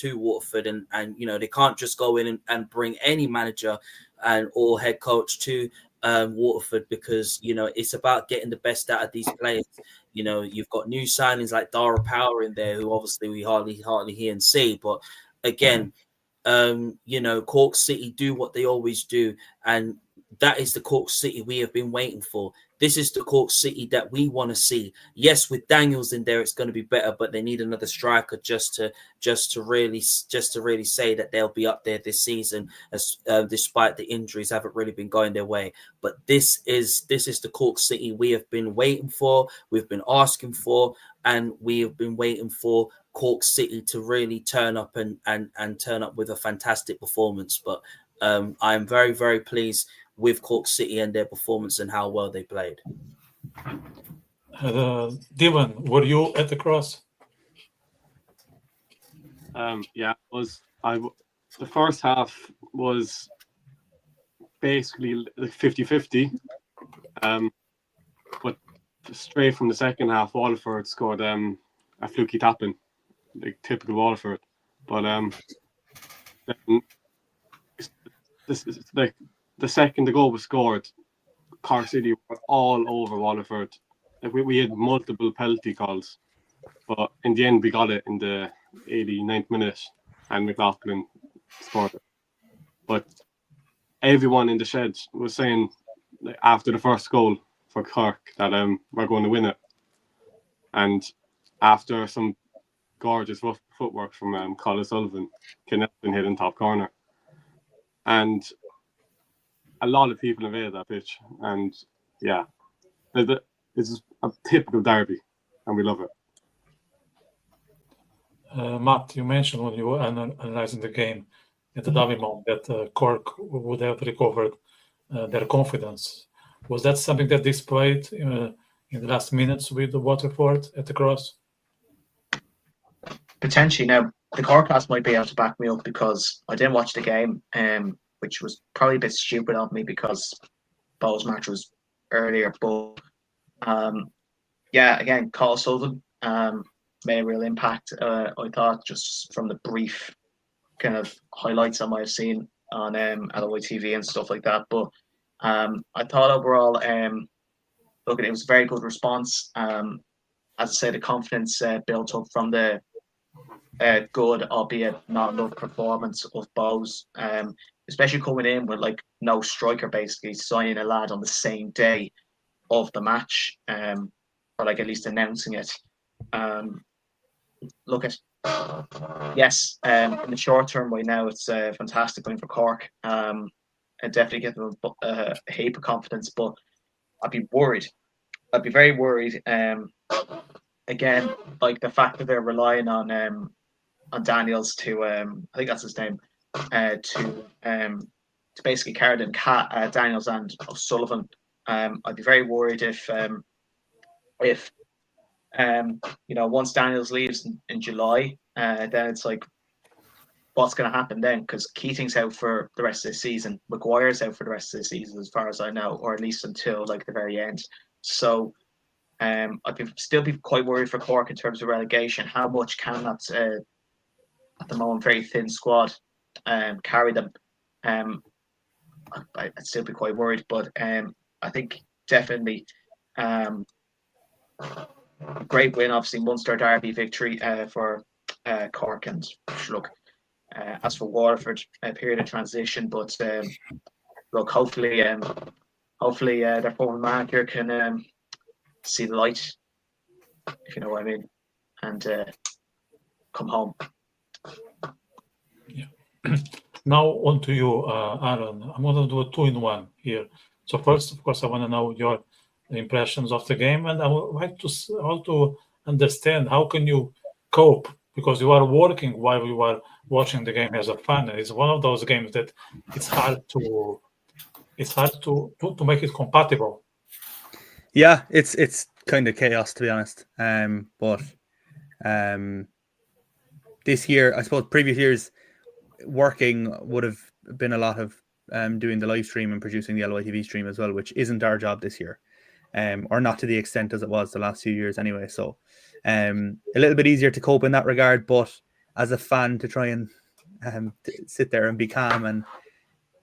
Waterford. And they can't just go in and bring any manager or head coach to Waterford, because it's about getting the best out of these players. You've got new signings like Dara Power in there, who obviously we hardly hear and see. But again, Cork City do what they always do, and that is the Cork City we have been waiting for. This is the Cork City that we want to see. Yes, with Daniels in there, it's going to be better, but they need another striker just to really say that they'll be up there this season, as despite the injuries haven't really been going their way. But this is the Cork City we have been waiting for, we've been asking for, and we have been waiting for Cork City to really turn up and turn up with a fantastic performance. But I'm very, very pleased with Cork City and their performance and how well they played. Dylan, were you at the cross? Yeah, the first half was basically 50-50. But straight from the second half, Waterford scored a fluky tap-in, like typical Waterford. But this is like the second the goal was scored, Cork City were all over Waterford. Like we had multiple penalty calls, but in the end we got it in the 89th minute, and McLaughlin scored it. But everyone in the shed was saying, like, after the first goal for Cork, that we're going to win it. And after some gorgeous footwork from Colin Sullivan, Kennethan hit in top corner. And a lot of people invaded that pitch. And yeah, it's a typical derby, and we love it. Matt, you mentioned when you were analyzing the game at the derby moment that Cork would have recovered their confidence. Was that something that displayed in the last minutes with the Waterford at the cross? Potentially. Now, the Cork cast might be able to back me up, because I didn't watch the game, which was probably a bit stupid of me because Bow's match was earlier. But yeah, again, Colin Sullivan made a real impact. I thought, just from the brief kind of highlights I might have seen on LOI TV and stuff like that. But I thought overall, look, it was a very good response. as I say, the confidence built up from the good, albeit not enough performance of Bowes, especially coming in with like no striker, basically signing a lad on the same day of the match, or like at least announcing it. Look at yes, in the short term right now it's a fantastic win for Cork. And definitely get them a heap of confidence, but I'd be worried. I'd be very worried. Again, like the fact that they're relying on Daniels to I think that's his name, to basically carry them, Daniels and O'Sullivan. I'd be very worried if once Daniels leaves in July, then it's like, what's going to happen then? Because Keating's out for the rest of the season, Maguire's out for the rest of the season, as far as I know, or at least until like the very end. So I'd still be quite worried for Cork in terms of relegation. How much can that at the moment very thin squad carry them? I'd still be quite worried, but I think definitely great win, obviously Munster derby victory for Cork, and look, as for Waterford, a period of transition, but look, hopefully their former manager can see the light, if you know what I mean, and come home. Yeah. Now on to you, Aaron. I'm going to do a 2-in-1 here. So first, of course, I want to know your impressions of the game, and I would like to understand how can you cope, because you are working while you are watching the game as a fan. It's one of those games that it's hard to make it compatible. Yeah, it's kind of chaos, to be honest. But this year, I suppose previous years, working would have been a lot of doing the live stream and producing the LOI TV stream as well, which isn't our job this year, or not to the extent as it was the last few years anyway. So a little bit easier to cope in that regard, but as a fan, to try and sit there and be calm and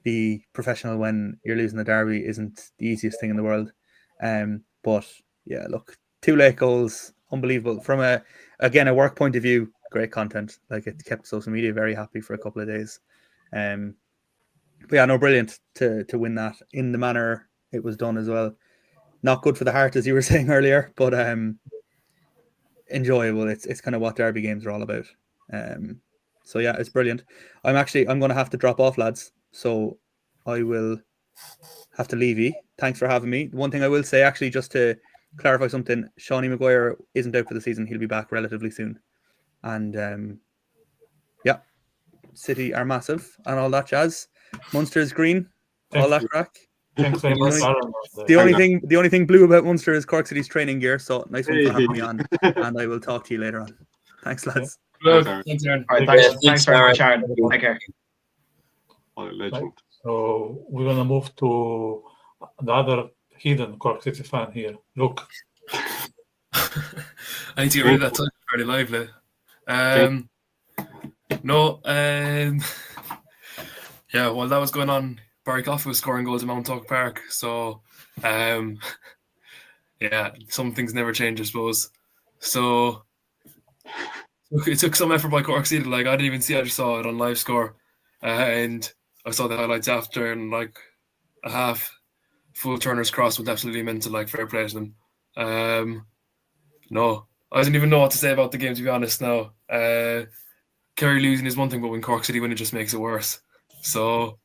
be professional when you're losing the derby isn't the easiest thing in the world. But yeah, look, 2 late goals, unbelievable. From a work point of view, great content. Like, it kept social media very happy for a couple of days. But yeah, no, brilliant to win that in the manner it was done as well. Not good for the heart, as you were saying earlier, but enjoyable. It's kind of what derby games are all about. So yeah, it's brilliant. I'm going to have to drop off, lads. So I will have to leave you. Thanks for having me. One thing I will say, actually, just to clarify something, Seanie Maguire isn't out for the season. He'll be back relatively soon. And yeah, City are massive and all that jazz. Munster is green, all that crack. Thanks very much. The only thing blue about Munster is Cork City's training gear. So nice one for having me on, and I will talk to you later on. Thanks, lads. Thanks, Aaron. All right, thanks very much, Aaron. Take care. What a legend. So we're gonna move to the other hidden Cork City fan here. Look, I need to get rid of that time very lively. Yeah, while that was going on, Barry Coffey was scoring goals in Mount Tuck Park. So, yeah, some things never change, I suppose. So, it took some effort by Cork City. Like, I didn't even see it, I just saw it on live score. And I saw the highlights after, and like a half full Turner's cross was absolutely mental, like, fair play to them. No, I didn't even know what to say about the game, to be honest now. Kerry losing is one thing, but when Cork City win, it just makes it worse. So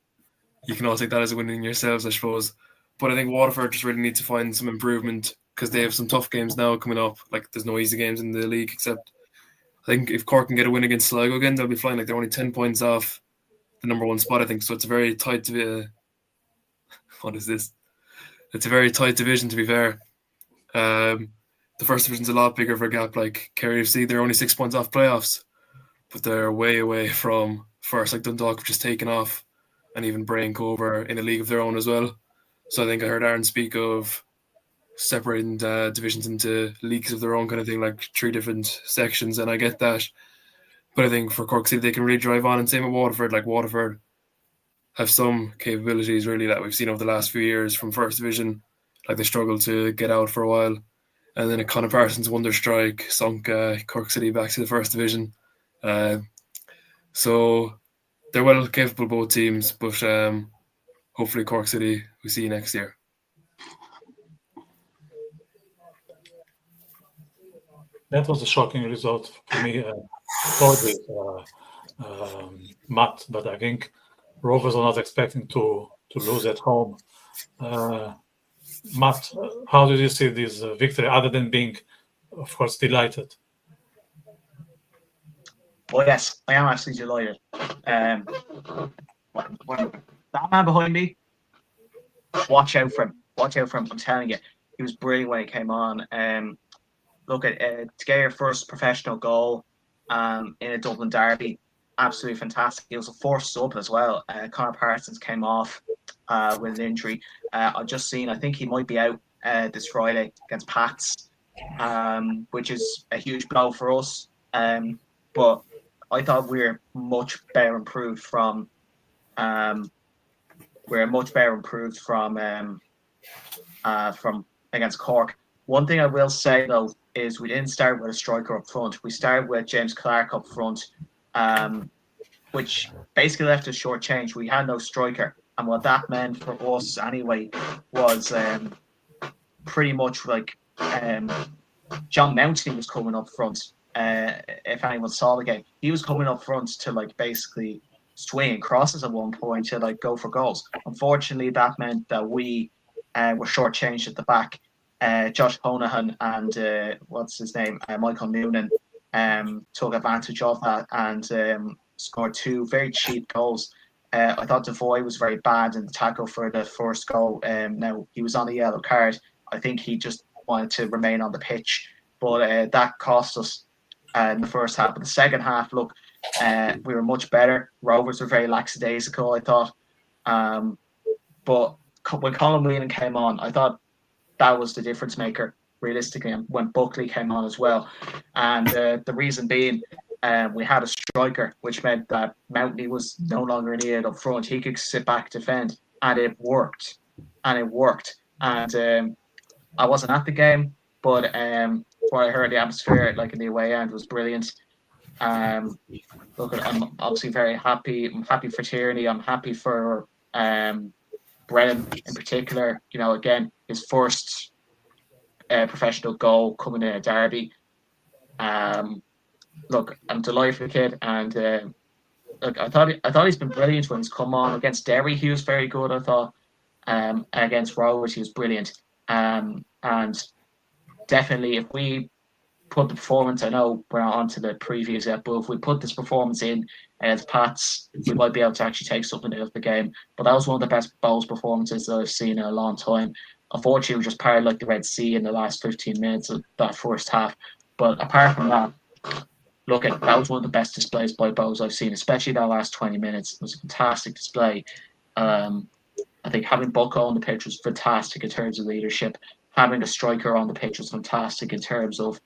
you can all take that as a win in yourselves, I suppose. But I think Waterford just really need to find some improvement, because they have some tough games now coming up. Like, there's no easy games in the league, except I think if Cork can get a win against Sligo again, they'll be flying. Like, they're only 10 points off the number 1 spot, I think. So it's a very tight what is this? It's a very tight division, to be fair. The first division's a lot bigger of a gap. Like, Kerry FC, they're only 6 points off playoffs, but they're way away from first. Like, Dundalk have just taken off, and even Brain Cover in a league of their own as well. So I think I heard Aaron speak of separating divisions into leagues of their own, kind of thing, like 3 different sections, and I get that. But I think for Cork City, they can really drive on, and same with Waterford. Like, Waterford have some capabilities, really, that we've seen over the last few years from first division. Like, they struggled to get out for a while. And then a Conor Parsons wonder strike sunk Cork City back to the first division. So they're well capable, both teams, but hopefully Cork City we see next year. That was a shocking result for me. Apologies, Matt, but I think Rovers are not expecting to lose at home. Matt, how did you see this victory, other than being, of course, delighted? Well, yes, I am actually delighted. That man behind me, watch out for him. Watch out for him. I'm telling you, he was brilliant when he came on. Look at to get your first professional goal in a Dublin derby, absolutely fantastic. He was a forced sub as well. Conor Parsons came off with an injury. I've just seen, I think he might be out this Friday against Pats, which is a huge blow for us. But I thought we were much better improved from against Cork. One thing I will say though is we didn't start with a striker up front. We started with James Clark up front, which basically left us short change. We had no striker, and what that meant for us anyway was pretty much like John Mountney was coming up front. If anyone saw the game, he was coming up front to like basically swing crosses at one point to like go for goals. Unfortunately, that meant that we were shortchanged at the back. Josh Honahan and what's his name, Michael Noonan, took advantage of that and scored two very cheap goals. I thought Devoy was very bad in the tackle for the first goal. Now he was on a yellow card. I think he just wanted to remain on the pitch, but that cost us in the first half. But the second half, look, we were much better. Rovers were very lackadaisical, I thought. But when Colin Whelan came on, I thought that was the difference maker, realistically, and when Buckley came on as well. And the reason being, we had a striker, which meant that Mountney was no longer needed up front. He could sit back, defend, and it worked. And I wasn't at the game, but what I heard, the atmosphere, like in the away end, was brilliant. Look, I'm obviously very happy. I'm happy for Tierney. I'm happy for Brennan in particular. You know, again, his first professional goal coming in a derby. Look, I'm delighted for the kid, and look, I thought he's been brilliant when he's come on. Against Derry, he was very good, I thought. Against Rovers, he was brilliant. And definitely, if we put the performance, I know we're not on to the previews yet, but if we put this performance in as Pats, we might be able to actually take something out of the game. But that was one of the best Bowls performances that I've seen in a long time. Unfortunately, we just parted like the Red Sea in the last 15 minutes of that first half. But apart from that, look, that was one of the best displays by Bowls I've seen, especially that last 20 minutes. It was a fantastic display. I think having Bucko on the pitch was fantastic in terms of leadership. Having a striker on the pitch was fantastic in terms of,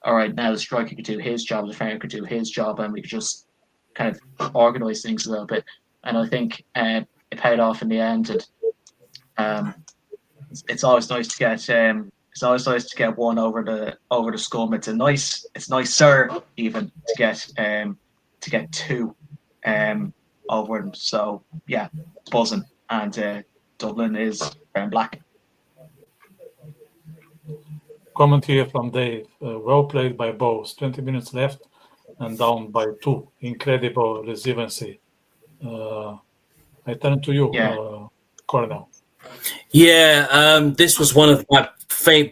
all right, now the striker could do his job, the defender could do his job, and we could just kind of organise things a little bit. And I think it paid off in the end. And it's always nice to get one over the scum. It's nicer even to get two over them. So yeah, it's buzzing. And Dublin is brown black. Comment here from Dave. Well played by Bowes. 20 minutes left and down by 2. Incredible resiliency. I turn to you, Cornell. Yeah, this was one of my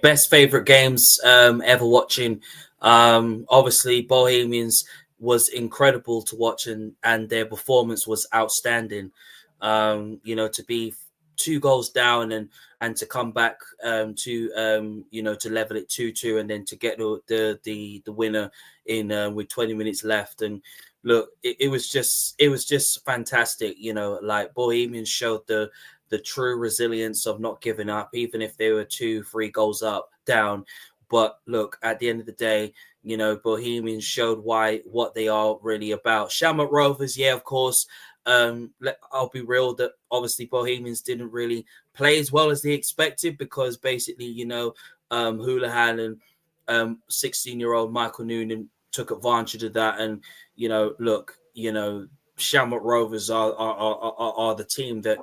best favorite games ever watching. Obviously, Bohemians was incredible to watch, and their performance was outstanding. To be 2 goals down and to come back to level it 2-2 and then to get the winner in with 20 minutes left. And look, it was just fantastic. Like Bohemians showed the true resilience of not giving up, even if they were 2-3 goals down. But look, at the end of the day, Bohemians showed what they are really about. Shamrock Rovers, yeah, of course. I'll be real that obviously Bohemians didn't really play as well as they expected because basically, Houlihan and 16-year-old Michael Noonan took advantage of that. And, look, Shamrock Rovers are the team that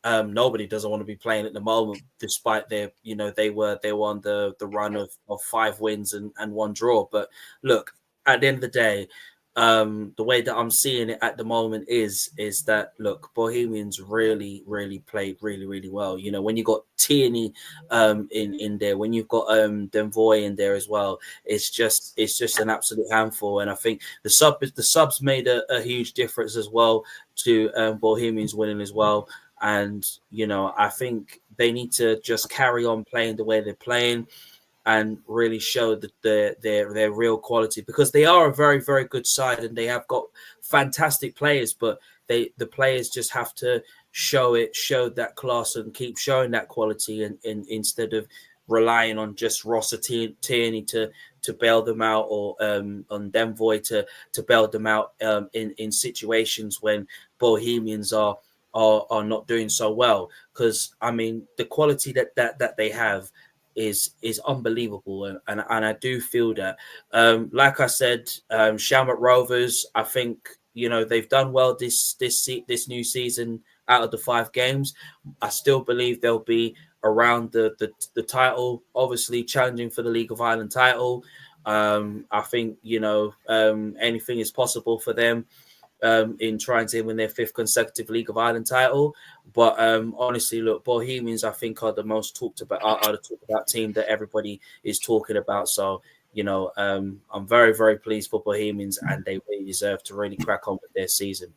nobody doesn't want to be playing at the moment, despite their, they were on the run of 5 wins and 1 draw. But look, at the end of the day, the way that I'm seeing it at the moment is that, look, Bohemians really played really well. When you got Tierney in there, when you've got Denvoy in there as well, it's just an absolute handful. And I think the subs made a huge difference as well to Bohemians winning as well. And I think they need to just carry on playing the way they're playing and really show that their real quality, because they are a very, very good side and they have got fantastic players, but the players just have to show that class and keep showing that quality, and instead of relying on just Rossa Tierney to bail them out, or on Denvoy to bail them out in situations when Bohemians are not doing so well. Because I mean, the quality that they have is unbelievable, and I do feel that. Like I said, Shamrock Rovers, I think they've done well this new season. Out of the 5 games, I still believe they'll be around the title, obviously challenging for the League of Ireland title. I think anything is possible for them in trying to win their 5th consecutive League of Ireland title. But honestly, look, Bohemians, I think, are the most talked about, are the talked about team that everybody is talking about. So, I'm very, very pleased for Bohemians, and they really deserve to really crack on with their season.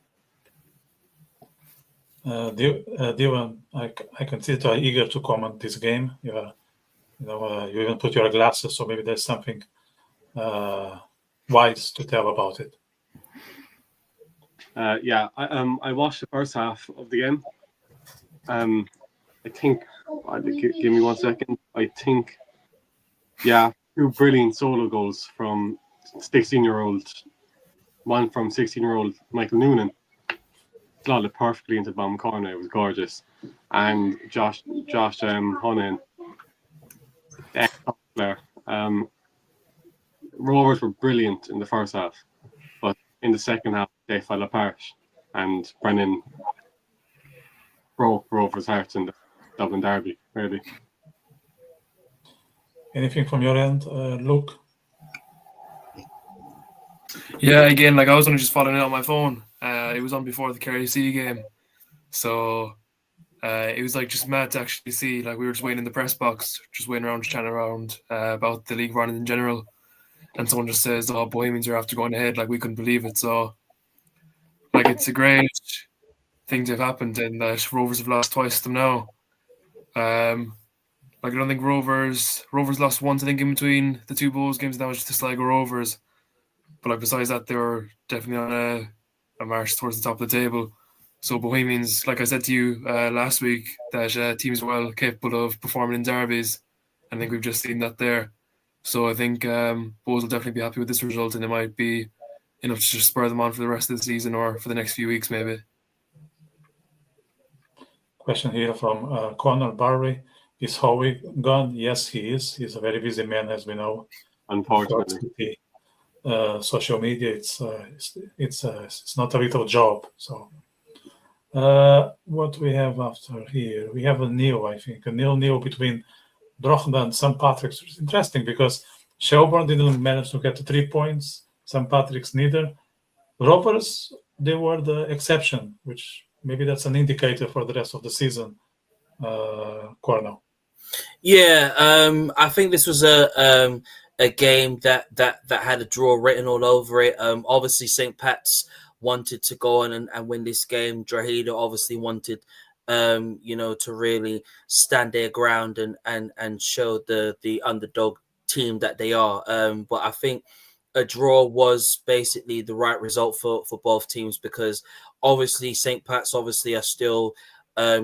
Dylan, I can see that you are eager to comment this game. You even put your glasses, so maybe there's something wise to tell about it. I watched the first half of the game. I think, give me 1 second. I think, 2 brilliant solo goals from 16-year-old, one from 16-year-old Michael Noonan. Slotted perfectly into the bottom corner. It was gorgeous. And Josh Honan, player. Rovers were brilliant in the first half, but in the second half they fell apart, and Brennan broke Rovers' hearts in the Dublin derby. Really. Anything from your end, Luke? Yeah, again, I was only just following it on my phone. It was on before the Kerry City game, so it was just mad to actually see. We were just waiting in the press box, just waiting around, just chatting around about the League of Ireland in general, and someone just says, "Oh, Bohemians are after going ahead." We couldn't believe it. So, it's a great thing to have happened, and that Rovers have lost twice to them now. I don't think Rovers lost once, I think, in between the 2 Bohs games. That was just the Sligo Rovers. But besides that, they were definitely on a march towards the top of the table. So Bohemians, like I said to you last week, that teams are well capable of performing in derbies. I think we've just seen that there. So I think Bohs will definitely be happy with this result, and it might be enough to just spur them on for the rest of the season, or for the next few weeks maybe. Question here from Conor Barry. Is Howey gone? Yes, he is. He's a very busy man, as we know. Unfortunately. Social media, it's not a little job. So what we have after here, we have a nil, I think, a nil between Drogheda and St. Patrick's. It's interesting because Shelbourne didn't manage to get the 3 points, St. Patrick's neither. Rovers, they were the exception, which maybe that's an indicator for the rest of the season. Cornell. Yeah, I think this was a game that had a draw written all over it. Obviously, St. Pat's wanted to go on and win this game. Drogheda obviously wanted, to really stand their ground and show the underdog team that they are. But I think a draw was basically the right result for both teams, because obviously St. Pat's are still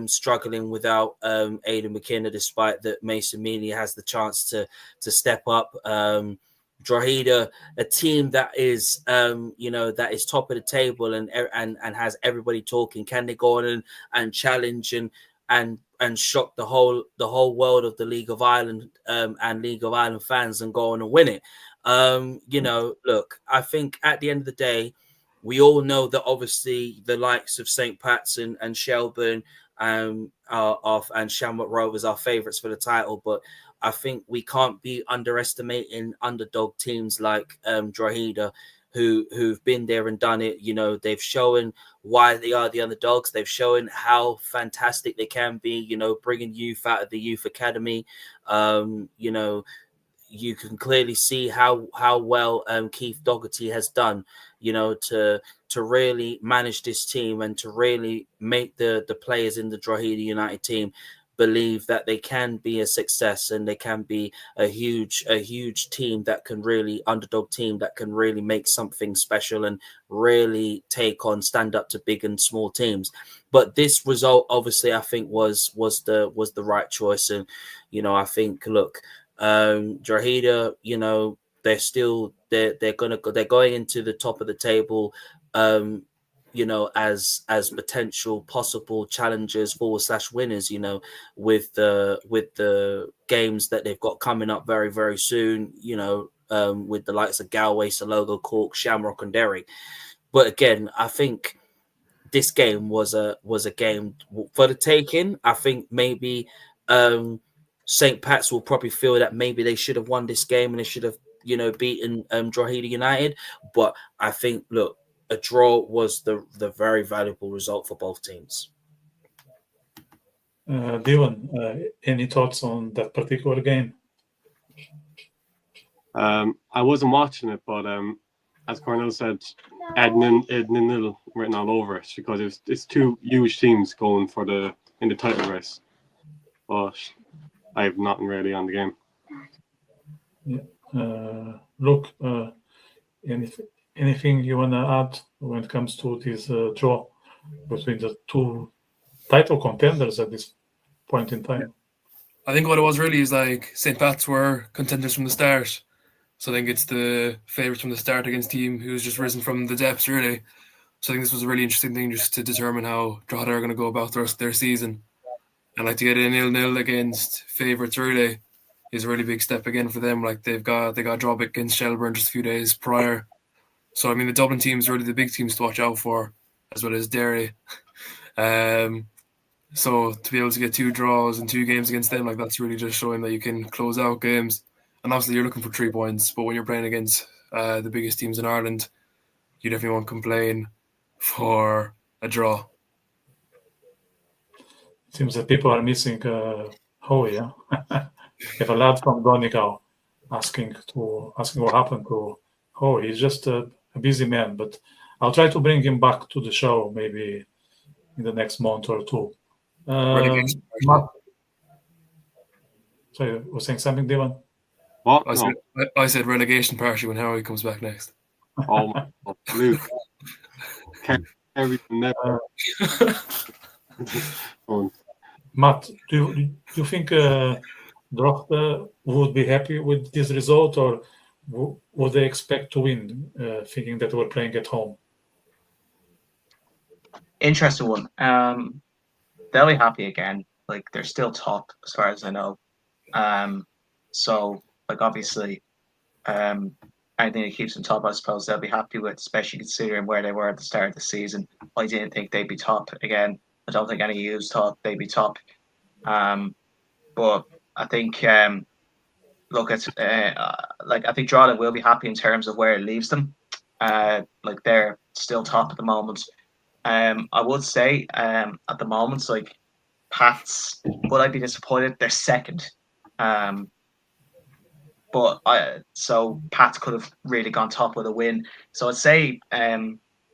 struggling without Aidan McKenna, despite that Mason Mealy has the chance to step up. Drogheda, a team that is that is top of the table and has everybody talking. Can they go on and challenge and and shock the whole world of the League of Ireland and League of Ireland fans and go on and win it. Look, I think at the end of the day, we all know that obviously the likes of St. Pat's and Shelburne and Shamrock Rovers are favourites for the title, but I think we can't be underestimating underdog teams like Drogheda, who've been there and done it. They've shown why they are the underdogs. They've shown how fantastic they can be, bringing youth out of the youth academy. You can clearly see how well Keith Doherty has done, to really manage this team and to really make the players in the Drogheda United team believe that they can be a success and they can be a huge team that can really underdog team that can really make something special and really stand up to big and small teams. But this result, obviously, I think was the right choice. And I think, look, Drogheda, they're going into the top of the table, as potential possible challengers / winners, with the games that they've got coming up very, very soon, with the likes of Galway, Sligo, Cork, Shamrock and Derry. But again, I think this game was a game for the taking. I think maybe St. Pat's will probably feel that maybe they should have won this game and they should have, beaten Drogheda United. But I think, look, a draw was the very valuable result for both teams. Dylan, any thoughts on that particular game? I wasn't watching it, but as Cornell said, Ednan written all over it because it's two huge teams going in the title race. But I have nothing really on the game. Yeah. Look, anything you want to add when it comes to this draw between the two title contenders at this point in time? I think what it was really is like St. Pat's were contenders from the start. So I think it's the favourites from the start against team who's just risen from the depths, really. So I think this was a really interesting thing just to determine how Drogheda are going to go about the rest of their season. And like to get a 0-0 against favourites early is a really big step again for them. Like they got draw against Shelburne just a few days prior. So I mean the Dublin teams are really the big teams to watch out for, as well as Derry. So to be able to get 2 draws and 2 games against them, like that's really just showing that you can close out games. And obviously you're looking for 3 points, but when you're playing against the biggest teams in Ireland, you definitely won't complain for a draw. Seems that people are missing Howey. Yeah? We have a lad from Donegal asking what happened to Howey. He's just a busy man, but I'll try to bring him back to the show maybe in the next month or 2. Sorry, was saying something, Dylan? What? I said relegation party when Howey comes back next. Oh my God, Luke. Everything never. Matt, do you think Drogheda would be happy with this result, or would they expect to win, thinking that we're playing at home? Interesting one. They'll be happy again. Like they're still top as far as I know. So like obviously, anything that keeps them top, I suppose they'll be happy with, especially considering where they were at the start of the season. I didn't think they'd be top again. I don't think any of you thought they'd be top. But I think look, it's like I think Drogheda will be happy in terms of where it leaves them. Like they're still top at the moment. I would say at the moment, like Pats, would I be disappointed? They're second. So Pats could have really gone top with a win. So I'd say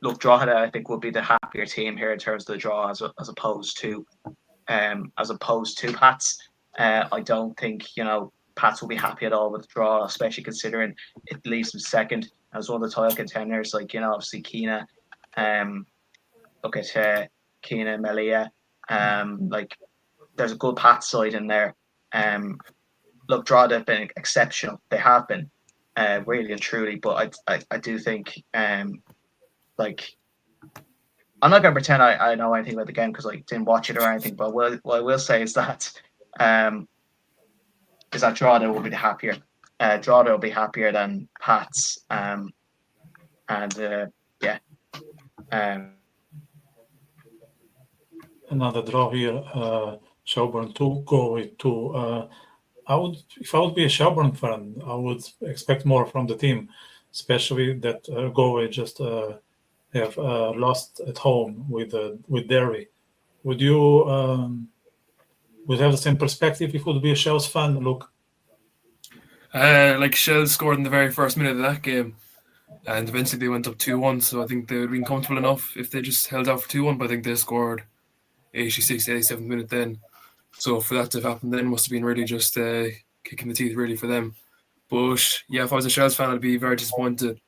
look, Drogheda I think would be the happier team here in terms of the draw as opposed to Pats. I don't think Pats will be happy at all with the draw, especially considering it leaves them second as one of the title contenders. Like obviously Keena, look at Keena, Melia. Like there's a good Pats side in there. Look, Drogheda have been exceptional. They have been really and truly, but I do think like I'm not going to pretend I know anything about the game because I didn't watch it or anything. But what I will say is that Drogheda will be happier. Drogheda will be happier than Pats. Another draw here. Shelbourne 2, Galway 2. If I would be a Shelbourne fan, I would expect more from the team, especially that Galway just have lost at home with Derry. Would you would have the same perspective if you would be a Shells fan? Look, like Shells scored in the very first minute of that game, and eventually they went up 2-1. So I think they would have been comfortable enough if they just held out for 2-1. But I think they scored 86th, 87th minute then. So for that to have happened then must have been really just kicking the teeth really for them. But yeah, if I was a Shells fan, I'd be very disappointed.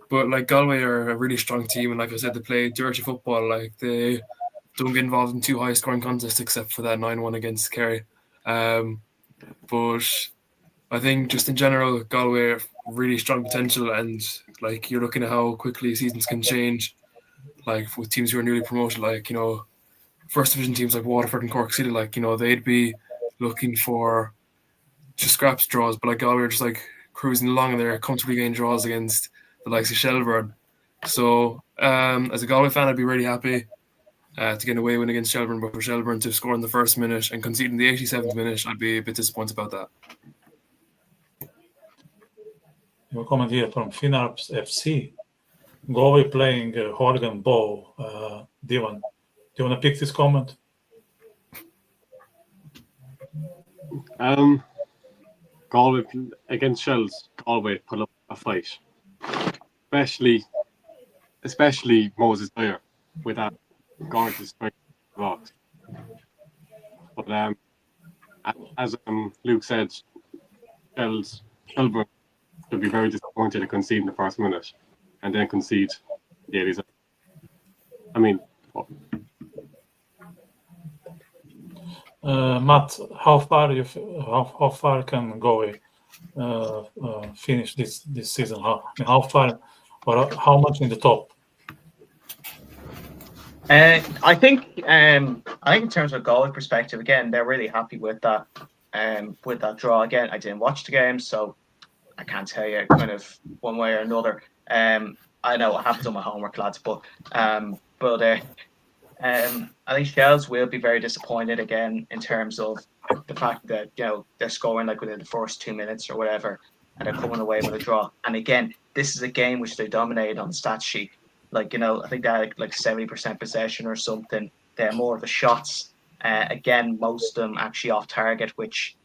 But like Galway are a really strong team, and like I said, they play dirty football. Like they don't get involved in too high scoring contests except for that 9-1 against Kerry. But I think just in general, Galway have really strong potential, and like you're looking at how quickly seasons can change. Like with teams who are newly promoted, like first division teams like Waterford and Cork City, like they'd be looking for just scraps draws, but like Galway are just like cruising along and they're comfortably getting draws against the likes of Shelbourne. So as a Galway fan, I'd be really happy to get an away win against Shelbourne, but for Shelbourne to score in the first minute and concede in the 87th minute, I'd be a bit disappointed about that. a comment here from Finarps FC. Galway playing Horgan Bow. Divan, do you want to pick this comment? Galway against Shells. Galway put up a fight, especially Moses Dyer with that gorgeous box. But as Luke said, Shelbourne should be very disappointed to concede in the first minute and then concede the 80s. I mean, Matt, how far can Galway finish this season? How far, or how much in the top? I think in terms of Galway perspective, again, they're really happy with that draw. Again, I didn't watch the game, so I can't tell you kind of one way or another. I know I have done my homework, lads, but I think Shells will be very disappointed again in terms of the fact that they're scoring like within the first 2 minutes or whatever, and they're coming away with a draw. And again, this is a game which they dominated on the stat sheet. Like I think they had like 70% possession or something. They're more of the shots. Again, most of them actually off target, which,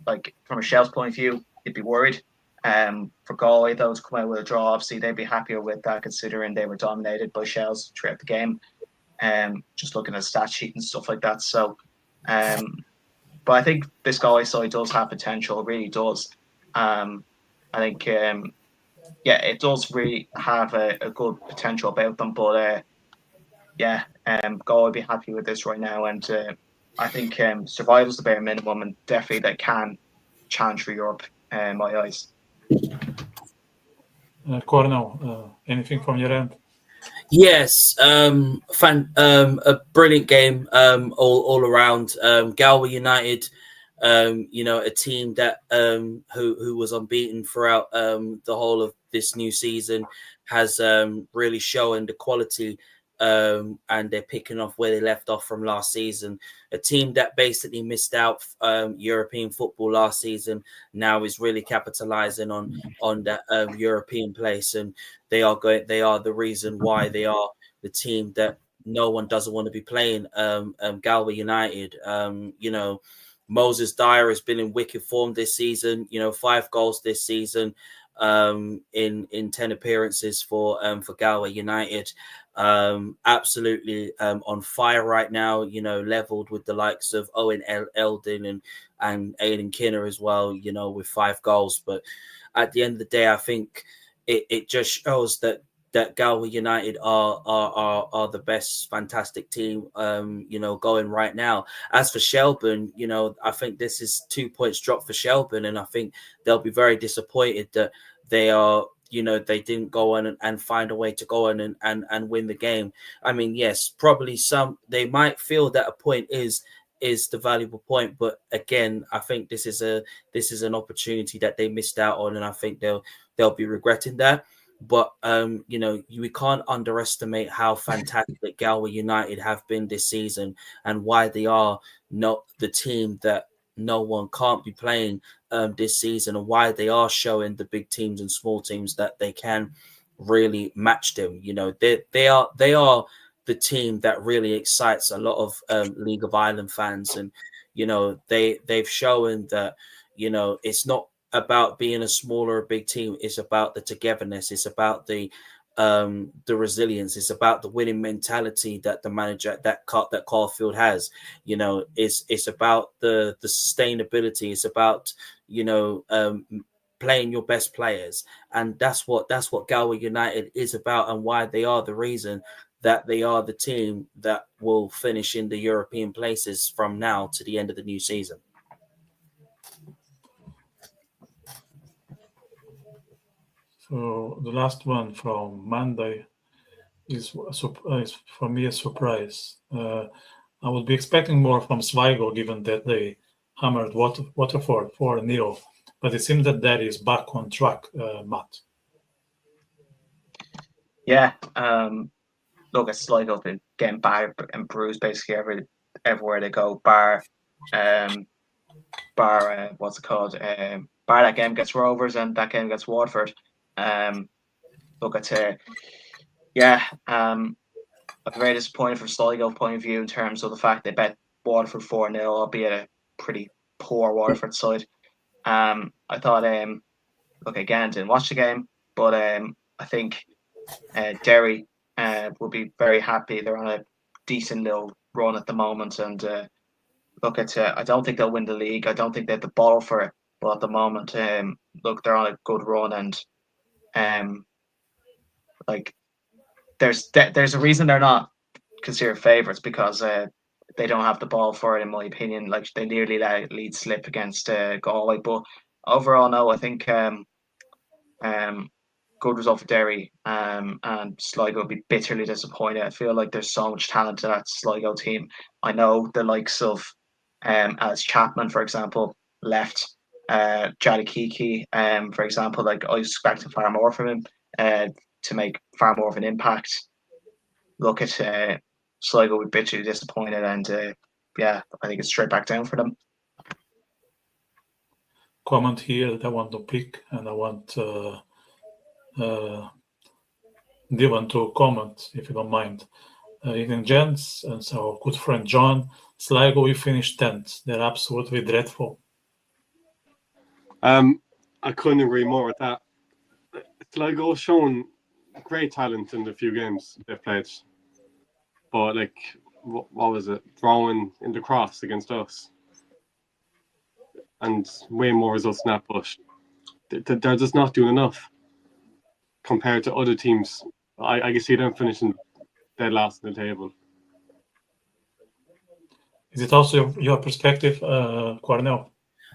like from a Shells point of view, you'd be worried. For Galway, though, to come out with a draw, obviously they'd be happier with that, considering they were dominated by Shells throughout the game. Just looking at the stat sheet and stuff like that. So, but I think this Galway side does have potential. It really does. I think, it does really have a good potential about them. But Galway would be happy with this right now, and I think survival is the bare minimum, and definitely they can challenge for Europe. In my eyes. Cornell, anything from your end? Yes, a brilliant game all around. Galway United, a team that who was unbeaten throughout the whole of this new season, has really shown the quality, and they're picking off where they left off from last season. A team that basically missed out European football last season now is really capitalizing on that European place, and they are the reason why they are the team that no one doesn't want to be playing. Galway United, Moses Dyer has been in wicked form this season. 5 goals this season in 10 appearances for Galway United. Absolutely on fire right now, leveled with the likes of Owen Eldon and Aidan Kinner as well, with 5 goals. But at the end of the day, I think it just shows that Galway United are the best fantastic team going right now. As for Shelbourne, I think this is 2 points drop for Shelbourne, and I think they'll be very disappointed that they are they didn't go on and find a way to go on and win the game. I mean, yes, probably they might feel that a point is the valuable point, but again, I think this is an opportunity that they missed out on, and I think they'll be regretting that. But we can't underestimate how fantastic Galway United have been this season, and why they are not the team that no one can't be playing this season, and why they are showing the big teams and small teams that they can really match them. They are the team that really excites a lot of League of Ireland fans, and they've shown that it's not about being a small or a big team. It's about the togetherness. It's about the resilience. It's about the winning mentality that the manager that Caulfield has. It's about the sustainability. It's about playing your best players, and that's what Galway United is about, and why they are the reason that they are the team that will finish in the European places from now to the end of the new season. So the last one from Monday is for me a surprise. I would be expecting more from Sligo, given that they hammered Waterford 4-0, but it seems that is back on track, Matt. Yeah, look, Sligo have been getting battered and bruised basically everywhere they go, bar what's it called? Bar that game against Rovers and that game against Waterford. Look, I'd say, I'm very disappointed from Sligo's point of view in terms of the fact they bet Waterford 4-0, albeit a pretty poor Waterford side. I thought, look, again, didn't watch the game, but I think Derry will be very happy. They're on a decent little run at the moment, and look, I don't think they'll win the league. I don't think they have the ball for it, but at the moment, look, they're on a good run, and like there's a reason they're not considered favourites, because they don't have the ball for it, in my opinion. Like, they nearly let lead slip against Galway, but overall, no, I think good result for Derry, and Sligo will be bitterly disappointed. I feel like there's so much talent to that Sligo team. I know the likes of Alice Chapman, for example, left. Jaddy Kiki, for example, like, I was expecting far more from him to make far more of an impact. Look at Sligo would be bitterly disappointed, and I think it's straight back down for them. Comment here that I want to pick, and I want Dylan to comment, if you don't mind. Evening, gents, and so good friend John. Sligo, we finished 10th. They're absolutely dreadful. I couldn't agree more with that. Sligo has shown great talent in the few games they've played, but like, what was it? Drawing in the cross against us, and way more results than that. But they're just not doing enough compared to other teams. I can see them finishing dead last in the table. Is it also your perspective, Cornell?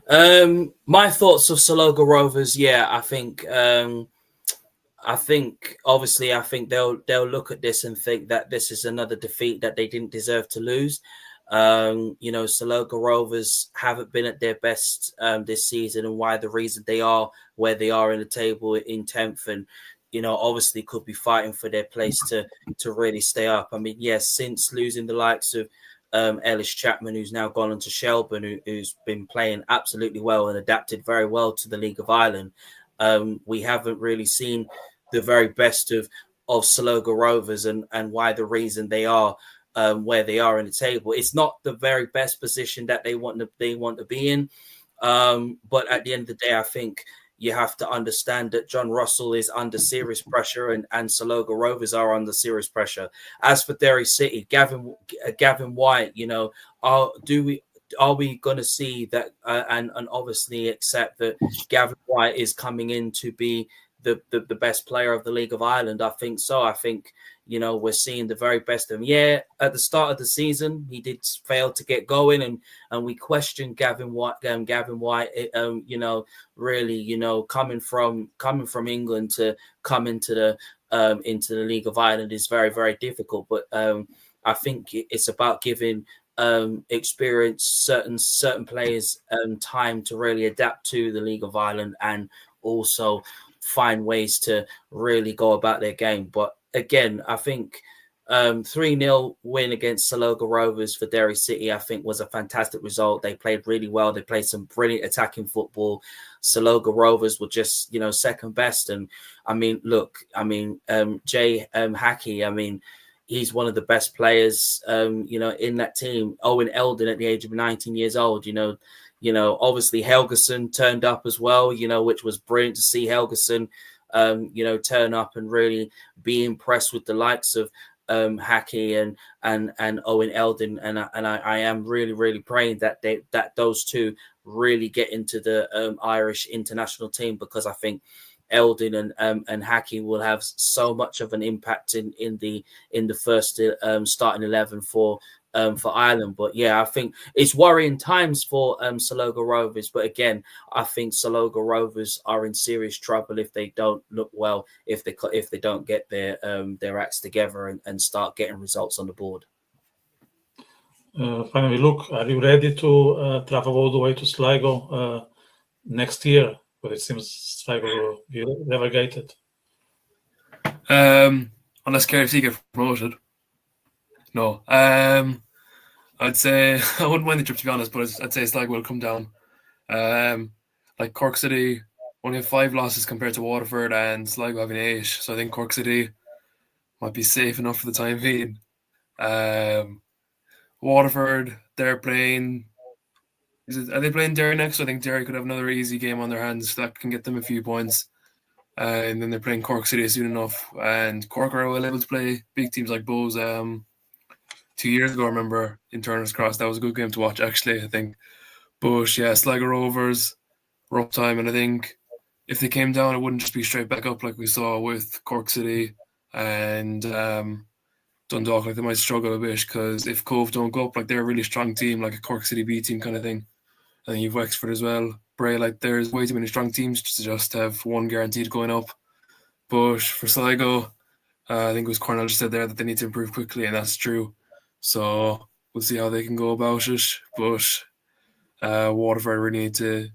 My thoughts of Sligo Rovers, I think obviously they'll look at this and think that this is another defeat that they didn't deserve to lose. Sligo Rovers haven't been at their best this season, and why the reason they are where they are in the table in 10th, and obviously could be fighting for their place to really stay up. I mean, yes, since losing the likes of Ellis Chapman, who's now gone on to Shelburne, who's been playing absolutely well and adapted very well to the League of Ireland, we haven't really seen the very best of Sligo Rovers, and why the reason they are where they are in the table. It's not the very best position that they want to be in, but at the end of the day, I think you have to understand that John Russell is under serious pressure, and Sligo Rovers are under serious pressure. As for Derry City, Gavin White, are we going to see that and obviously accept that Gavin White is coming in to be the best player of the League of Ireland? I think so. I think, you know, we're seeing the very best of him. Yeah, at the start of the season, he did fail to get going, and we questioned Gavin White. You know, really, you know, coming from England to come into the League of Ireland is very, very difficult. But I think it's about giving experienced certain players time to really adapt to the League of Ireland and also find ways to really go about their game. But again, I think 3-0 win against Saloga Rovers for Derry City, I think, was a fantastic result. They played really well. They played some brilliant attacking football. Saloga Rovers were just, you know, second best. And I mean, look, I mean, Jay Hackey, I mean, he's one of the best players, you know, in that team. Owen Eldon at the age of 19 years old, you know, obviously Helgeson turned up as well, you know, which was brilliant to see Helgeson, you know, turn up and really be impressed with the likes of Hackey and Owen Eldon. And I am really, really praying that those two really get into the Irish international team, because I think Eldon and Hackey will have so much of an impact in the first starting 11 for Ireland. But yeah, I think it's worrying times for Saloga Rovers. But again, I think Saloga Rovers are in serious trouble if they don't look well, if they don't get their acts together and start getting results on the board. Finally, Luke, are you ready to travel all the way to Sligo next year? But it seems Sligo will be relegated. Unless KFC get promoted. No. I'd say I wouldn't mind the trip, to be honest, but I'd say Sligo will come down. Like Cork City only have 5 losses compared to Waterford, and Sligo having 8. So I think Cork City might be safe enough for the time being. Waterford, they're playing. Are they playing Derry next? I think Derry could have another easy game on their hands that can get them a few points. And then they're playing Cork City soon enough. And Cork are well able to play big teams like Bows. 2 years ago, I remember, in Turner's Cross. That was a good game to watch, actually, I think. But yeah, Sligo Rovers, rough time. And I think if they came down, it wouldn't just be straight back up like we saw with Cork City and Dundalk. Like, they might struggle a bit, because if Cove don't go up, like, they're a really strong team, like a Cork City B team kind of thing. And you've Wexford as well. Bray, like, there's way too many strong teams to just have one guaranteed going up. But for Sligo, I think it was Cornell just said there that they need to improve quickly, and that's true. So we'll see how they can go about it. But Waterford really need to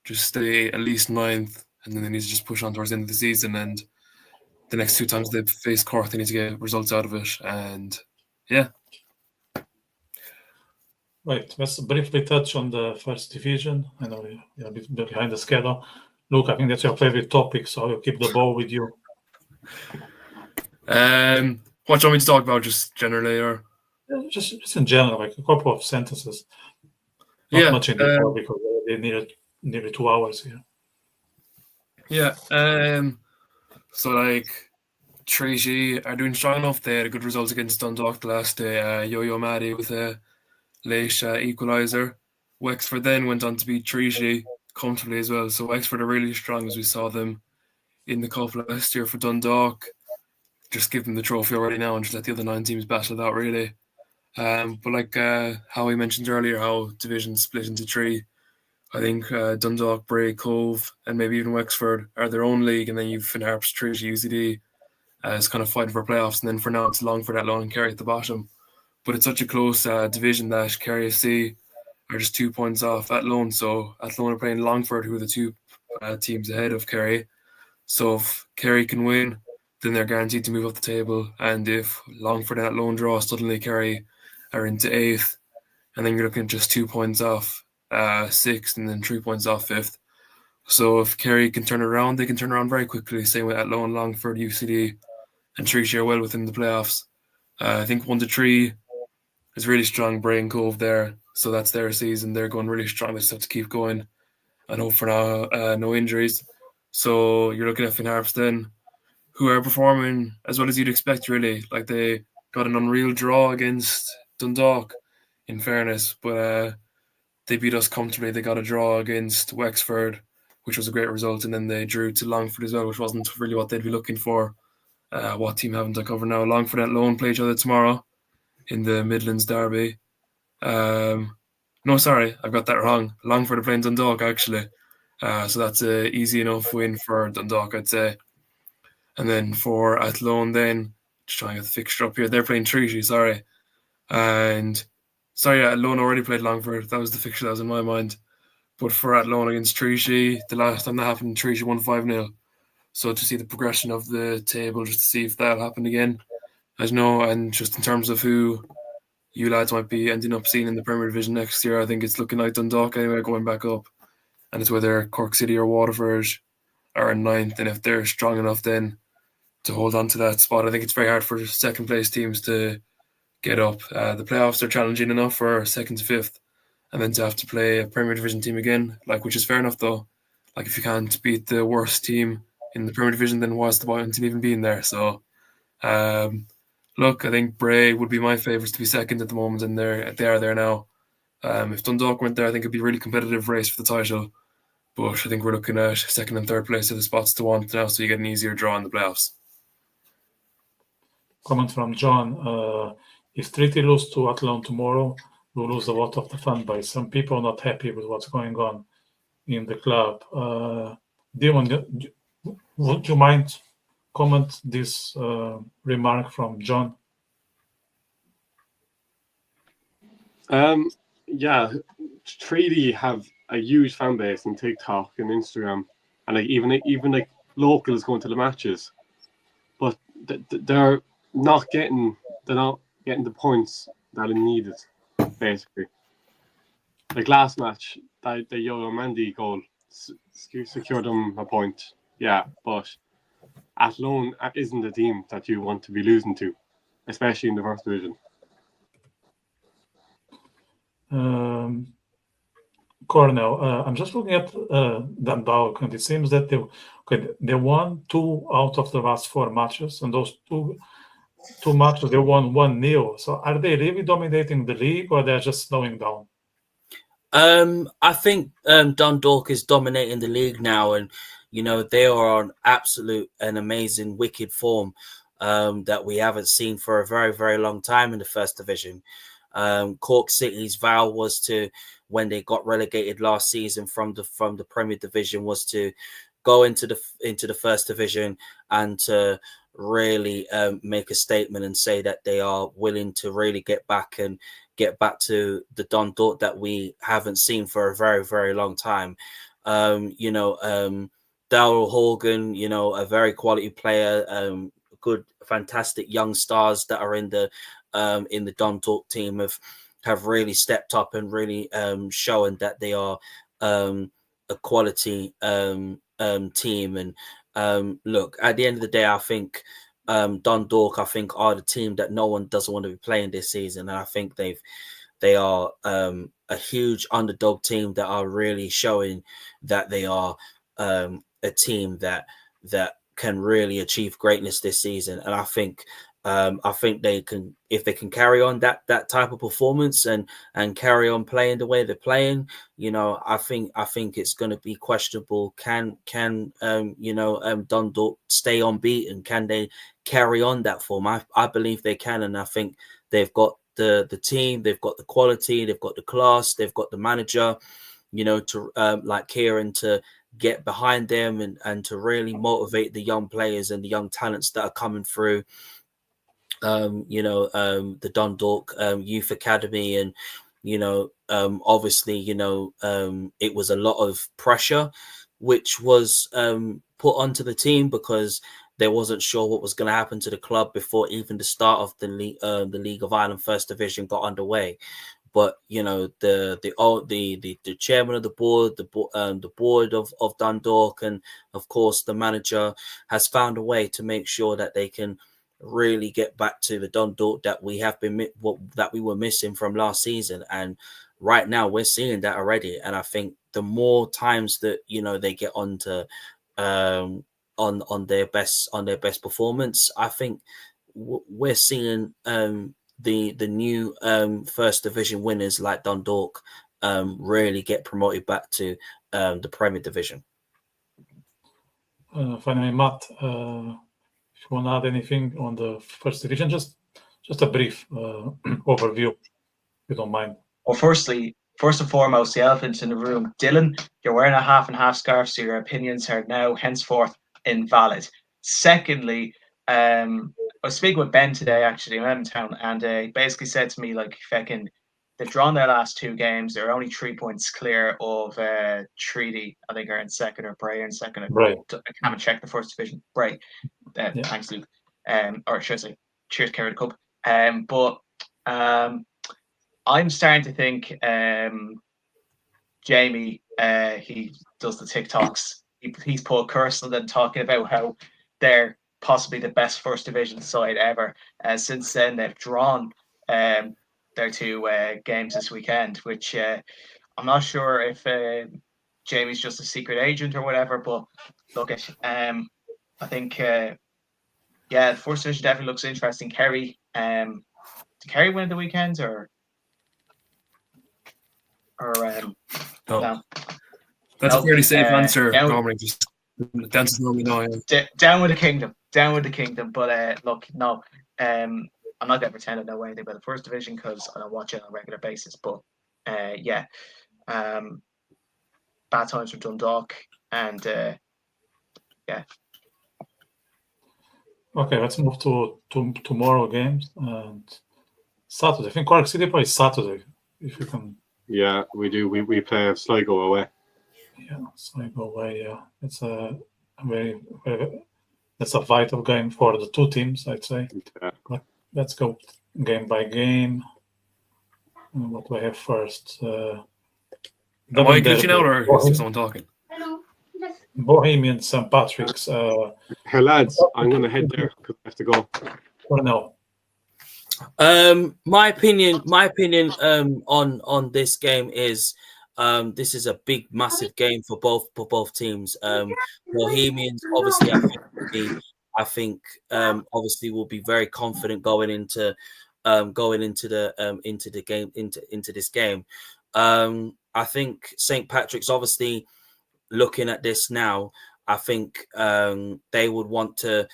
just stay at least 9th, and then they need to just push on towards the end of the season. And the next 2 times they face Cork, they need to get results out of it. And yeah. Right, let's briefly touch on the first division. I know you're a bit behind the schedule. Luke, I think that's your favorite topic, so I'll keep the ball with you. What do you want me to talk about, just generally, or just in general, like a couple of sentences? Not much in detail, because they needed nearly 2 hours here. Yeah. So like Treaty are doing strong enough. They had a good result against Dundalk the last day. Yo-Yo Maddie with a late equaliser. Wexford then went on to beat Treaty comfortably as well. So Wexford are really strong, as we saw them in the cup last year for Dundalk. Just give them the trophy already now and just let the other 9 teams battle it out, really. But like how we mentioned earlier, how divisions split into 3. I think Dundalk, Bray, Cove, and maybe even Wexford are their own league, and then you've Finn Harps, Treaty, UCD is kind of fighting for playoffs, and then for now it's Longford, Athlone, and Kerry at the bottom. But it's such a close division that Kerry FC are just 2 points off Athlone. So Athlone are playing Longford, who are the 2 teams ahead of Kerry. So if Kerry can win, then they're guaranteed to move up the table. And if Longford and Athlone draw, suddenly Kerry are into 8th. And then you're looking at just 2 points off 6th, and then 3 points off 5th. So if Kerry can turn around, they can turn around very quickly. Same with Athlone, Longford, UCD, and Treaty are well within the playoffs. I think 1 to 3 is really strong. Bray and Cove there, so that's their season. They're going really strong. They just have to keep going and hope for now no injuries. So you're looking at Finn Harps then, who are performing as well as you'd expect, really. Like, they got an unreal draw against Dundalk, in fairness, but they beat us comfortably. They got a draw against Wexford, which was a great result. And then they drew to Longford as well, which wasn't really what they'd be looking for. What team haven't I covered now? Longford and Athlone play each other tomorrow in the Midlands Derby. No, sorry, I've got that wrong. Longford are playing Dundalk, actually. So that's an easy enough win for Dundalk, I'd say. And then for Athlone then, just trying to get the fixture up here, they're playing Treaty, sorry. And sorry, yeah, Athlone already played Longford. That was the fixture that was in my mind. But for Athlone against Treaty, the last time that happened, Treaty won 5-0. So to see the progression of the table, just to see if that'll happen again. I don't know, and just in terms of who you lads might be ending up seeing in the Premier Division next year, I think it's looking like Dundalk anyway, going back up. And it's whether Cork City or Waterford are in ninth, and if they're strong enough then to hold on to that spot. I think it's very hard for second place teams to get up. The playoffs are challenging enough for second to fifth, and then to have to play a Premier Division team again, which is fair enough though. Like if you can't beat the worst team in the Premier Division, then what's the point in even being there? So, look, I think Bray would be my favourites to be second at the moment, and they are there now. If Dundalk went there, I think it'd be a really competitive race for the title. But I think we're looking at second and third place are the spots to want now, so you get an easier draw in the playoffs. Comment from John. If Treaty lose to Athlone tomorrow, we'll lose a lot of the fan base. Some people are not happy with what's going on in the club. Dion, would you mind comment this remark from John? Yeah, Treaty have a huge fan base on TikTok and Instagram, and even locals going to the matches, but they're not getting the points that are needed. Basically, like last match, the Yo Mandy goal secured them a point. Yeah, but Athlone isn't a team that you want to be losing to, especially in the first division. Cornell, I'm just looking at Dundalk, and it seems that they won 2 out of the last 4 matches, and those two matches they won 1-0. So are they really dominating the league, or they're just slowing down? I think Dundalk is dominating the league now, and they are on absolute and amazing wicked form that we haven't seen for a very, very long time in the first division. Cork City's vow was to, when they got relegated last season from the Premier Division, was to go into the first division and to really make a statement and say that they are willing to really get back to the Dundalk that we haven't seen for a very, very long time. Daryl Horgan, a very quality player, good, fantastic young stars that are in the Dundalk team have really stepped up and really shown that they are a quality team. And look, at the end of the day, I think Dundalk, are the team that no one doesn't want to be playing this season, and I think they are a huge underdog team that are really showing that they are a team that can really achieve greatness this season. And I think they can, if they can carry on that type of performance and carry on playing the way they're playing, I think it's going to be questionable. Can Dundalk stay unbeaten? Can they carry on that form? I believe they can, and I think they've got the team, they've got the quality, they've got the class, they've got the manager, to like Kieran, to get behind them and to really motivate the young players and the young talents that are coming through. The Dundalk Youth Academy, and obviously it was a lot of pressure which was put onto the team because they wasn't sure what was going to happen to the club before even the start of the League of Ireland First Division got underway. But the chairman of the board, the board of Dundalk, and of course the manager has found a way to make sure that they can really get back to the Dundalk that we were missing from last season. And right now we're seeing that already. And I think the more times that they get onto on their best performance, I think we're seeing the new first division winners like Dundalk really get promoted back to the Premier Division. Finally, Matt, if you want to add anything on the first division, just a brief overview, if you don't mind. Well, first and foremost, the elephant in the room. Dylan, you're wearing a half and half scarf, so your opinions are now henceforth invalid. Secondly, I was speaking with Ben today, actually, in Edmonton, and he basically said to me, like, they've drawn their last 2 games. They're only 3 points clear of Treaty. I think are in second, or Bray in second. Right. I haven't checked the first division. Bray. Yeah. Thanks, Luke. Or should I say, cheers, Kerry the Cup. But I'm starting to think Jamie, he does the TikToks. He's put Kirsten and talking about how they're possibly the best first division side ever. Since then, they've drawn their 2 games this weekend, which I'm not sure if Jamie's just a secret agent or whatever. But look at, I think, the first division definitely looks interesting. Kerry, did Kerry win the weekend or? No. That's a fairly safe answer. Down, normally, just that's normally no. Yeah. Down with the kingdom. But look, no, I'm not going to pretend I know anything about the first division because I don't watch it on a regular basis. But bad times for Dundalk, and Okay, let's move to tomorrow games and Saturday. I think Cork City plays Saturday. If you can. Yeah, we do. We play Sligo away. Yeah, Sligo away. Yeah, it's a very that's a vital game for the 2 teams, I'd say. Yeah. Let's go game by game. What do I have first? Am I glitching out, or is there someone talking? Bohemian St. Patrick's. Hey lads, I'm gonna head there because I have to go. Or no. My opinion on this game is this is a big, massive game for both teams. Bohemians, obviously, I think obviously will be very confident going into this game. I think St. Patrick's, obviously, looking at this now, I think they'll want to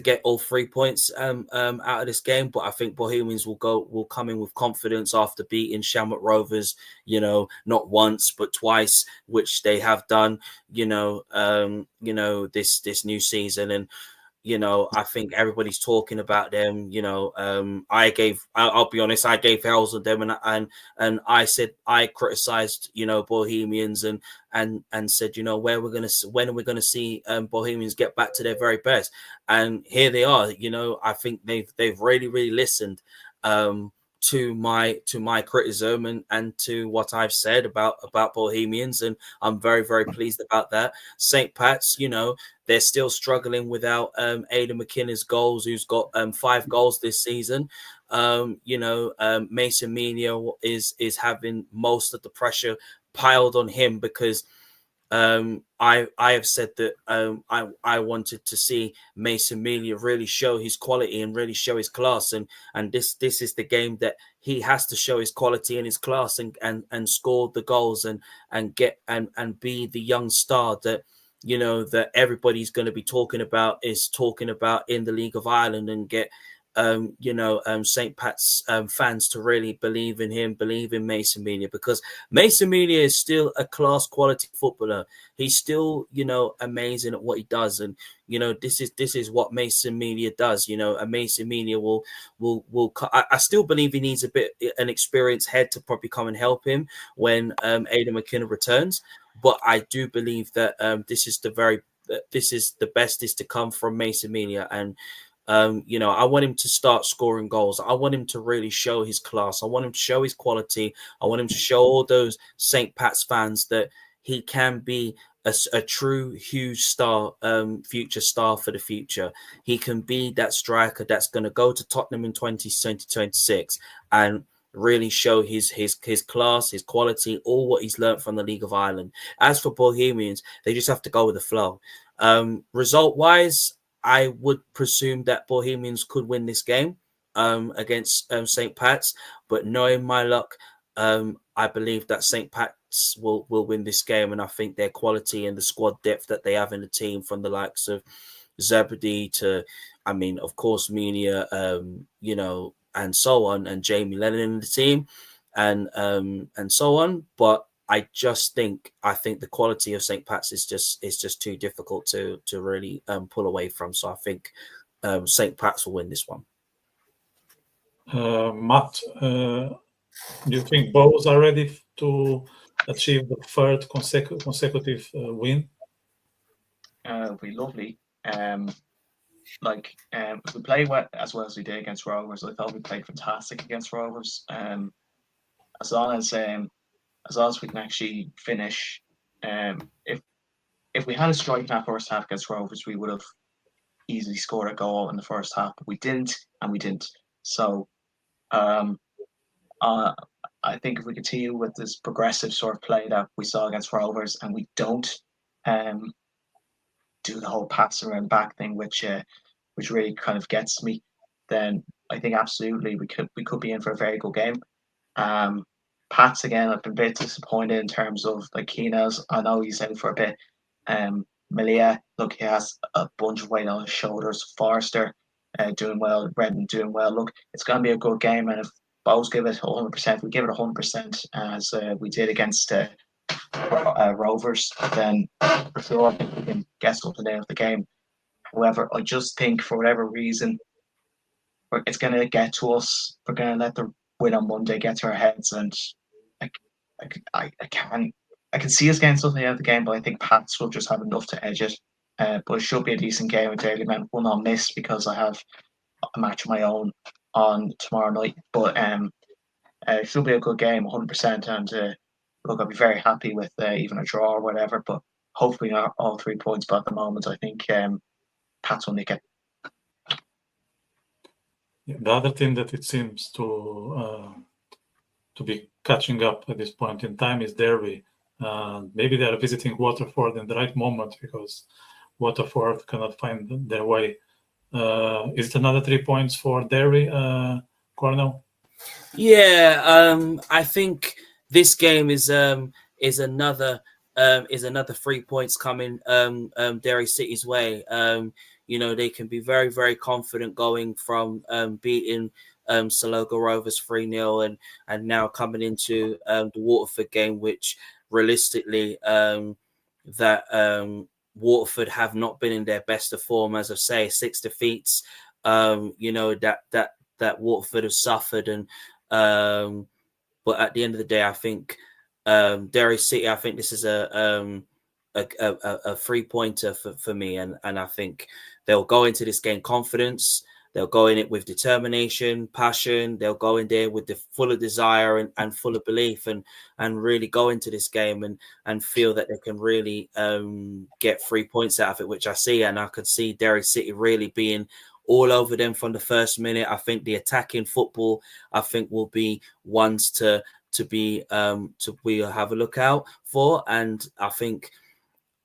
get all 3 points out of this game. But I think Bohemians will come in with confidence after beating Shamrock Rovers, not once but twice, which they have done, this new season. And I think everybody's talking about them. I'll be honest, I gave hells on them, and I said I criticized, Bohemians and said, when are we gonna see Bohemians get back to their very best? And here they are. I think they've really listened to my criticism and to what I've said about Bohemians, and I'm very pleased about that. St. Pat's, they're still struggling without Aidan McKinnon goals, who's got 5 goals this season. Mason Melia is having most of the pressure piled on him because I have said that I wanted to see Mason Melia really show his quality and really show his class, and this is the game that he has to show his quality and his class and score the goals and get and be the young star that that everybody's going to be talking about in the League of Ireland, and get St. Pat's fans to really believe in him, believe in Mason Melia, because Mason Melia is still a class quality footballer. He's still, amazing at what he does. And, this is what Mason Melia does. And Mason Melia will I still believe he needs an experienced head to probably come and help him when Aidan McKinnon returns. But I do believe that this is the best is to come from Mason Melia. And I want him to start scoring goals. I want him to really show his class. I want him to show his quality. I want him to show all those St. Pat's fans that he can be a true huge star, future star for the future. He can be that striker that's going to go to Tottenham in 2026 and really show his class, his quality, all what he's learned from the League of Ireland. As for Bohemians, they just have to go with the flow. Result-wise, I would presume that Bohemians could win this game against St. Pat's, but knowing my luck, I believe that St. Pats will win this game, and I think their quality and the squad depth that they have in the team, from the likes of Zebedee to, I mean, of course, Meania, you know, and so on, and Jamie Lennon in the team, and so on. But I think the quality of St. Pat's is just too difficult to really pull away from. So I think St. Pat's will win this one. Matt, do you think Bows are ready to achieve the third consecutive win? It'd be lovely. If we play as well as we did against Rovers, I thought we played fantastic against Rovers. As long as we can actually finish, if we had a strike in that first half against Rovers, we would have easily scored a goal in the first half, but we didn't. So, I think if we continue with this progressive sort of play that we saw against Rovers, and we don't do the whole pass around back thing, which really kind of gets me, then I think absolutely we could be in for a very good game. Pats, again, I've been a bit disappointed in terms of like Keena's. I know he's out for a bit. Malia, look, he has a bunch of weight on his shoulders. Forrester doing well, Redden doing well. Look, it's going to be a good game, and if Bows give it 100%, we give it 100% as we did against Rovers, then for sure I think we can get something out of the game. However, I just think for whatever reason, it's going to get to us. We're going to let the win on Monday get to our heads, and I can see us getting something out of the game, but I think Pats will just have enough to edge it. But it should be a decent game. And Daily Man will not miss because I have a match of my own on tomorrow night. But it should be a good game, 100%. And look, I'll be very happy with even a draw or whatever. But hopefully not all 3 points. But at the moment, I think Pats will nick it. The other thing that it seems to be catching up at this point in time is Derby. Maybe they are visiting Waterford in the right moment because Waterford cannot find their way. Is it another 3 points for Derby, Cornell? Yeah, I think this game is another 3 points coming Derry City's way. You know, they can be very, very confident going from beating Saloga Rovers 3-0 and now coming into the Waterford game, which realistically Waterford have not been in their best of form. As I say, 6 defeats. You know, that Waterford have suffered, and but at the end of the day, I think Derry City, I think this is a 3-pointer for me, and I think they'll go into this game confidence. They'll go in it with determination, passion. They'll go in there with the full of desire and full of belief, and really go into this game and feel that they can really get 3 points out of it, which I see. And I could see Derry City really being all over them from the first minute. I think the attacking football, I think, will be ones to have a look out for. And I think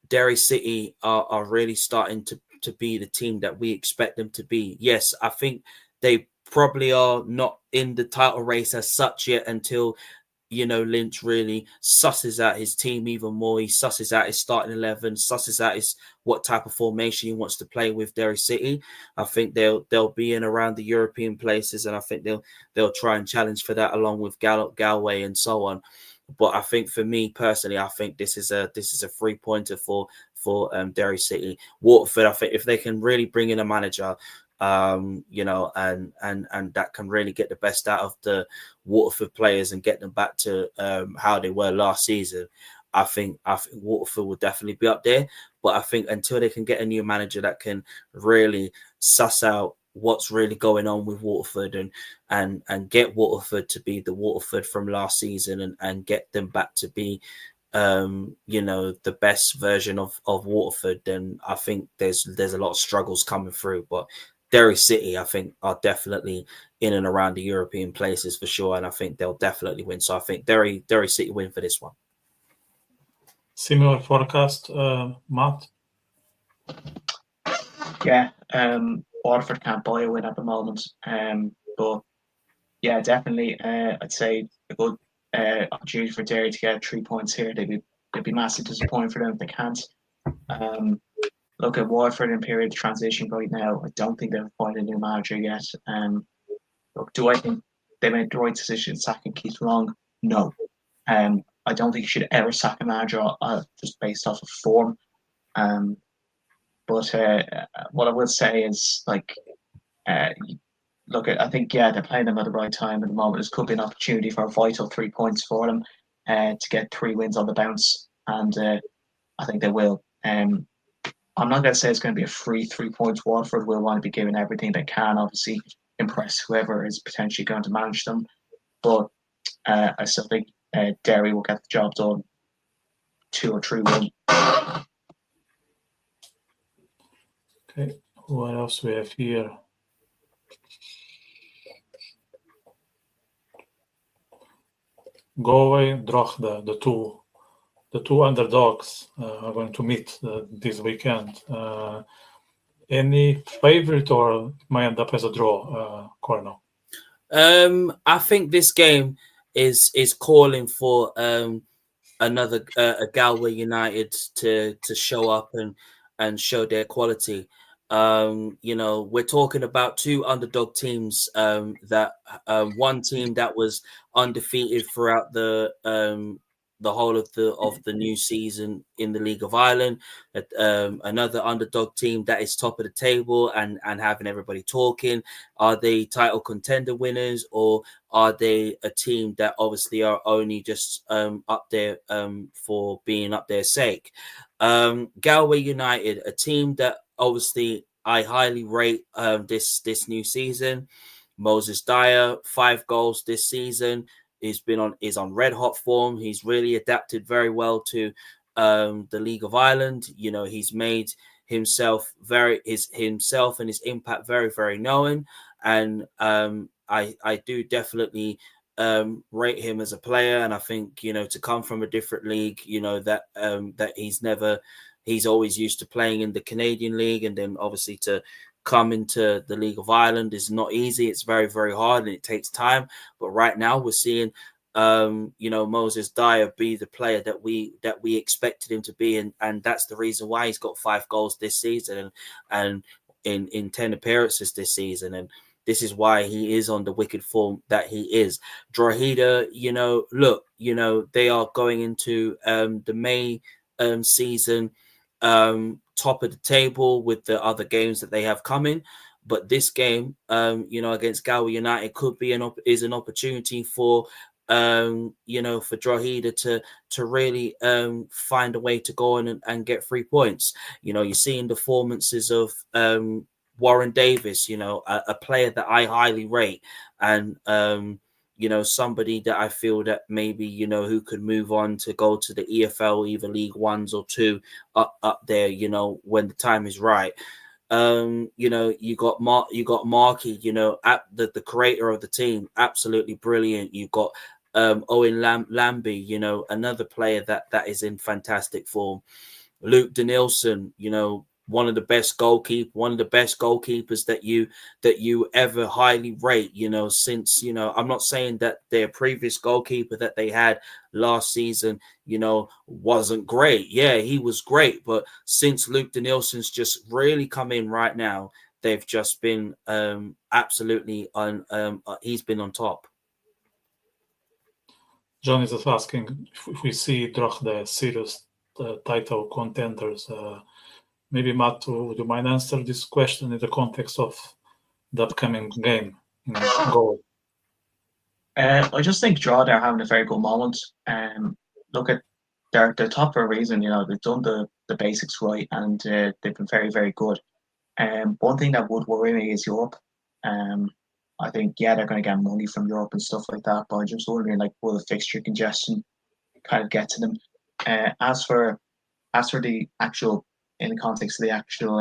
Derry City are really starting to be the team that we expect them to be. Yes, I think they probably are not in the title race as such yet until, you know, Lynch really susses out his team even more. He susses out his starting 11, susses out what type of formation he wants to play with Derry City. I think they'll be in around the European places, and I think they'll try and challenge for that along with Galway and so on. But I think for me personally, I think this is a 3-pointer for Derry City. Waterford, I think if they can really bring in a manager, you know, and that can really get the best out of the Waterford players and get them back to how they were last season, I think Waterford will definitely be up there. But I think until they can get a new manager that can really suss out what's really going on with Waterford and get Waterford to be the Waterford from last season and get them back to be you know, the best version of Waterford, then I think there's a lot of struggles coming through. But Derry City, I think, are definitely in and around the European places for sure, and I think they'll definitely win. So I think Derry City win for this one. Similar forecast, Matt? Yeah, Waterford can't buy a win at the moment. But yeah, definitely, I'd say a good opportunity for Derry to get 3 points here. They'd be massive disappointing for them if they can't. Look at Waterford in period of transition right now. I don't think they've appointed a new manager yet. Look, do I think they made the right decision sacking Keith Long? No. I don't think you should ever sack a manager just based off of form. But what I would say is, like, look, I think, they're playing them at the right time at the moment. This could be an opportunity for a vital 3 points for them to get 3 wins on the bounce, and I think they will. I'm not going to say it's going to be a free 3 points. Waterford will want to be giving everything they can, obviously, impress whoever is potentially going to manage them. But I still think Derry will get the job done 2 or 3-1. Okay, what else we have here? Galway, Drogheda, the two underdogs are going to meet this weekend. Any favorite, or it might end up as a draw, Corno? I think this game is calling for another Galway United to show up and show their quality. We're talking about 2 underdog teams. That one team that was undefeated throughout the whole of the new season in the League of Ireland. Another underdog team that is top of the table and having everybody talking. Are they title contender winners, or are they a team that obviously are only just up there for being up their sake? Galway United, a team that obviously I highly rate this new season. Moses Dyer, 5 goals this season. Is on red hot form. He's really adapted very well to the League of Ireland. He's made himself and his impact very, very known. And I do definitely rate him as a player. And I think to come from a different league, that he's always used to playing in the Canadian League, and then obviously to come into the League of Ireland is not easy. It's very, very hard, and it takes time. But right now we're seeing, Moses Dyer be the player that we expected him to be, and that's the reason why he's got 5 goals this season and in 10 appearances this season. And this is why he is on the wicked form that he is. Drogheda, they are going into the May season top of the table with the other games that they have coming, but this game, against Galway United could be an opportunity for for Drogheda to really find a way to go on and get 3 points. You're seeing the performances of Warren Davis, a player that I highly rate, and somebody that I feel that maybe, who could move on to go to the EFL, either League 1s or 2 up there, when the time is right. You got Markey, the creator of the team, absolutely brilliant. You got Owen Lambie, another player that is in fantastic form. Luke Danielson, one of the best goalkeepers that you ever highly rate, since, I'm not saying that their previous goalkeeper that they had last season, wasn't great. Yeah, he was great. But since Luke Danielson's just really come in right now, they've just been absolutely he's been on top. John is just asking if we see Drogheda serious title contenders. Maybe Matt, would you mind answer this question in the context of the upcoming game in goal? I just think Drogheda are having a very good moment. Look at they're top for a reason. They've done the basics right, and they've been very, very good. One thing that would worry me is Europe. I think they're going to get money from Europe and stuff like that, but I'm just wondering, will the fixture congestion kind of get to them? As for the actual, in the context of the actual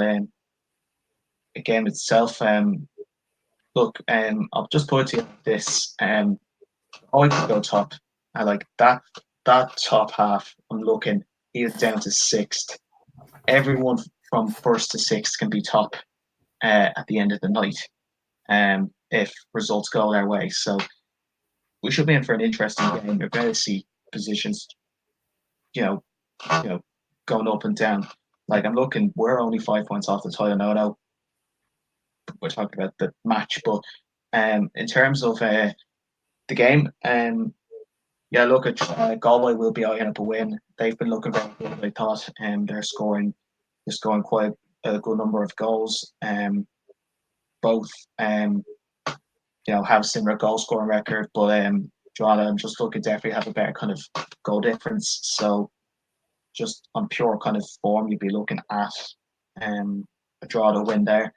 game itself, look, I'll just put it to you like this. I could go top. I like that top half. I'm looking, he is down to 6th. Everyone from 1st to 6th can be top at the end of the night, if results go their way. So we should be in for an interesting game. You're going to see positions, going up and down. Like I'm looking, we're only 5 points off the title now. I know we're talking about the match, but in terms of the game, look at Galway will be eyeing up a win. They've been looking very good, I thought, and they're scoring quite a good number of goals. Both have a similar goal scoring record, but Drogheda, I'm just looking definitely have a better kind of goal difference. So just on pure kind of form, you'd be looking at a Drogheda win there.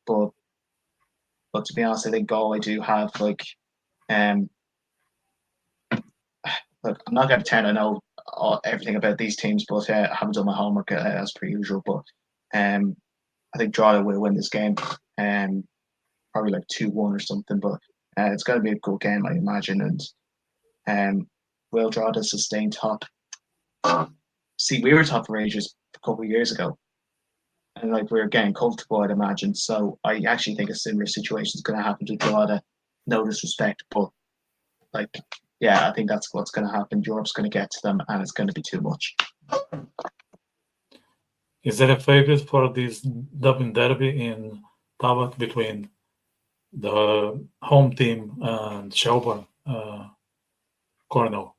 But to be honest, I think Galway do have look, I'm not going to pretend I know everything about these teams, but I haven't done my homework as per usual. But I think Drogheda will win this game, probably like 2-1 or something. But it's going to be a good game, I imagine. And will Drogheda sustain top? See, we were top of Rangers a couple of years ago, and like we were getting comfortable, I'd imagine. So I actually think a similar situation is going to happen to Drogheda. No disrespect, but like, yeah, I think that's what's going to happen. Europe's going to get to them, and it's going to be too much. Is there a favourite for this Dublin derby in Tabak between the home team and Shelbourne? Cornell.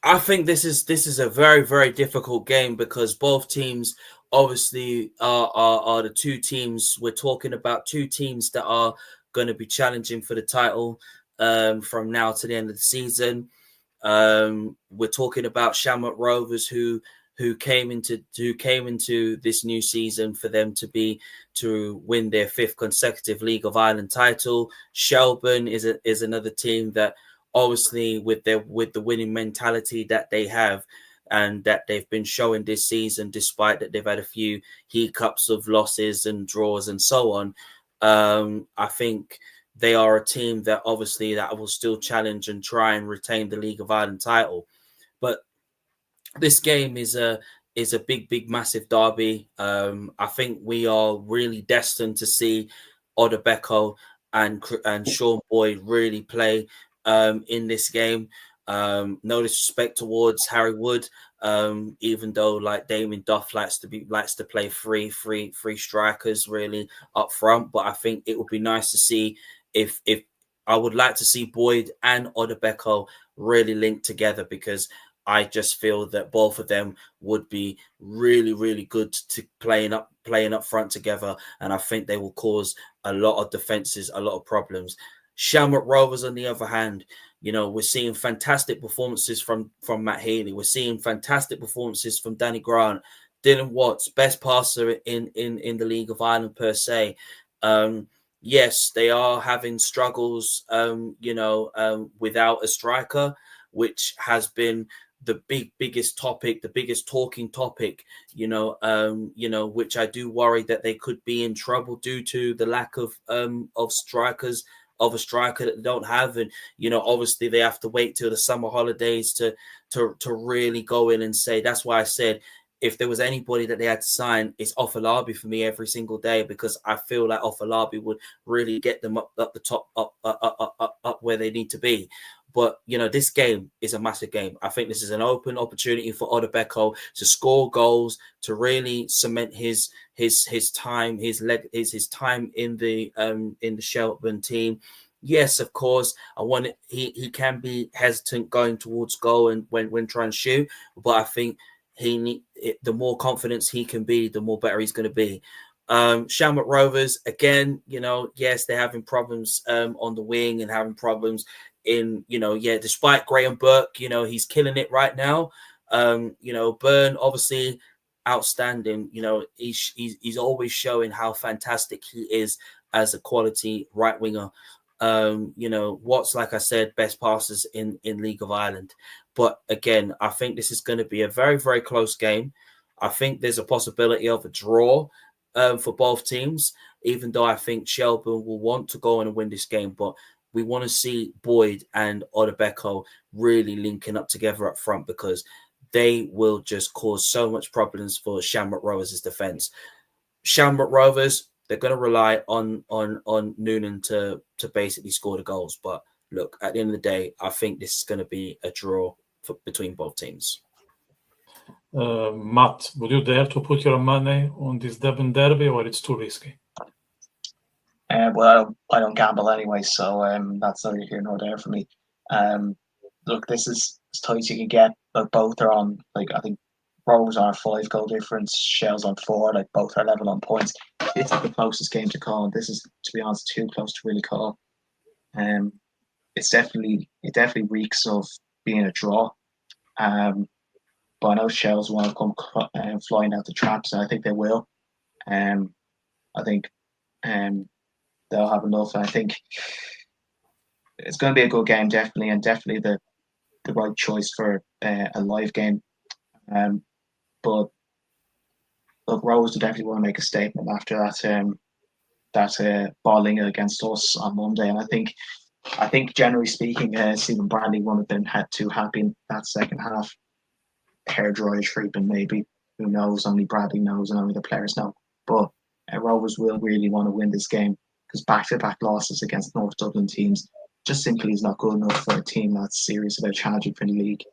I think this is a very, very difficult game because both teams obviously are the two teams. We're talking about two teams that are going to be challenging for the title from now to the end of the season. We're talking about Shamrock Rovers who came into this new season for them to win their 5th consecutive League of Ireland title. Shelbourne is another team that obviously with the winning mentality that they have and that they've been showing this season, despite that they've had a few hiccups of losses and draws and so on. I think they are a team that obviously that will still challenge and try and retain the League of Ireland title. But this game is a big, massive derby. I think we are really destined to see Odebeko and Sean Boyd really play in this game. No disrespect towards Harry Wood, even though like Damien Duff likes to play three strikers really up front. But I think it would be nice to see if I would like to see Boyd and Odebeko really linked together, because I just feel that both of them would be really, really good to playing up front together, and I think they will cause a lot of defenses, a lot of problems. Shamrock Rovers, on the other hand, we're seeing fantastic performances from Matt Healy. We're seeing fantastic performances from Danny Grant, Dylan Watts, best passer in the League of Ireland per se. Yes, they are having struggles, without a striker, which has been the biggest topic, the biggest talking topic, which I do worry that they could be in trouble due to the lack of strikers, of a striker that they don't have. And, obviously they have to wait till the summer holidays to really go in and say, that's why I said, if there was anybody that they had to sign, it's Ofalabi for me every single day, because I feel like Ofalabi would really get them up the top, up where they need to be. But, this game is a massive game. I think this is an open opportunity for Odebeko to score goals, to really cement his time, his time in the Shelbourne team. Yes, of course, he can be hesitant going towards goal and when trying to shoot, but I think the more confidence he can be, the more better he's going to be. Shamrock Rovers, again, yes, they're having problems on the wing and having problems in, despite Graham Burke, he's killing it right now. Byrne, obviously outstanding. He's always showing how fantastic he is as a quality right winger. Watts, like I said, best passes in League of Ireland. But again, I think this is going to be a very, very close game. I think there's a possibility of a draw for both teams, even though I think Shelbourne will want to go on and win this game. But we want to see Boyd and Odebeko really linking up together up front, because they will just cause so much problems for Shamrock Rovers' defence. Shamrock Rovers, they're going to rely on Noonan to basically score the goals. But look, at the end of the day, I think this is going to be a draw between both teams. Matt, would you dare to put your money on this Devon derby, or it's too risky? Well, I don't gamble anyway, so that's neither here nor there for me. Look, this is as tight as you can get. Like, both are on, like, I think Rose are 5 goal difference, Shell's on 4. Like, both are level on points. It's the closest game to call. This is, to be honest, too close to really call. It definitely reeks of being a draw. But I know Shells want to come flying out the traps, and I think they will. I think they'll have enough. And I think it's going to be a good game, definitely, and definitely the right choice for a live game. But look, Rose will definitely want to make a statement after that balling against us on Monday. And I think generally speaking, Stephen Bradley wouldn't have been too happy in that second half. Hair dryer treatment, maybe. Who knows? Only Bradley knows, and only the players know. But Rovers will really want to win this game, because back-to-back losses against North Dublin teams just simply is not good enough for a team that's serious about challenging for the league.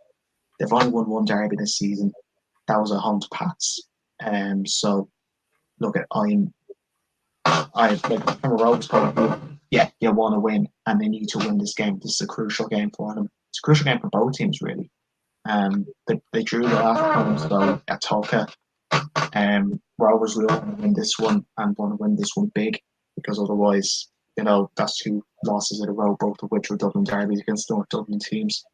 They've only won 1 derby this season. That was at home to Pats. So look, I'm like, from a Rovers point of view, yeah, you want to win, and they need to win this game. This is a crucial game for them. It's a crucial game for both teams, really. They drew the last time, so at Tolka. Rovers will want to win this one, and want to win this one big, because otherwise, that's 2 losses in a row, both of which were Dublin derbies against North Dublin teams.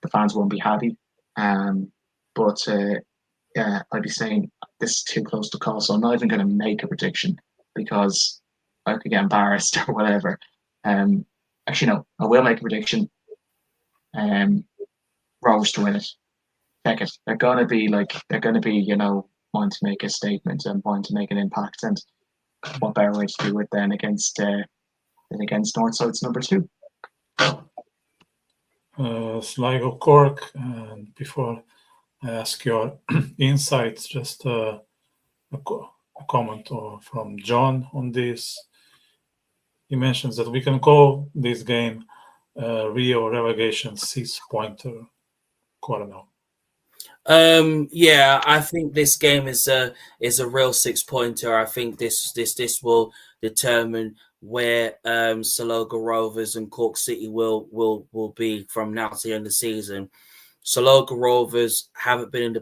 The fans won't be happy. But I'd be saying this is too close to call, so I'm not even going to make a prediction, because I could get embarrassed or whatever. Actually, no, I will make a prediction. Rose to win it. Check it. They're gonna be wanting to make a statement and wanting to make an impact, and what better way to do it than against Northside's number 2. Sligo Cork, and before I ask your insights, just a comment from John on this. He mentions that we can call this game Rio relegation 6-pointer. Cornell. Yeah, I think this game is a real 6-pointer. I think this will determine where Saloga Rovers and Cork City will be from now to the end of the season. Saloga Rovers haven't been in the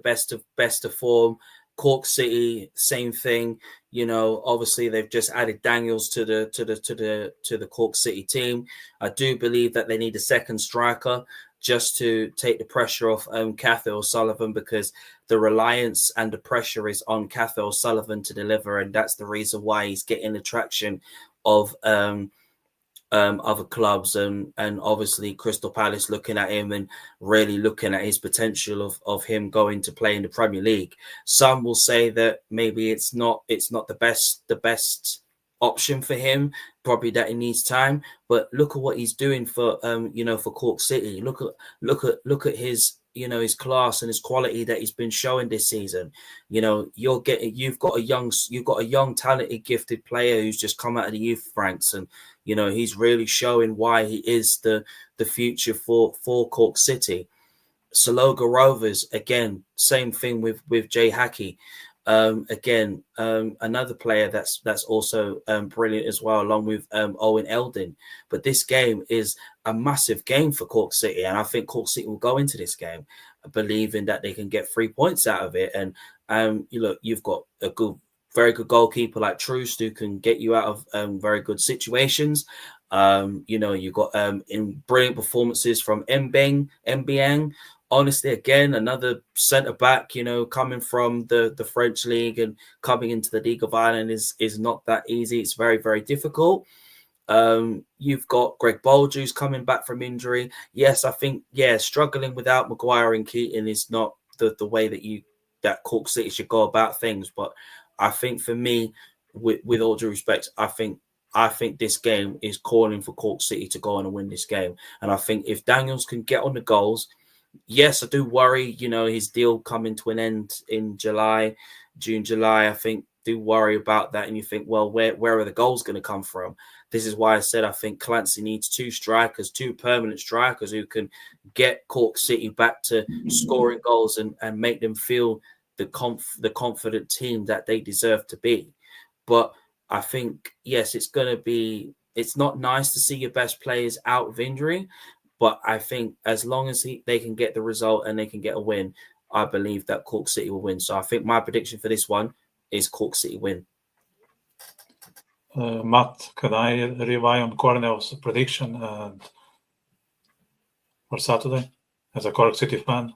best of form. Cork City, same thing. Obviously they've just added Daniels to the Cork City team. I do believe that they need a second striker, just to take the pressure off Cathy O'Sullivan, because the reliance and the pressure is on Cathy O'Sullivan to deliver, and that's the reason why he's getting the traction of other clubs, and obviously Crystal Palace looking at him and really looking at his potential of him going to play in the Premier League. Some will say that maybe it's not the best option for him, probably that he needs time, but look at what he's doing for for Cork City. Look at his his class and his quality that he's been showing this season. You've got a young talented gifted player who's just come out of the youth ranks, and he's really showing why he is the future for Cork City. Saloga Rovers, again, same thing with Jay Hackey. Another player that's also brilliant as well, along with Owen Eldon. But this game is a massive game for Cork City, and I think Cork City will go into this game believing that they can get 3 points out of it. And you've got a very good goalkeeper like Troost, who can get you out of very good situations. You've got in brilliant performances from Mbiang. Honestly, again, another centre back, coming from the French league and coming into the League of Ireland is not that easy. It's very, very difficult. You've got Greg Bolju's coming back from injury. Yes, I think, struggling without Maguire and Keaton is not the way that Cork City should go about things. But I think for me, with all due respect, I think this game is calling for Cork City to go on and win this game. And I think if Daniels can get on the goals, yes, I do worry, his deal coming to an end in June, July. I think do worry about that, and you think, well, where are the goals going to come from? This is why I said I think Clancy needs two permanent strikers who can get Cork City back to scoring goals and make them feel the confident team that they deserve to be. But I think, yes, it's not nice to see your best players out of injury, but I think as long as they can get the result and they can get a win, I believe that Cork City will win. So I think my prediction for this one is Cork City win. Matt, can I rely on Cornell's prediction for Saturday as a Cork City fan?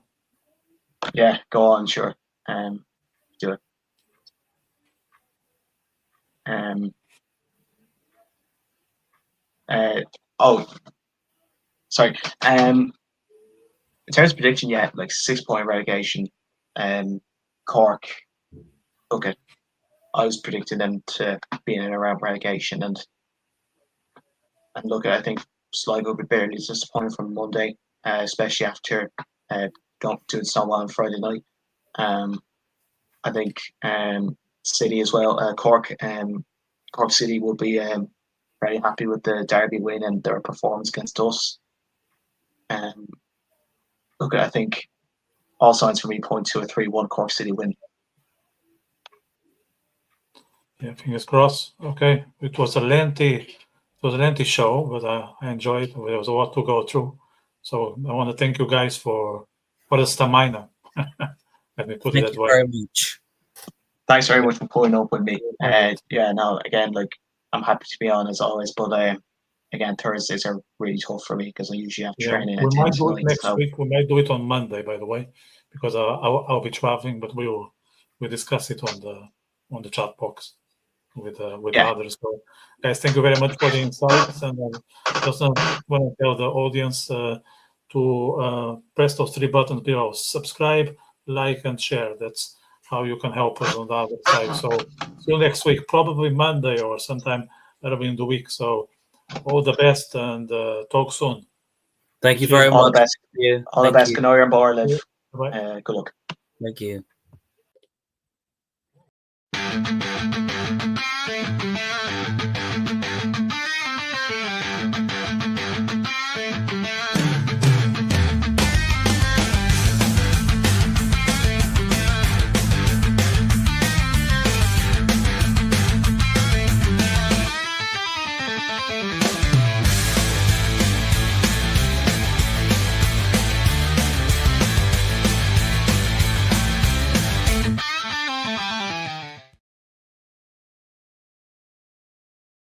Yeah, go on, sure. Do it. Sorry. In terms of prediction, yeah, like 6-point relegation. Cork. Okay, I was predicting them to be in and around relegation, and look, I think Sligo will be barely disappointed from Monday, especially after doing so well on Friday night. I think City as well. Cork City will be very happy with the derby win and their performance against us. Look, I think all signs for me point to a 3-1 Cork City win. Yeah, fingers crossed. Okay, it was a lengthy show, but I enjoyed it. There was a lot to go through, so I want to thank you guys for the stamina. Let me put it that way. Thank you very much. Thanks very much for pulling up with me. Again, like I'm happy to be on as always, but again, Thursdays are really tough for me because I usually have training. We might do it next week. We might do it on Monday, by the way, because I'll be traveling, but we'll discuss it on the chat box with others. So, guys, thank you very much for the insights, and just want to tell the audience to press those 3 buttons below: subscribe, like, and share. That's how you can help us on the other side. So see you next week, probably Monday or sometime early in the week. So all the best, and talk soon. Thank you very much. All the best. All the best. Good night, Barliv. Good luck. Thank you.